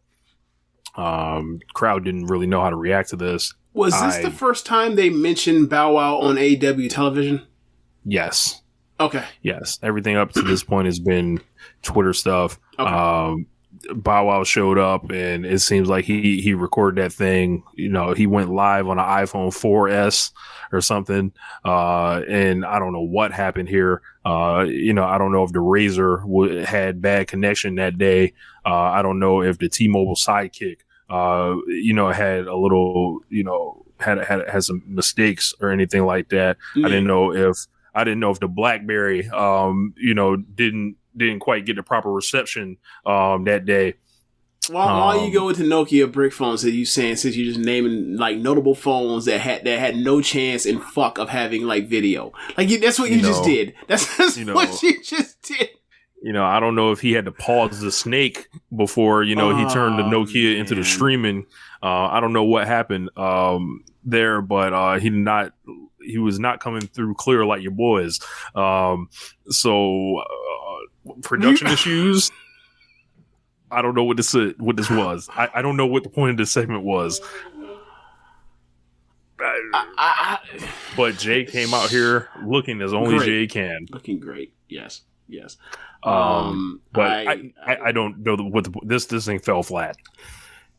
Crowd didn't really know how to react to this. Was this the first time they mentioned Bow Wow on AEW television? Yes. Okay. Yes. Everything up to this point has been Twitter stuff. Okay. Bow Wow showed up, and it seems like he recorded that thing. He went live on an iPhone 4S or something. And I don't know what happened here. I don't know if the Razor had bad connection that day. I don't know if the T-Mobile Sidekick had a little, had some mistakes or anything like that. Mm-hmm. I didn't know if the BlackBerry, didn't quite get the proper reception that day. Why you go into Nokia brick phones that you saying, since you're just naming like notable phones that had no chance in fuck of having like video, like that's what you just did. That's what you just did. I don't know if he had to pause the snake before, he turned the Nokia into the streaming. I don't know what happened there, but he was not coming through clear like your boys. So production issues. I don't know what this was. I don't know what the point of this segment was. But Jay came out here looking as only Jay can. Looking great. Yes. But I don't know what this thing fell flat.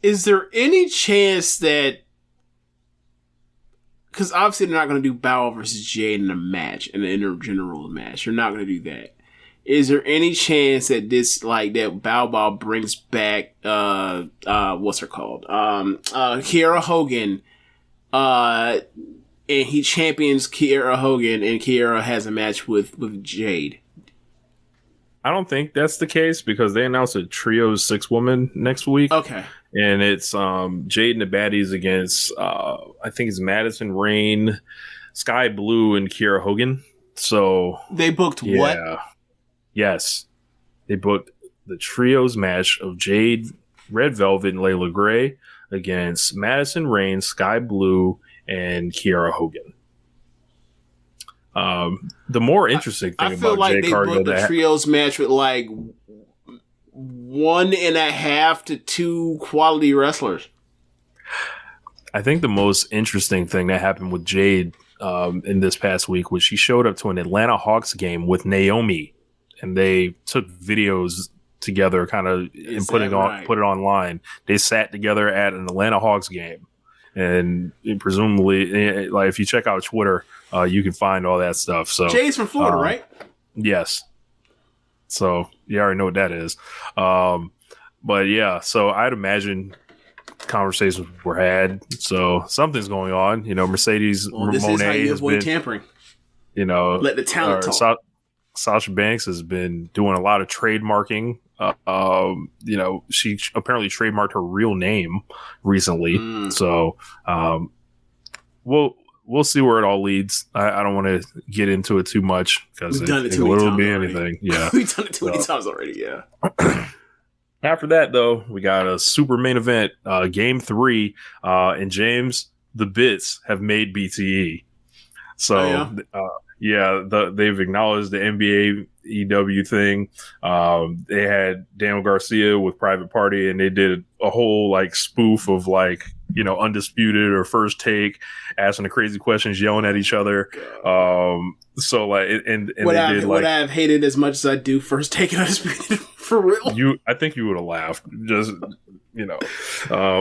Is there any chance that, because obviously they're not going to do Bow Wow versus Jade in a match, in an intergeneral match. They're not going to do that. Is there any chance that that Bow Wow brings back what's her called? Kiera Hogan, and he champions Kiera Hogan, and Kiera has a match with Jade? I don't think that's the case, because they announced a trio 6-woman next week. Okay. And it's Jade and the Baddies against I think it's Madison Rayne, Sky Blue, and Kiera Hogan. So they booked what? Yes. They booked the trios match of Jade, Red Velvet, and Layla Gray against Madison Rayne, Sky Blue, and Kiera Hogan. The more interesting thing about like Jade Cargill, booked the trios match with like 1.5 to 2 quality wrestlers. I think the most interesting thing that happened with Jade in this past week was she showed up to an Atlanta Hawks game with Naomi, and they took videos together, kind of, and put it online. They sat together at an Atlanta Hawks game, and presumably, like, if you check out Twitter, you can find all that stuff. So Jay's from Florida, right? Yes. So you already know what that is. But yeah, so I'd imagine conversations were had. So something's going on. Mercedes Moné has been tampering. Let the talent talk. Sasha Banks has been doing a lot of trademarking. She apparently trademarked her real name recently. So we'll see where it all leads. I don't want to get into it too much, because it will be anything. Yeah, we've done it too many times already. Yeah. After that, though, we got a super main event, Game 3, and James, the Bits have made BTE. So Yeah, they've acknowledged the NBA EW thing. They had Daniel Garcia with Private Party, and they did a whole like spoof of like, you know, Undisputed or First Take, asking the crazy questions, yelling at each other. So like, and would I have hated as much as I do First Take and Undisputed for real? I think you would have laughed, just, you know.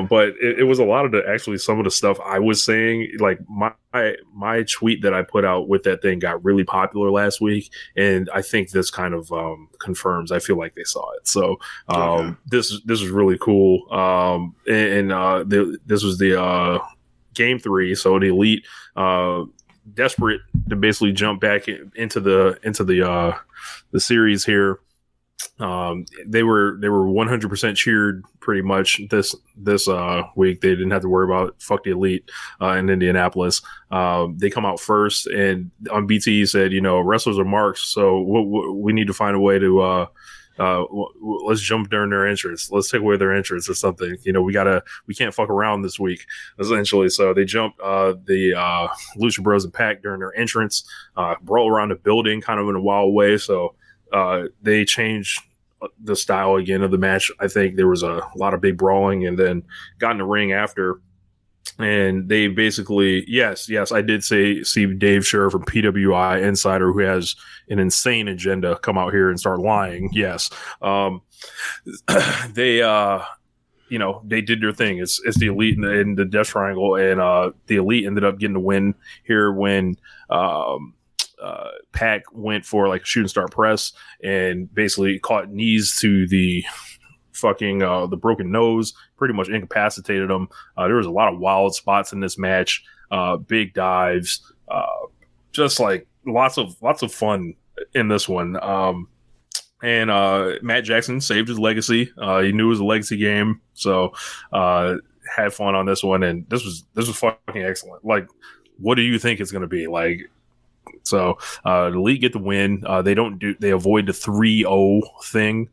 But it was a lot of some of the stuff I was saying. Like my tweet that I put out with that thing got really popular last week, and I think this kind of confirms. I feel like they saw it. So this is really cool. This was the game 3. So the Elite, desperate to basically jump back into the series here. They were 100% cheered pretty much this week. They didn't have to worry about fuck the Elite in Indianapolis. They come out first, and on BT said, you know, wrestlers are marks, so we need to find a way to let's jump during their entrance. Let's take away their entrance or something. You know, we can't fuck around this week, essentially. So they jumped the Lucha Bros and Pac during their entrance, brawl around the building kind of in a wild way. So they changed the style again of the match. I think there was a lot of big brawling, and then got in the ring after. And they basically, yes, I did see Dave Scher from PWI Insider, who has an insane agenda, come out here and start lying. Yes. They, you know, they did their thing. It's the Elite in the Death Triangle, and the Elite ended up getting the win here when Pac went for like a shooting star press and basically caught knees to the fucking the broken nose, pretty much incapacitated him. There was a lot of wild spots in this match, big dives, just like lots of fun in this one. And Matt Jackson saved his legacy. He knew it was a legacy game, so had fun on this one. And this was fucking excellent. Like, what do you think it's going to be like? So the Elite get the win. They avoid the 3-0 thing,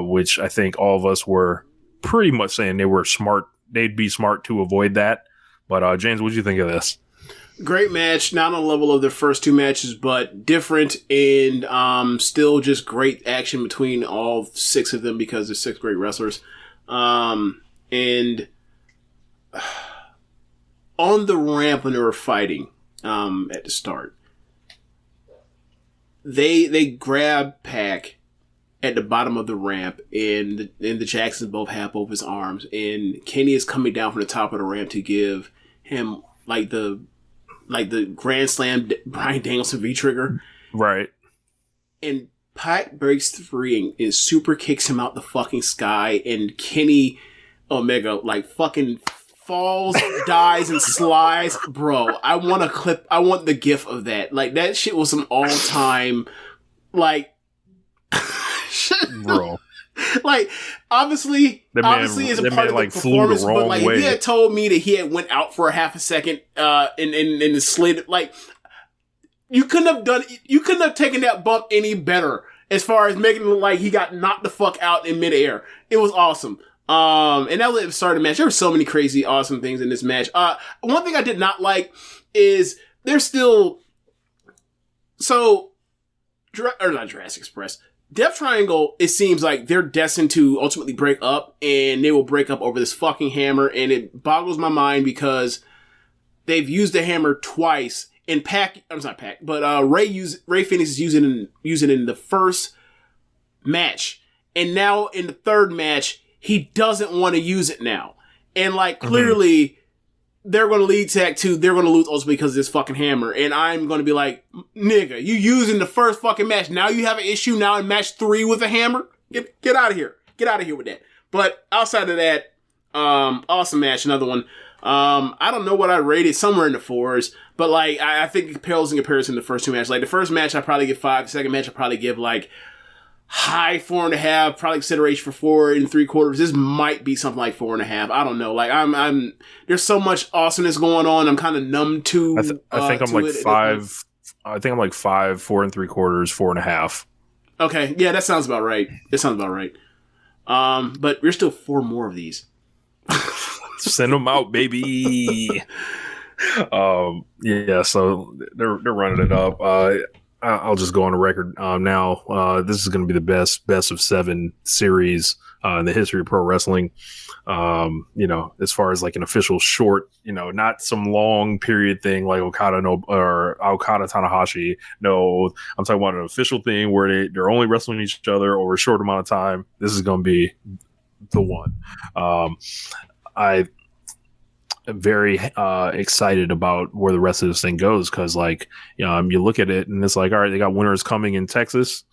which I think all of us were pretty much saying they were smart. They'd be smart to avoid that. But James, what did you think of this? Great match, not on the level of the first 2 matches, but different, and still just great action between all 6 of them because they're 6 great wrestlers. And on the ramp when they were fighting at the start, they grab Pac at the bottom of the ramp, and the Jacksons both have both his arms, and Kenny is coming down from the top of the ramp to give him like the Grand Slam Bryan Danielson V-trigger. Right. And Pac breaks free and super kicks him out the fucking sky, and Kenny Omega like fucking falls, dies, and slides. Bro, I want the gif of that. Like, that shit was some all-time, like, bro. Like, obviously it's a part of the performance, but like, if he had told me that he had went out for a half a second, and slid, like, you couldn't have taken that bump any better as far as making it look like he got knocked the fuck out in midair. It was awesome. And that was started the match. There were so many crazy, awesome things in this match. One thing I did not like is there's still, not Jurassic Express, Death Triangle, it seems like they're destined to ultimately break up, and they will break up over this fucking hammer, and it boggles my mind because they've used the hammer twice, and Ray Phoenix is using it in the first match, and now in the third match, he doesn't want to use it now. And like, clearly, they're going to lead tag 2, they're going to lose ultimately because of this fucking hammer. And I'm going to be like, nigga, you using the first fucking match. Now you have an issue now in match 3 with a hammer? Get out of here. Get out of here with that. But outside of that, awesome match, another one. I don't know what I rated, somewhere in the 4s, but like, I think it pales in comparison to the first 2 matches. Like, the first match I probably give 5, the second match I probably give like high 4.5, probably consideration for 4 3/4. This might be something like 4.5. I don't know. Like, I'm there's so much awesomeness going on. I'm kind of numb to. I think I'm like 5. I think I'm like 5, 4 3/4, 4.5. Okay, yeah, that sounds about right. But there's still 4 more of these. Send them out, baby. Yeah, so they're running it up. I'll just go on the record now. This is going to be the best of 7 series in the history of pro wrestling. As far as like an official short, not some long period thing like Okada or Okada Tanahashi. No, I'm talking about an official thing where they're only wrestling each other over a short amount of time. This is going to be the one. I'm very excited about where the rest of this thing goes because, you look at it and it's like, all right, they got winners coming in Texas.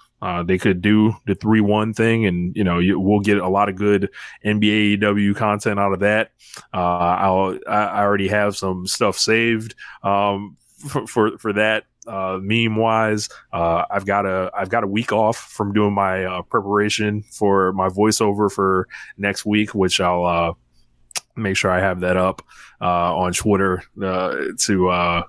They could do the 3-1 thing, and we'll get a lot of good NBA AEW content out of that. I already have some stuff saved for that. Meme wise, I've got a week off from doing my preparation for my voiceover for next week, which I'll make sure I have that up on Twitter to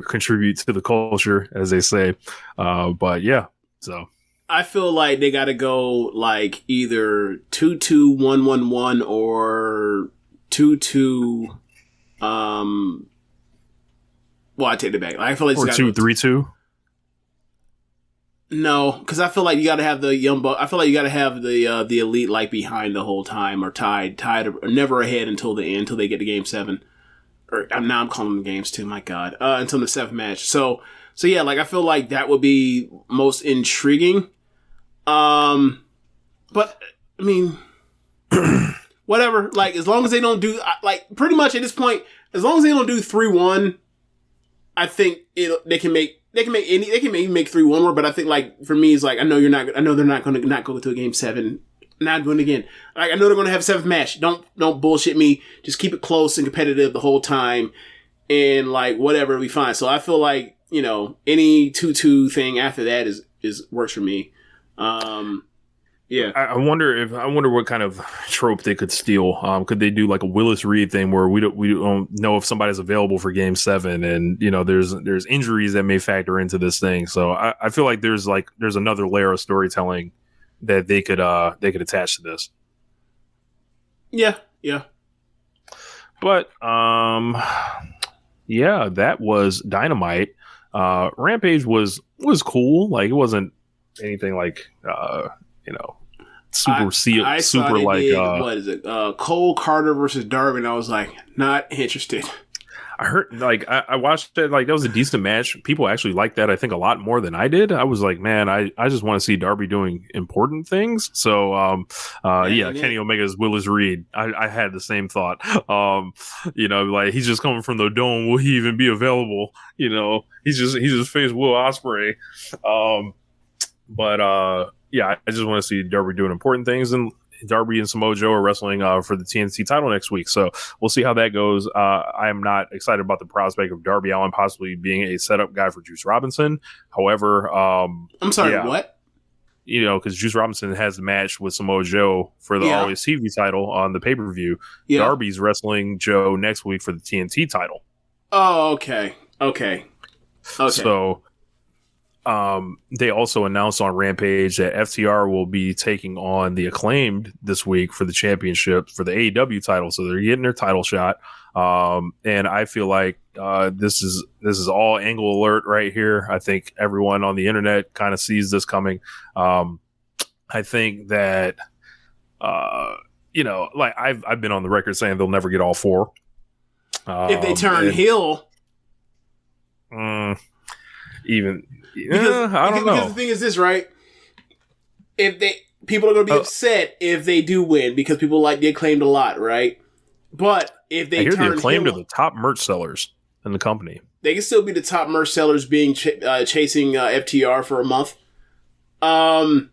contribute to the culture, as they say. But yeah, so I feel like they got to go like either 2-2-1-1-1 or 2-2. Well, I take it back. I feel like or 2-3-2. No, because I feel like you got to have the young buck. I feel like you got to have the elite like behind the whole time, or tied, or never ahead until the end, until they get to Game 7. Or now I'm calling them games too. My God, until the 7th match. So yeah, like I feel like that would be most intriguing. But I mean, whatever. Like as long as they don't do pretty much at this point, as long as they don't do 3-1, I think they can make. They can maybe make 3-1 more, but I think like for me, it's like I know they're not going to not go to a Game 7. Not doing it again. Like I know they're going to have a 7th match. Don't bullshit me. Just keep it close and competitive the whole time, and like whatever, we fine. So I feel like any 2-2 thing after that is works for me. Yeah, I wonder what kind of trope they could steal. Could they do like a Willis Reed thing where we don't know if somebody's available for Game 7, and there's injuries that may factor into this thing. So I feel like there's another layer of storytelling that they could attach to this. Yeah. But yeah, that was Dynamite. Rampage was cool. Like it wasn't anything like super what is it? Cole Carter versus Darby, and I was like, not interested. I heard I watched it, like that was a decent match. People actually liked that, I think, a lot more than I did. I was like, man, I just want to see Darby doing important things. So Kenny Omega's Willis Reed. I had the same thought. Like he's just coming from the dome. Will he even be available? He's just faced Will Ospreay. Yeah, I just want to see Darby doing important things, and Darby and Samoa Joe are wrestling for the TNT title next week. So we'll see how that goes. I am not excited about the prospect of Darby Allin possibly being a setup guy for Juice Robinson. However, I'm sorry, what? Because Juice Robinson has the match with Samoa Joe for the Always TV title on the pay-per-view. Yeah. Darby's wrestling Joe next week for the TNT title. Oh, okay. So they also announced on Rampage that FTR will be taking on the Acclaimed this week for the championship for the AEW title. So they're getting their title shot. And I feel like this is all Angle alert right here. I think everyone on the internet kind of sees this coming. I think that like I've been on the record saying they'll never get all 4. If they turn heel, I don't know. Because the thing is this, right? People are going to be upset if they do win because people like the Acclaimed a lot, right? But if they turn the Acclaimed are the top merch sellers in the company. They can still be the top merch sellers, being chasing FTR for a month. I'm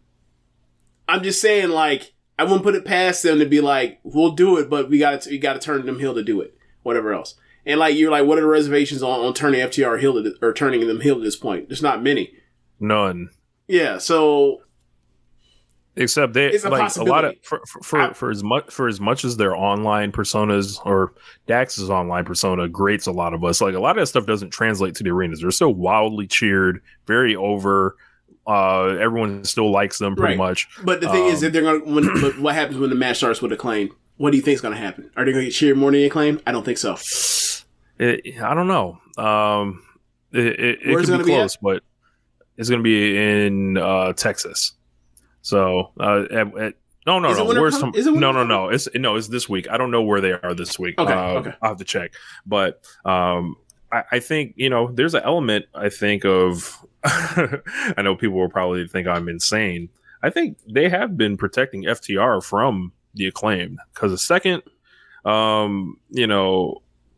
just saying, like, I wouldn't put it past them to be like, we'll do it, but we got to turn them heel to do it. Whatever else. And like you're like, what are the reservations on turning FTR heel or turning them heel at this point? There's not many. None. Yeah. So, except they it's a like possibility. A lot of for as much as their online personas or Dax's online persona grates a lot of us. Like a lot of that stuff doesn't translate to the arenas. They're so wildly cheered, very over. Everyone still likes them pretty much. But the thing is that they're gonna. But what happens when the match starts with Acclaim? What do you think is going to happen? Are they going to get cheered more than Acclaim? I don't think so. I don't know. It could be close, but it's going to be in Texas. So no. It's this week. I don't know where they are this week. Okay. I'll have to check. But I think, there's an element, I think, of I know people will probably think I'm insane. I think they have been protecting FTR from the Acclaim, because the second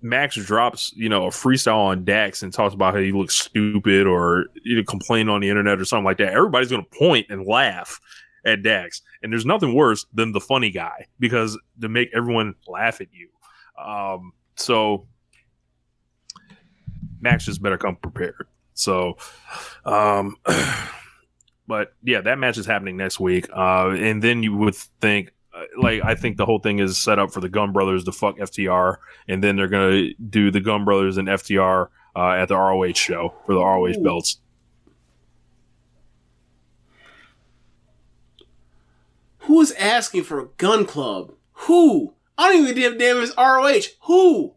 Max drops a freestyle on Dax and talks about how he looks stupid or complain on the internet or something like that, everybody's going to point and laugh at Dax, and there's nothing worse than the funny guy, because to make everyone laugh at you. So Max just better come prepared. So but yeah, that match is happening next week, and then you would think, I think the whole thing is set up for the Gun Brothers to fuck FTR, and then they're going to do the Gun Brothers and FTR at the ROH show for the ROH belts. Who is asking for a Gun Club? Who? I don't even give a damn if it's ROH. Who?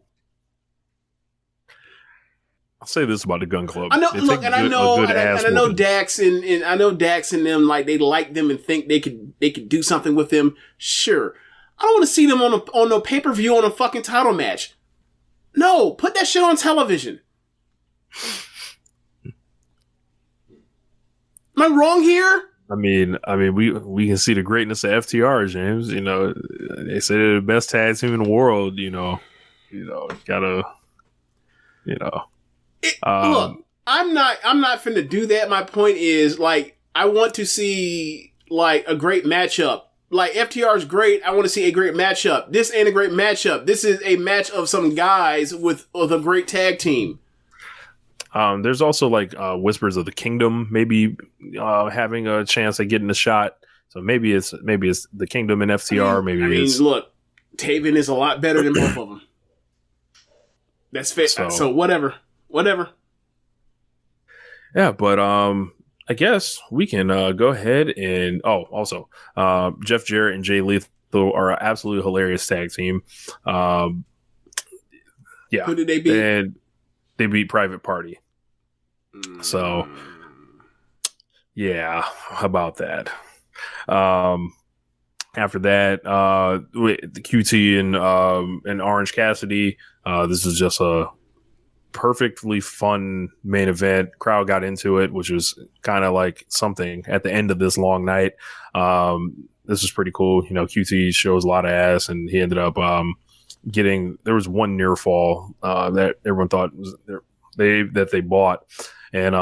I'll say this about the Gun Club. I know. Look, and I know Dax and I know Dax and them, like, they like them and think they could do something with them. Sure, I don't want to see them on no pay-per-view on a fucking title match. No, put that shit on television. Am I wrong here? I mean, we can see the greatness of FTR, James. They say they're the best tag team in the world. Gotta. Look, I'm not finna do that. My point is, I want to see a great matchup. FTR is great. I want to see a great matchup. This ain't a great matchup. This is a match of some guys with a great tag team. There's also Whispers of the Kingdom maybe having a chance at getting a shot. So maybe it's the Kingdom and FTR. Look, Taven is a lot better than both of them. That's fair. So whatever. Yeah, but I guess we can go ahead and also Jeff Jarrett and Jay Lethal are an absolutely hilarious tag team. Yeah. Who did they beat? And they beat Private Party. So yeah, how about that? After that, the QT and Orange Cassidy. This is just a perfectly fun main event. Crowd got into it, which was kind of like something at the end of this long night. This was pretty cool. QT shows a lot of ass, and he ended up there was one near fall that everyone thought was that they bought, and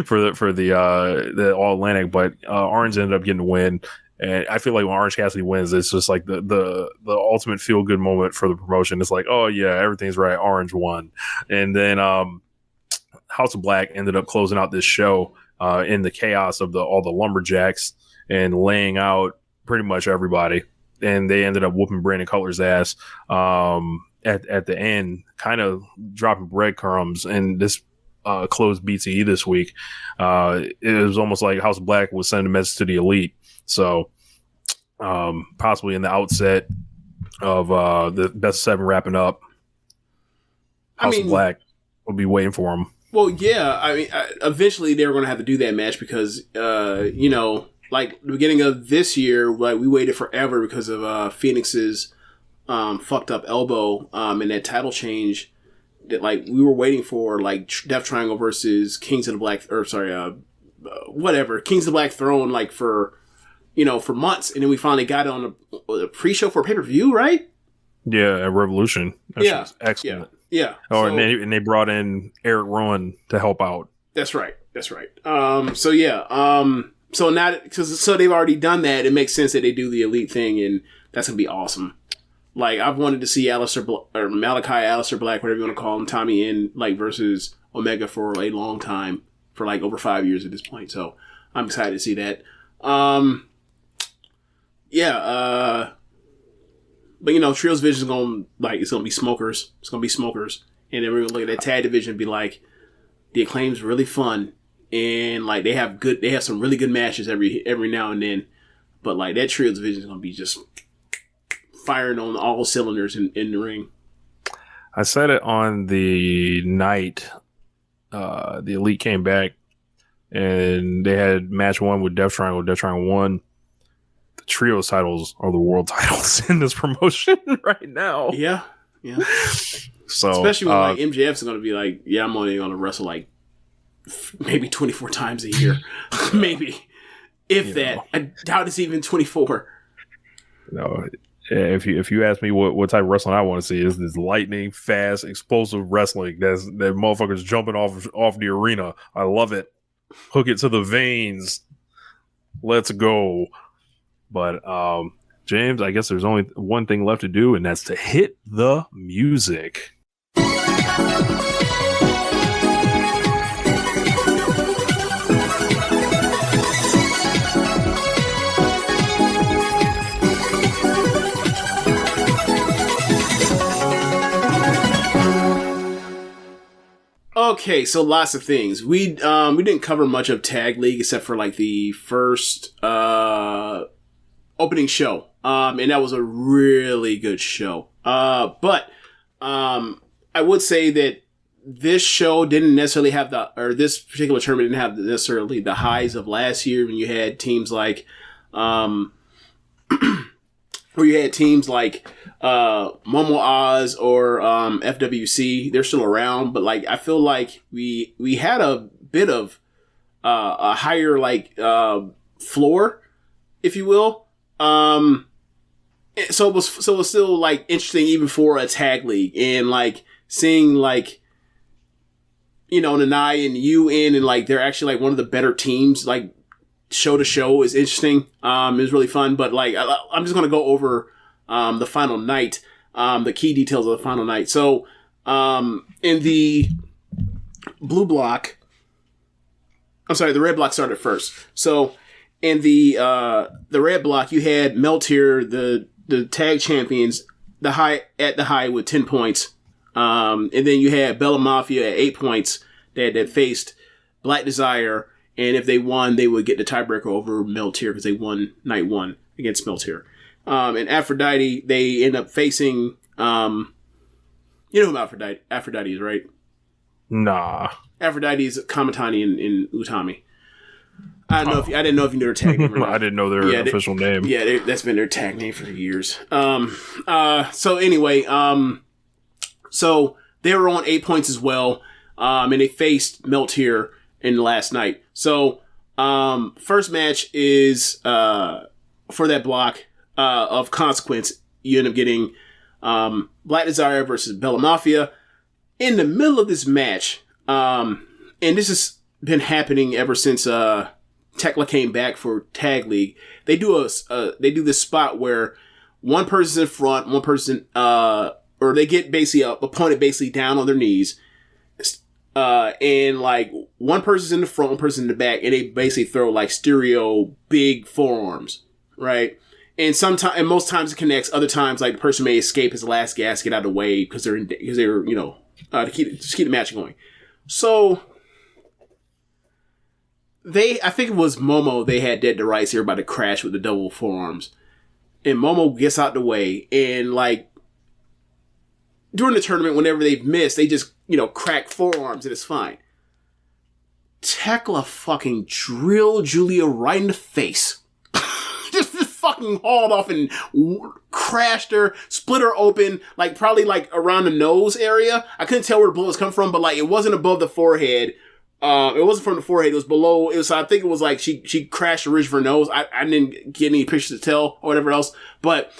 for the All Atlantic, but Orange ended up getting the win. And I feel like when Orange Cassidy wins, it's just like the ultimate feel good moment for the promotion. It's like, oh yeah, everything's right. Orange won. And then House of Black ended up closing out this show in the chaos of all the lumberjacks and laying out pretty much everybody. And they ended up whooping Brandon Cutler's ass at the end, kind of dropping breadcrumbs. And this closed BTE this week. It was almost like House of Black was sending a message to the Elite. So possibly in the outset of the best 7 wrapping up, House of Black will be waiting for him. Well, yeah. Eventually they were going to have to do that match because, the beginning of this year, we waited forever because of Phoenix's fucked up elbow in that title change that we were waiting for, Death Triangle versus Kings of the Black, Kings of the Black Throne, for months, and then we finally got it on a pre-show for a pay-per-view, right? Yeah, at Revolution. That's excellent. Yeah. Oh, and they brought in Eric Rowan to help out. That's right. So yeah. So now, so they've already done that, it makes sense that they do the Elite thing, and that's gonna be awesome. I've wanted to see Malachi, Aleister Black, whatever you want to call him, Tommy Inn, versus Omega for a long time, for over 5 years at this point. So I'm excited to see that. But Trios Vision is going it's gonna be smokers. It's gonna be smokers, and then we're gonna look at that tag division and be like, the Acclaim's really fun, and they have some really good matches every now and then, but that Trios Vision is gonna be just firing on all cylinders in the ring. I said it on the night the Elite came back and they had match 1 with Death Triangle. Death Triangle won. The trios titles are the world titles in this promotion right now. Yeah. So especially when like MJF's going to be like, yeah, I'm only going to wrestle like maybe 24 times a year, maybe if that. I doubt it's even 24. No, if you ask me what type of wrestling I want to see, is this lightning fast, explosive wrestling that motherfuckers jumping off the arena. I love it. Hook it to the veins. Let's go. But James, I guess there's only one thing left to do, and that's to hit the music. Okay, so lots of things. We didn't cover much of Tag League except for like the first opening show. And that was a really good show. But I would say that this show didn't necessarily have this particular tournament didn't have necessarily the highs of last year when you had teams like Momo Oz or FWC. They're still around, but like I feel like we had a bit of a higher floor, if you will. So it was still like interesting even for a tag league, and like seeing like Nanai and UN and like they're actually like one of the better teams like show to show is interesting. It was really fun, but like I'm just gonna go over the final night, the key details of the final night. So in the blue block, the red block started first. So in the red block, you had Meltier, the tag champions, the high with 10 points. And then you had Bella Mafia at 8 points that faced Black Desire. And if they won, they would get the tiebreaker over Meltier because they won night 1 against Meltier. And Aphrodite, they end up facing, you know who Aphrodite is, right? Nah. Aphrodite is Kamatani in Utami. I didn't know if you knew their tag name or not. I didn't know their official name. Yeah, that's been their tag name for years. So anyway, so they were on 8 points as well. And they faced Meltier in the last night. So, first match is, for that block, of consequence. You end up getting, Black Desire versus Bella Mafia. In the middle of this match, and this has been happening ever since, Tekla came back for Tag League. They do this spot where one person's in front, one person, or they get basically opponent basically down on their knees. And like one person's in the front, one person in the back, and they basically throw like stereo big forearms, right? And most times it connects. Other times, like the person may escape his last gas, get out of the way because they're to keep the match going. So I think it was Momo. They had dead to rights here about to crash with the double forearms, and Momo gets out the way, and like during the tournament, whenever they've missed, they just crack forearms and it's fine. Tekla fucking drilled Julia right in the face. just fucking hauled off and crashed her, split her open, like probably like around the nose area. I couldn't tell where the bullets come from, but like it wasn't above the forehead. It wasn't from the forehead. It was below. I think it was like she crashed the ridge of her nose. I didn't get any pictures to tell or whatever else, but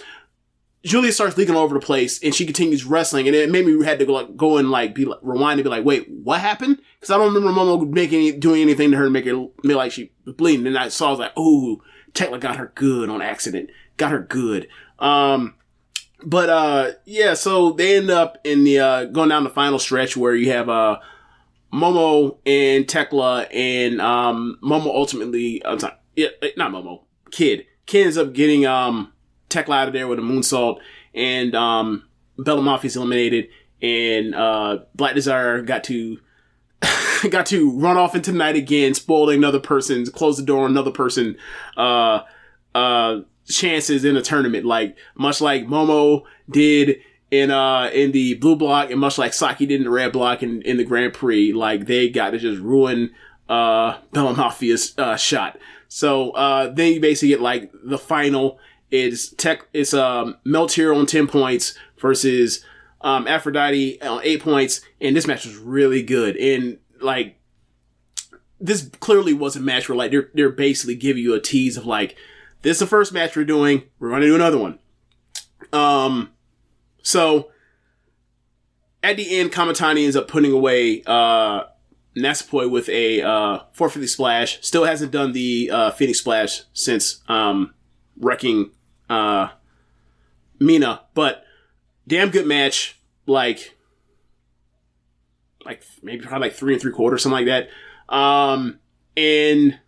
Julia starts leaking all over the place, and she continues wrestling, and it made me had to go and rewind and be like, wait, what happened? Because I don't remember Momo doing anything to her to make her feel like she was bleeding. And I saw, I was like, oh, Tekla got her good on accident. Got her good. Yeah, so they end up in the going down the final stretch where you have Momo and Tekla, and Momo ultimately, I'm sorry, not Momo, Kid. Kid ends up getting Tekla out of there with a moonsault, and Bella Mafia's eliminated, and Black Desire got to run off into the night again, spoiling another person, close the door on another person, chances in a tournament, like much like Momo did in the blue block, and much like Saki did in the red block in the Grand Prix. Like, they got to just ruin Bella Mafia's shot. So then you basically get like the final is Melt Hero on 10 points versus Aphrodite on 8 points, and this match was really good. And like, this clearly was a match where like they're basically giving you a tease of like, this is the first match we're doing, we're going to do another one. So at the end, Kamitani ends up putting away Natsupoi with a 450 splash. Still hasn't done the Phoenix Splash since wrecking Mina, but damn good match. Like maybe probably like 3 3/4, something like that. And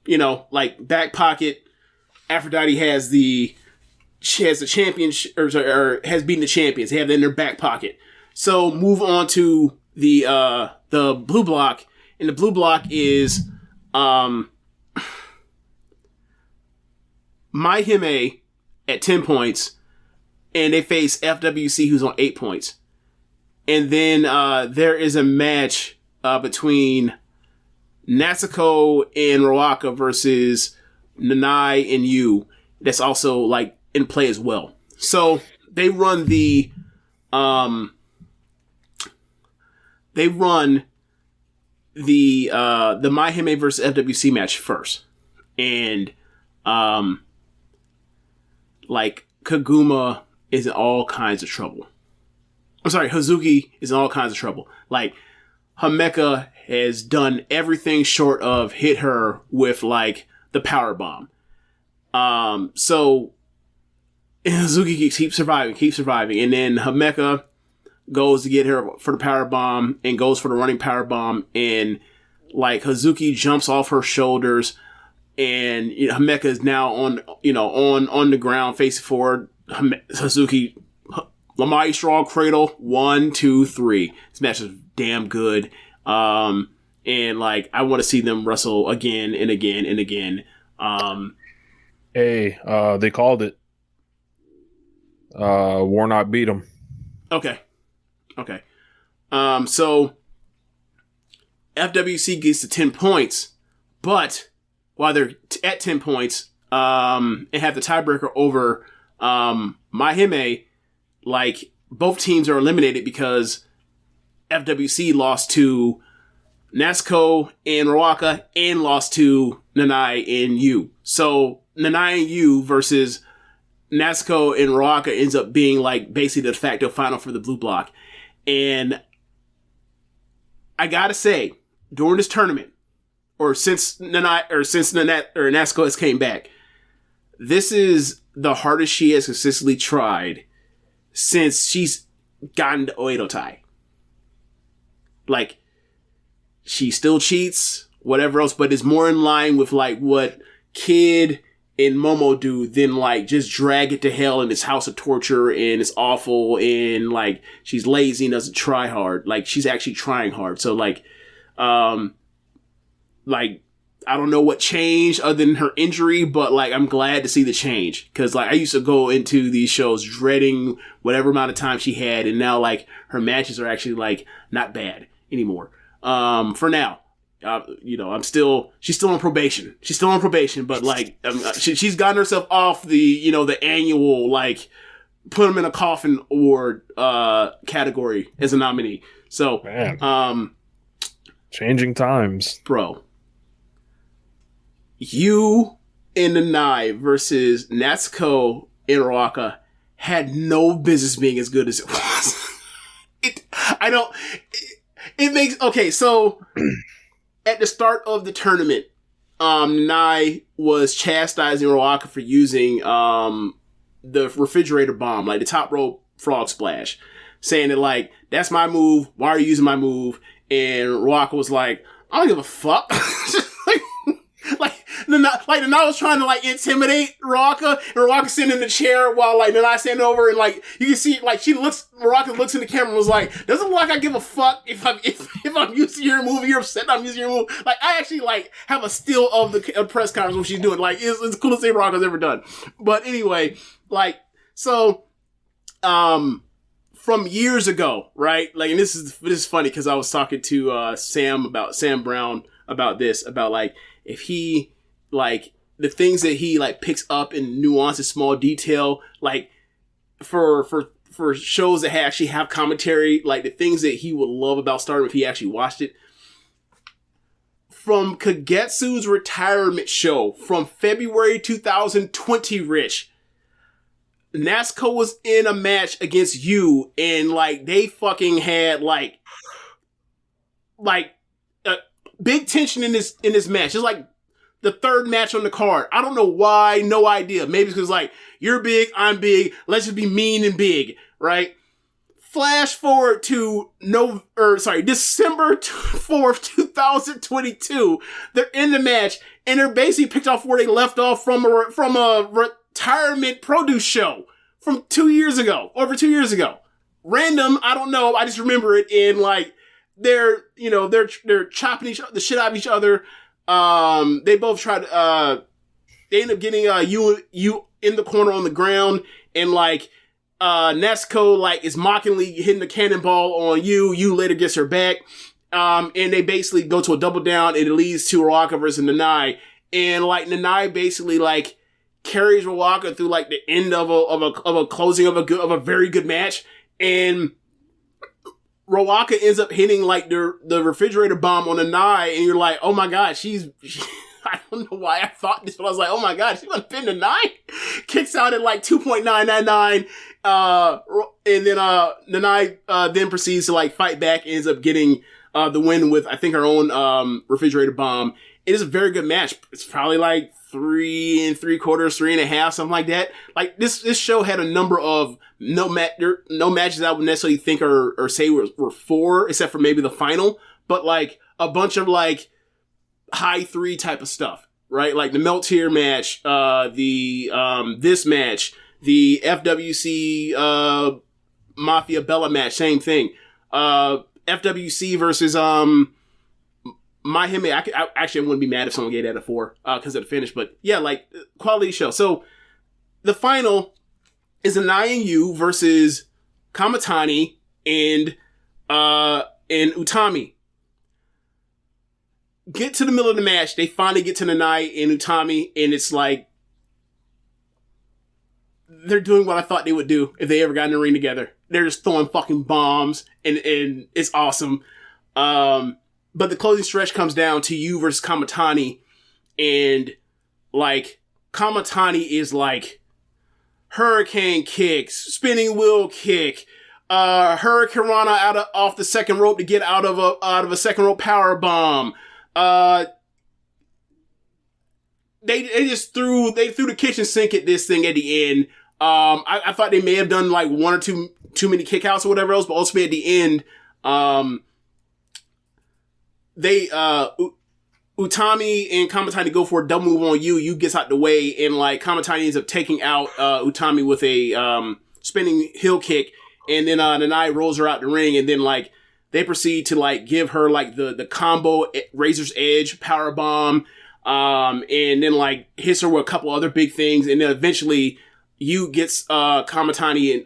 you know, like back pocket, Aphrodite has the championship, or has beaten the champions. They have that in their back pocket. So move on to the blue block, and the blue block is Mai Hime at 10 points, and they face FWC, who's on 8 points. And then there is a match between Natsuko and Ruaka versus Nanai and Yu. That's also like in play as well. So they run the Mai Hime versus FWC match first. And like Kaguma is in all kinds of trouble. I'm sorry, Hazuki is in all kinds of trouble. Like, Himeka has done everything short of hit her with like the power bomb. So Hazuki keeps surviving, and then Himeka goes to get her for the power bomb and goes for the running power bomb, and like Hazuki jumps off her shoulders, and Himeka is now on the ground facing forward. Hazuki, Lamai Strong Cradle, 1, 2, 3. This match is damn good. And like, I want to see them wrestle again and again and again. They called it. Warnock beat him. Okay. So FWC gets to 10 points, but while they're at 10 points, and have the tiebreaker over Mai Hime, like, both teams are eliminated because FWC lost to Natsuko and Ruaka and lost to Nanai and Yu. So Nanai and Yu versus Natsuko and Ruaka ends up being like basically the de facto final for the blue block. And I gotta say, during this tournament, or since Natsuko has came back, this is the hardest she has consistently tried since she's gotten to Oedo Tai. Like, she still cheats, whatever else, but it's more in line with like what Kid and Momo do than like just drag it to hell in this house of torture and it's awful and like she's lazy and doesn't try hard. Like, she's actually trying hard. So like I don't know what changed other than her injury, but like, I'm glad to see the change. Cause like, I used to go into these shows dreading whatever amount of time she had. And now like, her matches are actually like not bad anymore. For now, she's still on probation. But like, she's gotten herself off the annual, like, put them in a coffin award, category as a nominee. So, man. Changing times, bro. You and Nanai versus Natsuko and Ruaka had no business being as good as it was. So at the start of the tournament, Nanai was chastising Ruaka for using the refrigerator bomb, like the top rope frog splash, saying that like, that's my move, why are you using my move? And Ruaka was like, I don't give a fuck. like Nanai was trying to like intimidate Ruaka, and Ruaka sitting in the chair while like Nanai standing over, and like you can see like Ruaka looks in the camera and was like, doesn't look like I give a fuck if I'm using your move, you're upset I'm using your move. Like I actually like have a still of the press conference when she's doing. Like it's the coolest thing Ruaka's ever done. But anyway, like so from years ago, right? Like, and this is funny because I was talking to Sam Brown about this, about like if he like the things that he like picks up in nuance and small detail, like for shows that actually have commentary, like the things that he would love about Stardom if he actually watched it. From Kagetsu's retirement show from February 2020, Rich, Natsuko was in a match against you, and like they fucking had like big tension in this match. It's like the third match on the card. I don't know why, no idea. Maybe it's because like you're big, I'm big. Let's just be mean and big, right? Flash forward to December 4th, 2022. They're in the match, and they're basically picked off where they left off from a retirement produce show from 2 years ago, over 2 years ago. Random, I don't know. I just remember it, and like they're chopping the shit out of each other. They both tried. They end up getting you in the corner on the ground, and like Natsuko like is mockingly hitting the cannonball on you. You later gets her back, and they basically go to a double down, and it leads to Ruaka versus Nanai, and like Nanai basically like carries Ruaka through like the end of a closing of a very good match, and Ruaka ends up hitting like the refrigerator bomb on Nanai, and you're like, oh my god, she's I don't know why I thought this, but I was like, oh my god, she's gonna pin Nanai. Kicks out at like 2.999, and then Nanai then proceeds to like fight back, ends up getting the win with I think her own refrigerator bomb. It is a very good match. It's probably like 3 3/4, 3.5, something like that. Like this show had a number of no matches I would necessarily think or say were 4, except for maybe the final, but like a bunch of like high 3 type of stuff, right? Like the Meltier match, this match, the FWC Mafia Bella match, same thing. FWC versus My Hime, I actually wouldn't be mad if someone gave that a 4 because of the finish, but yeah, like quality show. So the final is Anai and Yu versus Kamatani and Utami. Get to the middle of the match, they finally get to Nanai and Utami, and it's like they're doing what I thought they would do if they ever got in the ring together. They're just throwing fucking bombs, and it's awesome. But the closing stretch comes down to you versus Kamatani, and like Kamatani is like hurricane kicks, spinning wheel kick, Hurricane Rana off the second rope to get out of a second rope power bomb. They threw the kitchen sink at this thing at the end. I thought they may have done like 1 or 2 too many kickouts or whatever else, but ultimately at the end, Utami and Kamatani go for a double move on you. You gets out the way, and like Kamatani ends up taking out Utami with a spinning heel kick, and then Nanai rolls her out the ring, and then like they proceed to like give her like the combo Razor's Edge power bomb, and then like hits her with a couple other big things, and then eventually you gets Kamatani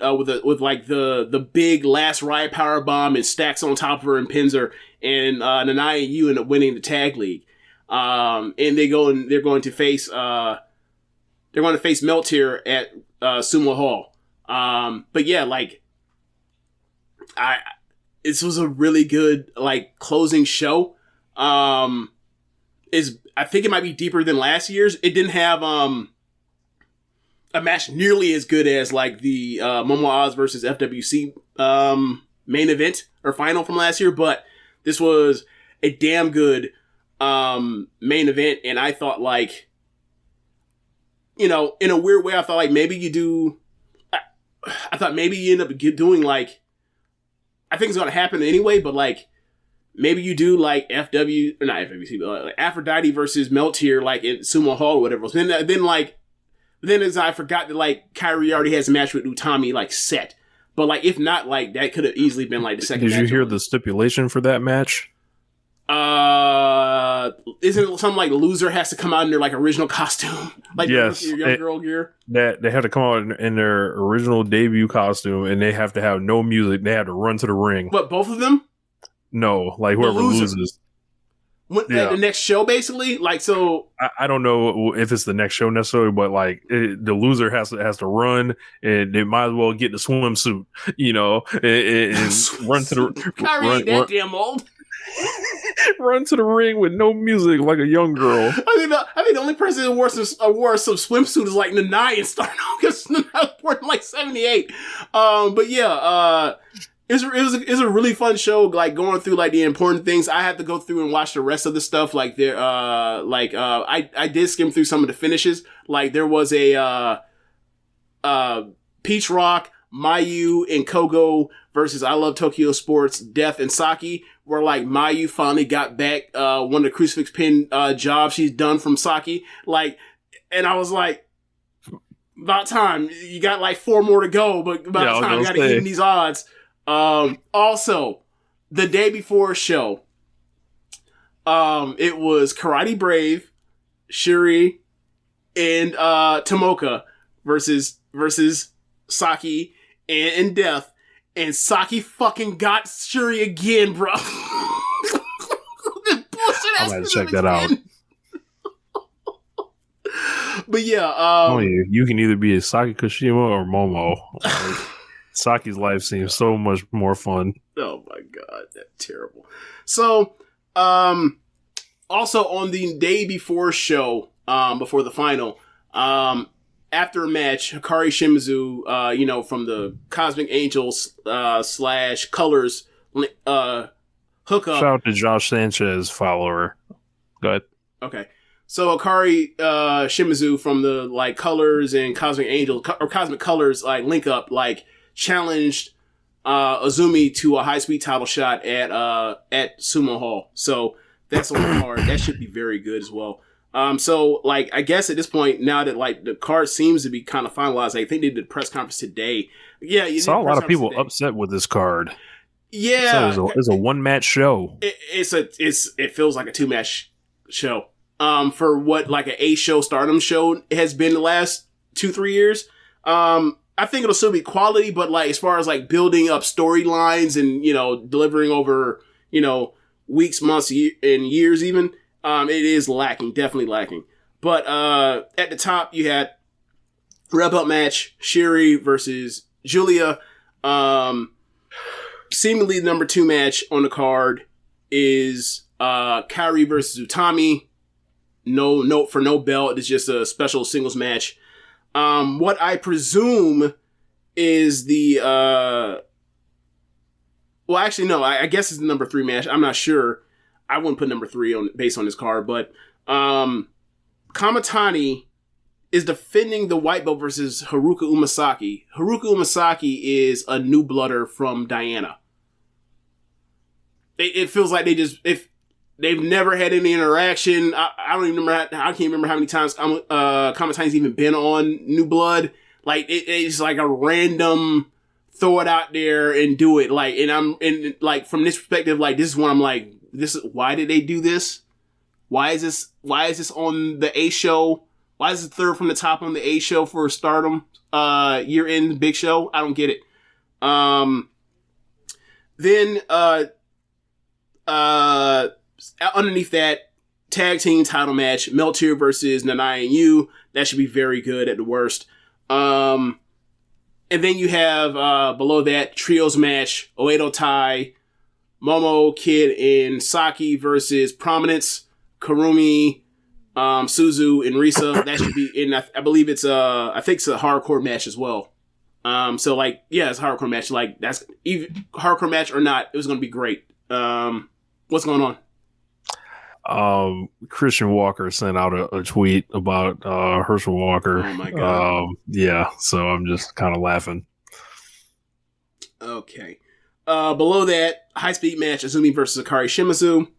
with like the big last ride power bomb and stacks on top of her and pins her, and Nanai and you end up winning the tag league. And they're going to face Meltier at Sumo Hall. But yeah, like this was a really good like closing show. I think it might be deeper than last year's. It didn't have a match nearly as good as like the Momo Oz versus FWC main event or final from last year, but this was a damn good main event, and I thought like, you know, in a weird way, I thought like maybe you end up doing like, I think it's going to happen anyway, but like maybe you do like FW, or not FWC, but like Aphrodite versus Meltier, like in Sumo Hall or whatever. Then as I forgot that like Kyrie already has a match with Utami like set. But like if not, like that could have easily been like the second match. Did you hear the stipulation for that match? Isn't it something like the loser has to come out in their like original costume? Like yes, your young girl gear? That they have to come out in their original debut costume, and they have to have no music. They have to run to the ring. But both of them? No, like whoever loses. The next show, basically, like so. I don't know if it's the next show necessarily, but like the loser has to run, and they might as well get the swimsuit, you know, and run to the. Kyrie ain't that damn old. Run to the ring with no music like a young girl. I think the only person who wore some swimsuit is like Nanai in Stardom because Nanai was born in like 78. But yeah, it was a really fun show. Like going through like the important things. I had to go through and watch the rest of the stuff. Like there, I did skim through some of the finishes. Like there was a Peach Rock, Mayu, and Kogo versus I Love Tokyo Sports, Death, and Saki, where like Mayu finally got back one of the crucifix pin jobs she's done from Saki. Like, and I was like, about time. You got like 4 more to go, but about time you got to even these odds. Also, the day before show, it was Karate Brave, Shuri, and Tomoka versus Saki and Death. And Saki fucking got Shuri again, bro. I'm gonna check that out. But yeah, you can either be a Saki Kashima or Momo. Saki's life seems so much more fun. Oh my god, that's terrible. So, also on the day before show, before the final, after a match, Hikari Shimizu, from the Cosmic Angels / Colors hookup. Shout out to Josh Sanchez, follower. Go ahead. Okay. So Hikari Shimizu from the like Colors and Cosmic Angels or Cosmic Colors like link up like challenged Azumi to a high speed title shot at Sumo Hall. So that's on the card. That should be very good as well. So like I guess at this point now that like the card seems to be kind of finalized, I think they did a press conference today. Yeah, you saw a lot of people upset with this card. Yeah, so it's a 1-match show. It feels like a 2-match show. For what like an A show Stardom show has been the last 2-3 years. I think it'll still be quality, but like as far as like building up storylines and delivering over weeks, months, and years even. It is lacking, definitely lacking. But at the top, you had Red Belt match, Shuri versus Julia. Seemingly the number 2 match on the card is Kairi versus Utami. No note for no belt. It's just a special singles match. What I presume is the... well, actually, no. I guess it's the number 3 match. I'm not sure. I wouldn't put number 3 based on this card, but Kamatani is defending the white belt versus Haruka Umasaki. Haruka Umasaki is a new blooder from Diana. It feels like they've never had any interaction. I don't even remember. I can't remember how many times Kamatani's even been on New Blood. Like it's like a random throw it out there and do it. Like and like from this perspective, like this is when I'm like. Why did they do this? Why is this on the A show? Why is it third from the top on the A show for Stardom year-end big show? I don't get it. Then underneath that, tag team title match, Meltier versus Nanai and Yu. That should be very good at the worst. And then you have below that, trios match, Oedo Tai, Momo, Kid, and Saki versus Prominence, Karumi, Suzu, and Risa. That should be in. I believe it's I think it's a hardcore match as well. So like, yeah, it's a hardcore match. Like that's even hardcore match or not, it was going to be great. What's going on? Christian Walker sent out a tweet about Herschel Walker. Oh my god! Yeah, so I'm just kind of laughing. Okay. Below that, high speed match, Azumi versus Akari Shimizu.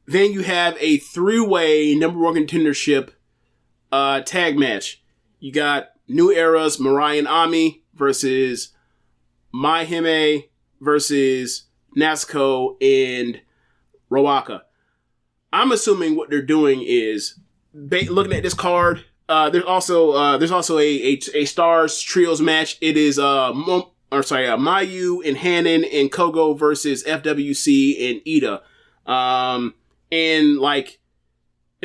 Then you have a 3-way number 1 contendership tag match. You got New Era's Mirai and Ami versus Mai Hime versus Natsuko and Roaka. I'm assuming what they're doing is looking at this card. There's also a Stars Trios match. It is Mayu and Hanan and Kogo versus FWC and Ida. And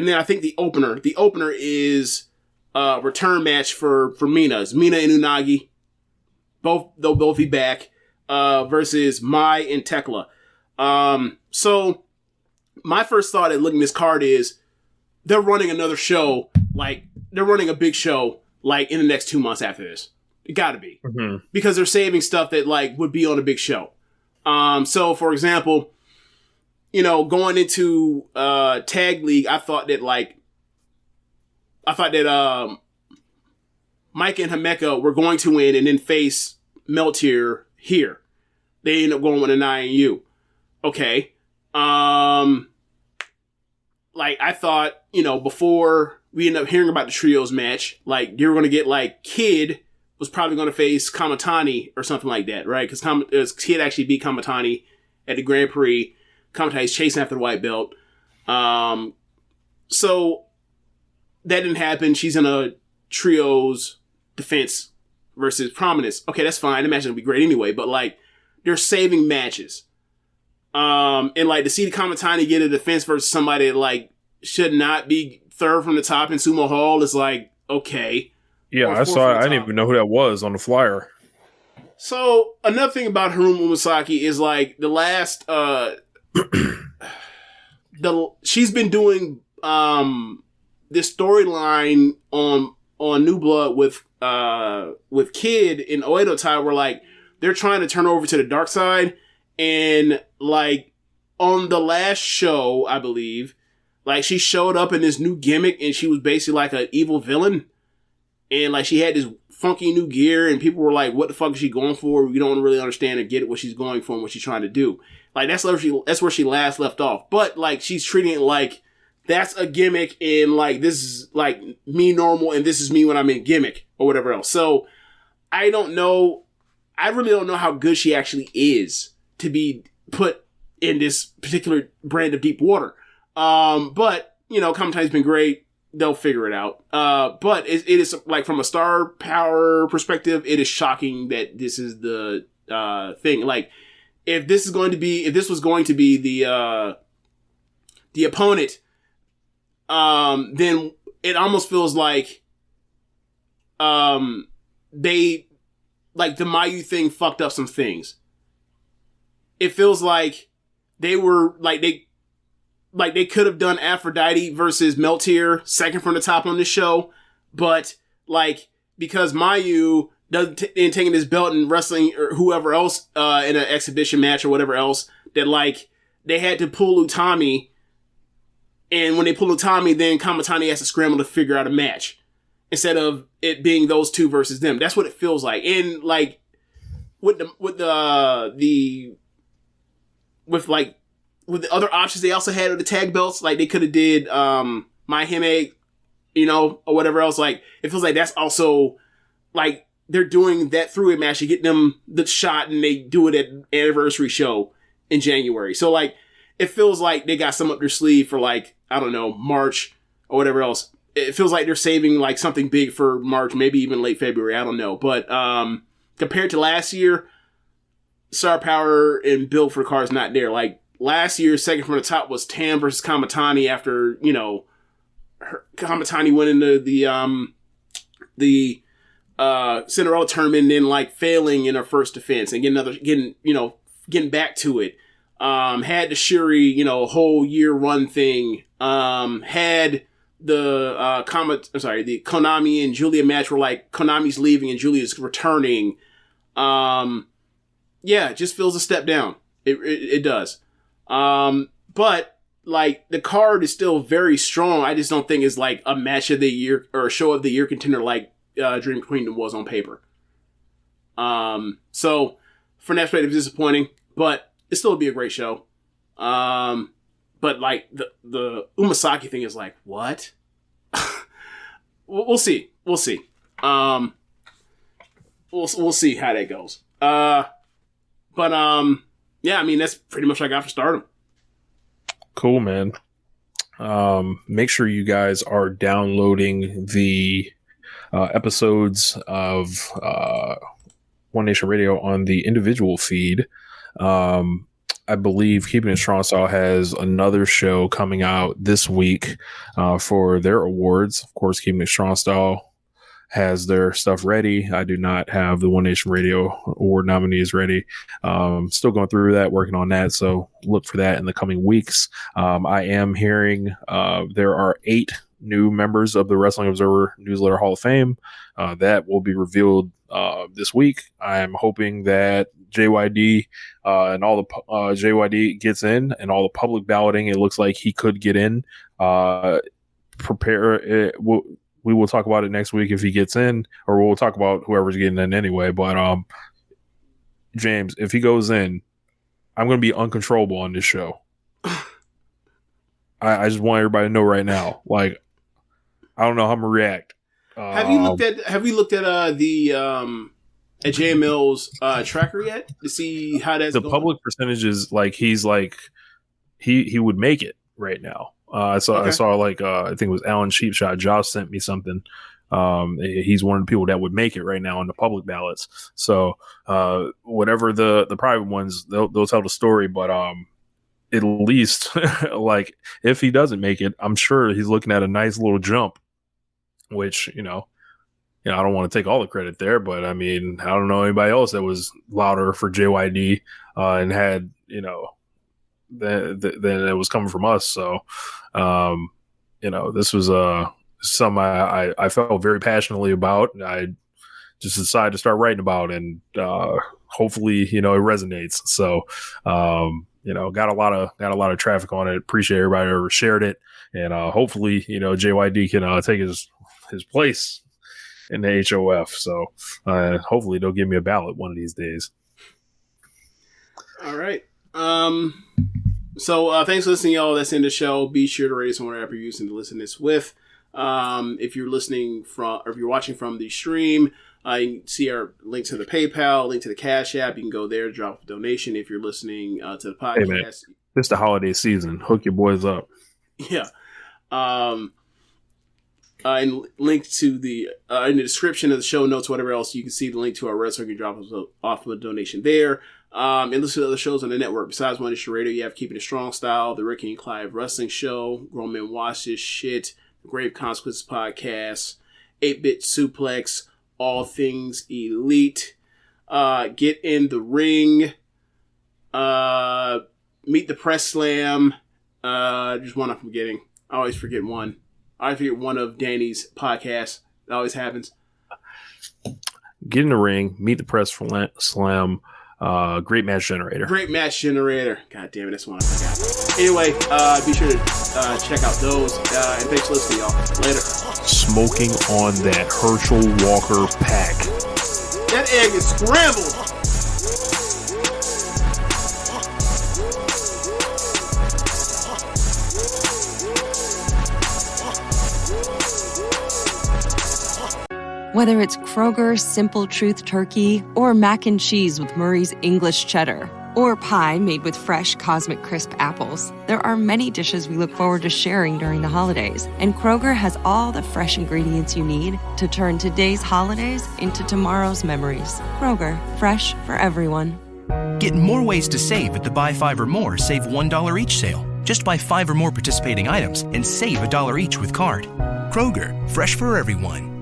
then I think the opener is a return match for Mina. It's Mina and Unagi. They'll both be back, versus Mai and Tekla. So my first thought at looking at this card is they're running another show, they're running a big show, in the next 2 months after this. It gotta be. Mm-hmm. Because they're saving stuff that, would be on a big show. So for example, going into Tag League, I thought that Mike and Himeka were going to win and then face Meltier here. They end up going with an INU. Okay. I thought, before we end up hearing about the trios match, they were going to get Kid was probably going to face Kamatani or something like that, right? Because Kid actually beat Kamatani at the Grand Prix. Kamatani's chasing after the white belt. So that didn't happen. She's in a trios defense versus Prominence. Okay, that's fine. The match is going to be great anyway, but they're saving matches. And to see the Kamatani get a defense versus somebody that should not be third from the top in Sumo Hall is okay. Yeah, I saw it. I didn't even know who that was on the flyer. So another thing about Haruma Umasaki is the last she's been doing this storyline on New Blood with Kid and Oedo Tai where they're trying to turn over to the dark side, and on the last show, I believe, she showed up in this new gimmick and she was basically an evil villain, and she had this funky new gear and people were what the fuck is she going for? We don't really understand or get what she's going for and what she's trying to do. That's where she last left off. But she's treating it that's a gimmick and this is me normal and this is me when I'm in gimmick or whatever else. So I really don't know how good she actually is to be put in this particular brand of deep water. But Kamatani's been great. They'll figure it out. But it is from a star power perspective, it is shocking that this is the thing. If this was going to be the opponent, then it almost feels they the Mayu thing fucked up some things. It feels they were they could have done Aphrodite versus Meltier second from the top on this show, but because Mayu ain't taking his belt and wrestling or whoever else in an exhibition match or whatever else, that they had to pull Utami, and when they pull Utami, then Kamatani has to scramble to figure out a match instead of it being those two versus them. That's what it feels like. And with the other options they also had with the tag belts, they could have did Mai Hime, or whatever else. It feels that's also they're doing that through-way match to get them the shot, and they do it at anniversary show in January. So it feels they got some up their sleeve for I don't know, March or whatever else. It feels they're saving something big for March, maybe even late February. I don't know, but compared to last year, star power and build for the card is not there. Last year, second from the top was Tam versus Kamatani after, Kamatani went into the Cinderella tournament and then failing in her first defense and getting back to it. Had the Shuri, whole year run thing. Had the the Konami and Julia match where Konami's leaving and Julia's returning. It just feels a step down. It does. But the card is still very strong. I just don't think it's a match of the year or a show of the year contender Dream Queendom was on paper. So from that perspective, it's disappointing, but it still would be a great show. But like the Umasaki thing is like, what? We'll see. We'll see. We'll see how that goes. Yeah, I mean, that's pretty much what I got for Stardom. Cool, man. Make sure you guys are downloading the episodes of One Nation Radio on the individual feed. I believe Keepin It Strong Style has another show coming out this week for their awards. Of course, Keepin It Strong Style has their stuff ready. I do not have the One Nation Radio award nominees ready. Still going through that, working on that. So look for that in the coming weeks. I am hearing there are 8 new members of the Wrestling Observer Newsletter Hall of Fame. That will be revealed this week. I'm hoping that JYD and all the JYD gets in, and all the public balloting, it looks like he could get in. Prepare it. We will talk about it next week if he gets in, or we'll talk about whoever's getting in anyway. But James, if he goes in, I'm going to be uncontrollable on this show. I just want everybody to know right now. Like, I don't know how I'm gonna react. Have you looked at the at JML's tracker yet to see how that's the going? Public percentages? Like, he's like he would make it right now. I saw like I think it was Alan Cheapshot. Josh sent me something. He's one of the people that would make it right now in the public ballots. So whatever the private ones, they'll tell the story. But at least like if he doesn't make it, I'm sure he's looking at a nice little jump. Which I don't want to take all the credit there, but I mean, I don't know anybody else that was louder for JYD and had than it was coming from us. So, this was something I felt very passionately about. And I just decided to start writing about, and hopefully, it resonates. So, got a lot of traffic on it. Appreciate everybody who shared it, and hopefully, JYD can take his place in the HOF. So, hopefully, they'll give me a ballot one of these days. All right. So thanks for listening, y'all. That's in the show. Be sure to rate us on whatever you're using to listen to this with. If you're listening from, or if you're watching from the stream, you can see our link to the PayPal, link to the Cash App. You can go there, drop a donation. If you're listening to the podcast, hey man, it's the holiday season. Hook your boys up. Yeah. And link to the in the description of the show notes, whatever else, you can see the link to our website. You can drop off a donation there. And listen to other shows on the network. Besides One Nation Radio, you have Keepin It Strong Style, the Ricky and Clive Wrestling Show, Grown Men Watch This Shit, the Grave Consequences Podcast, 8-Bit Suplex, All Things Elite, Get in the Ring, Meet the Press Slam. There's one I'm forgetting. I always forget one. I forget one of Danny's podcasts. That always happens. Get in the Ring, Meet the Press Slam, Great Match Generator. Great Match Generator. God damn it, that's one I forgot. Anyway, be sure to check out those. And thanks for listening, y'all. Later. Smoking on that Herschel Walker pack. That egg is scrambled. Whether it's Kroger's Simple Truth Turkey or mac and cheese with Murray's English Cheddar or pie made with fresh Cosmic Crisp apples, there are many dishes we look forward to sharing during the holidays. And Kroger has all the fresh ingredients you need to turn today's holidays into tomorrow's memories. Kroger, fresh for everyone. Get more ways to save at the Buy 5 or More Save $1 each sale. Just buy 5 or more participating items and save $1 each with card. Kroger, fresh for everyone.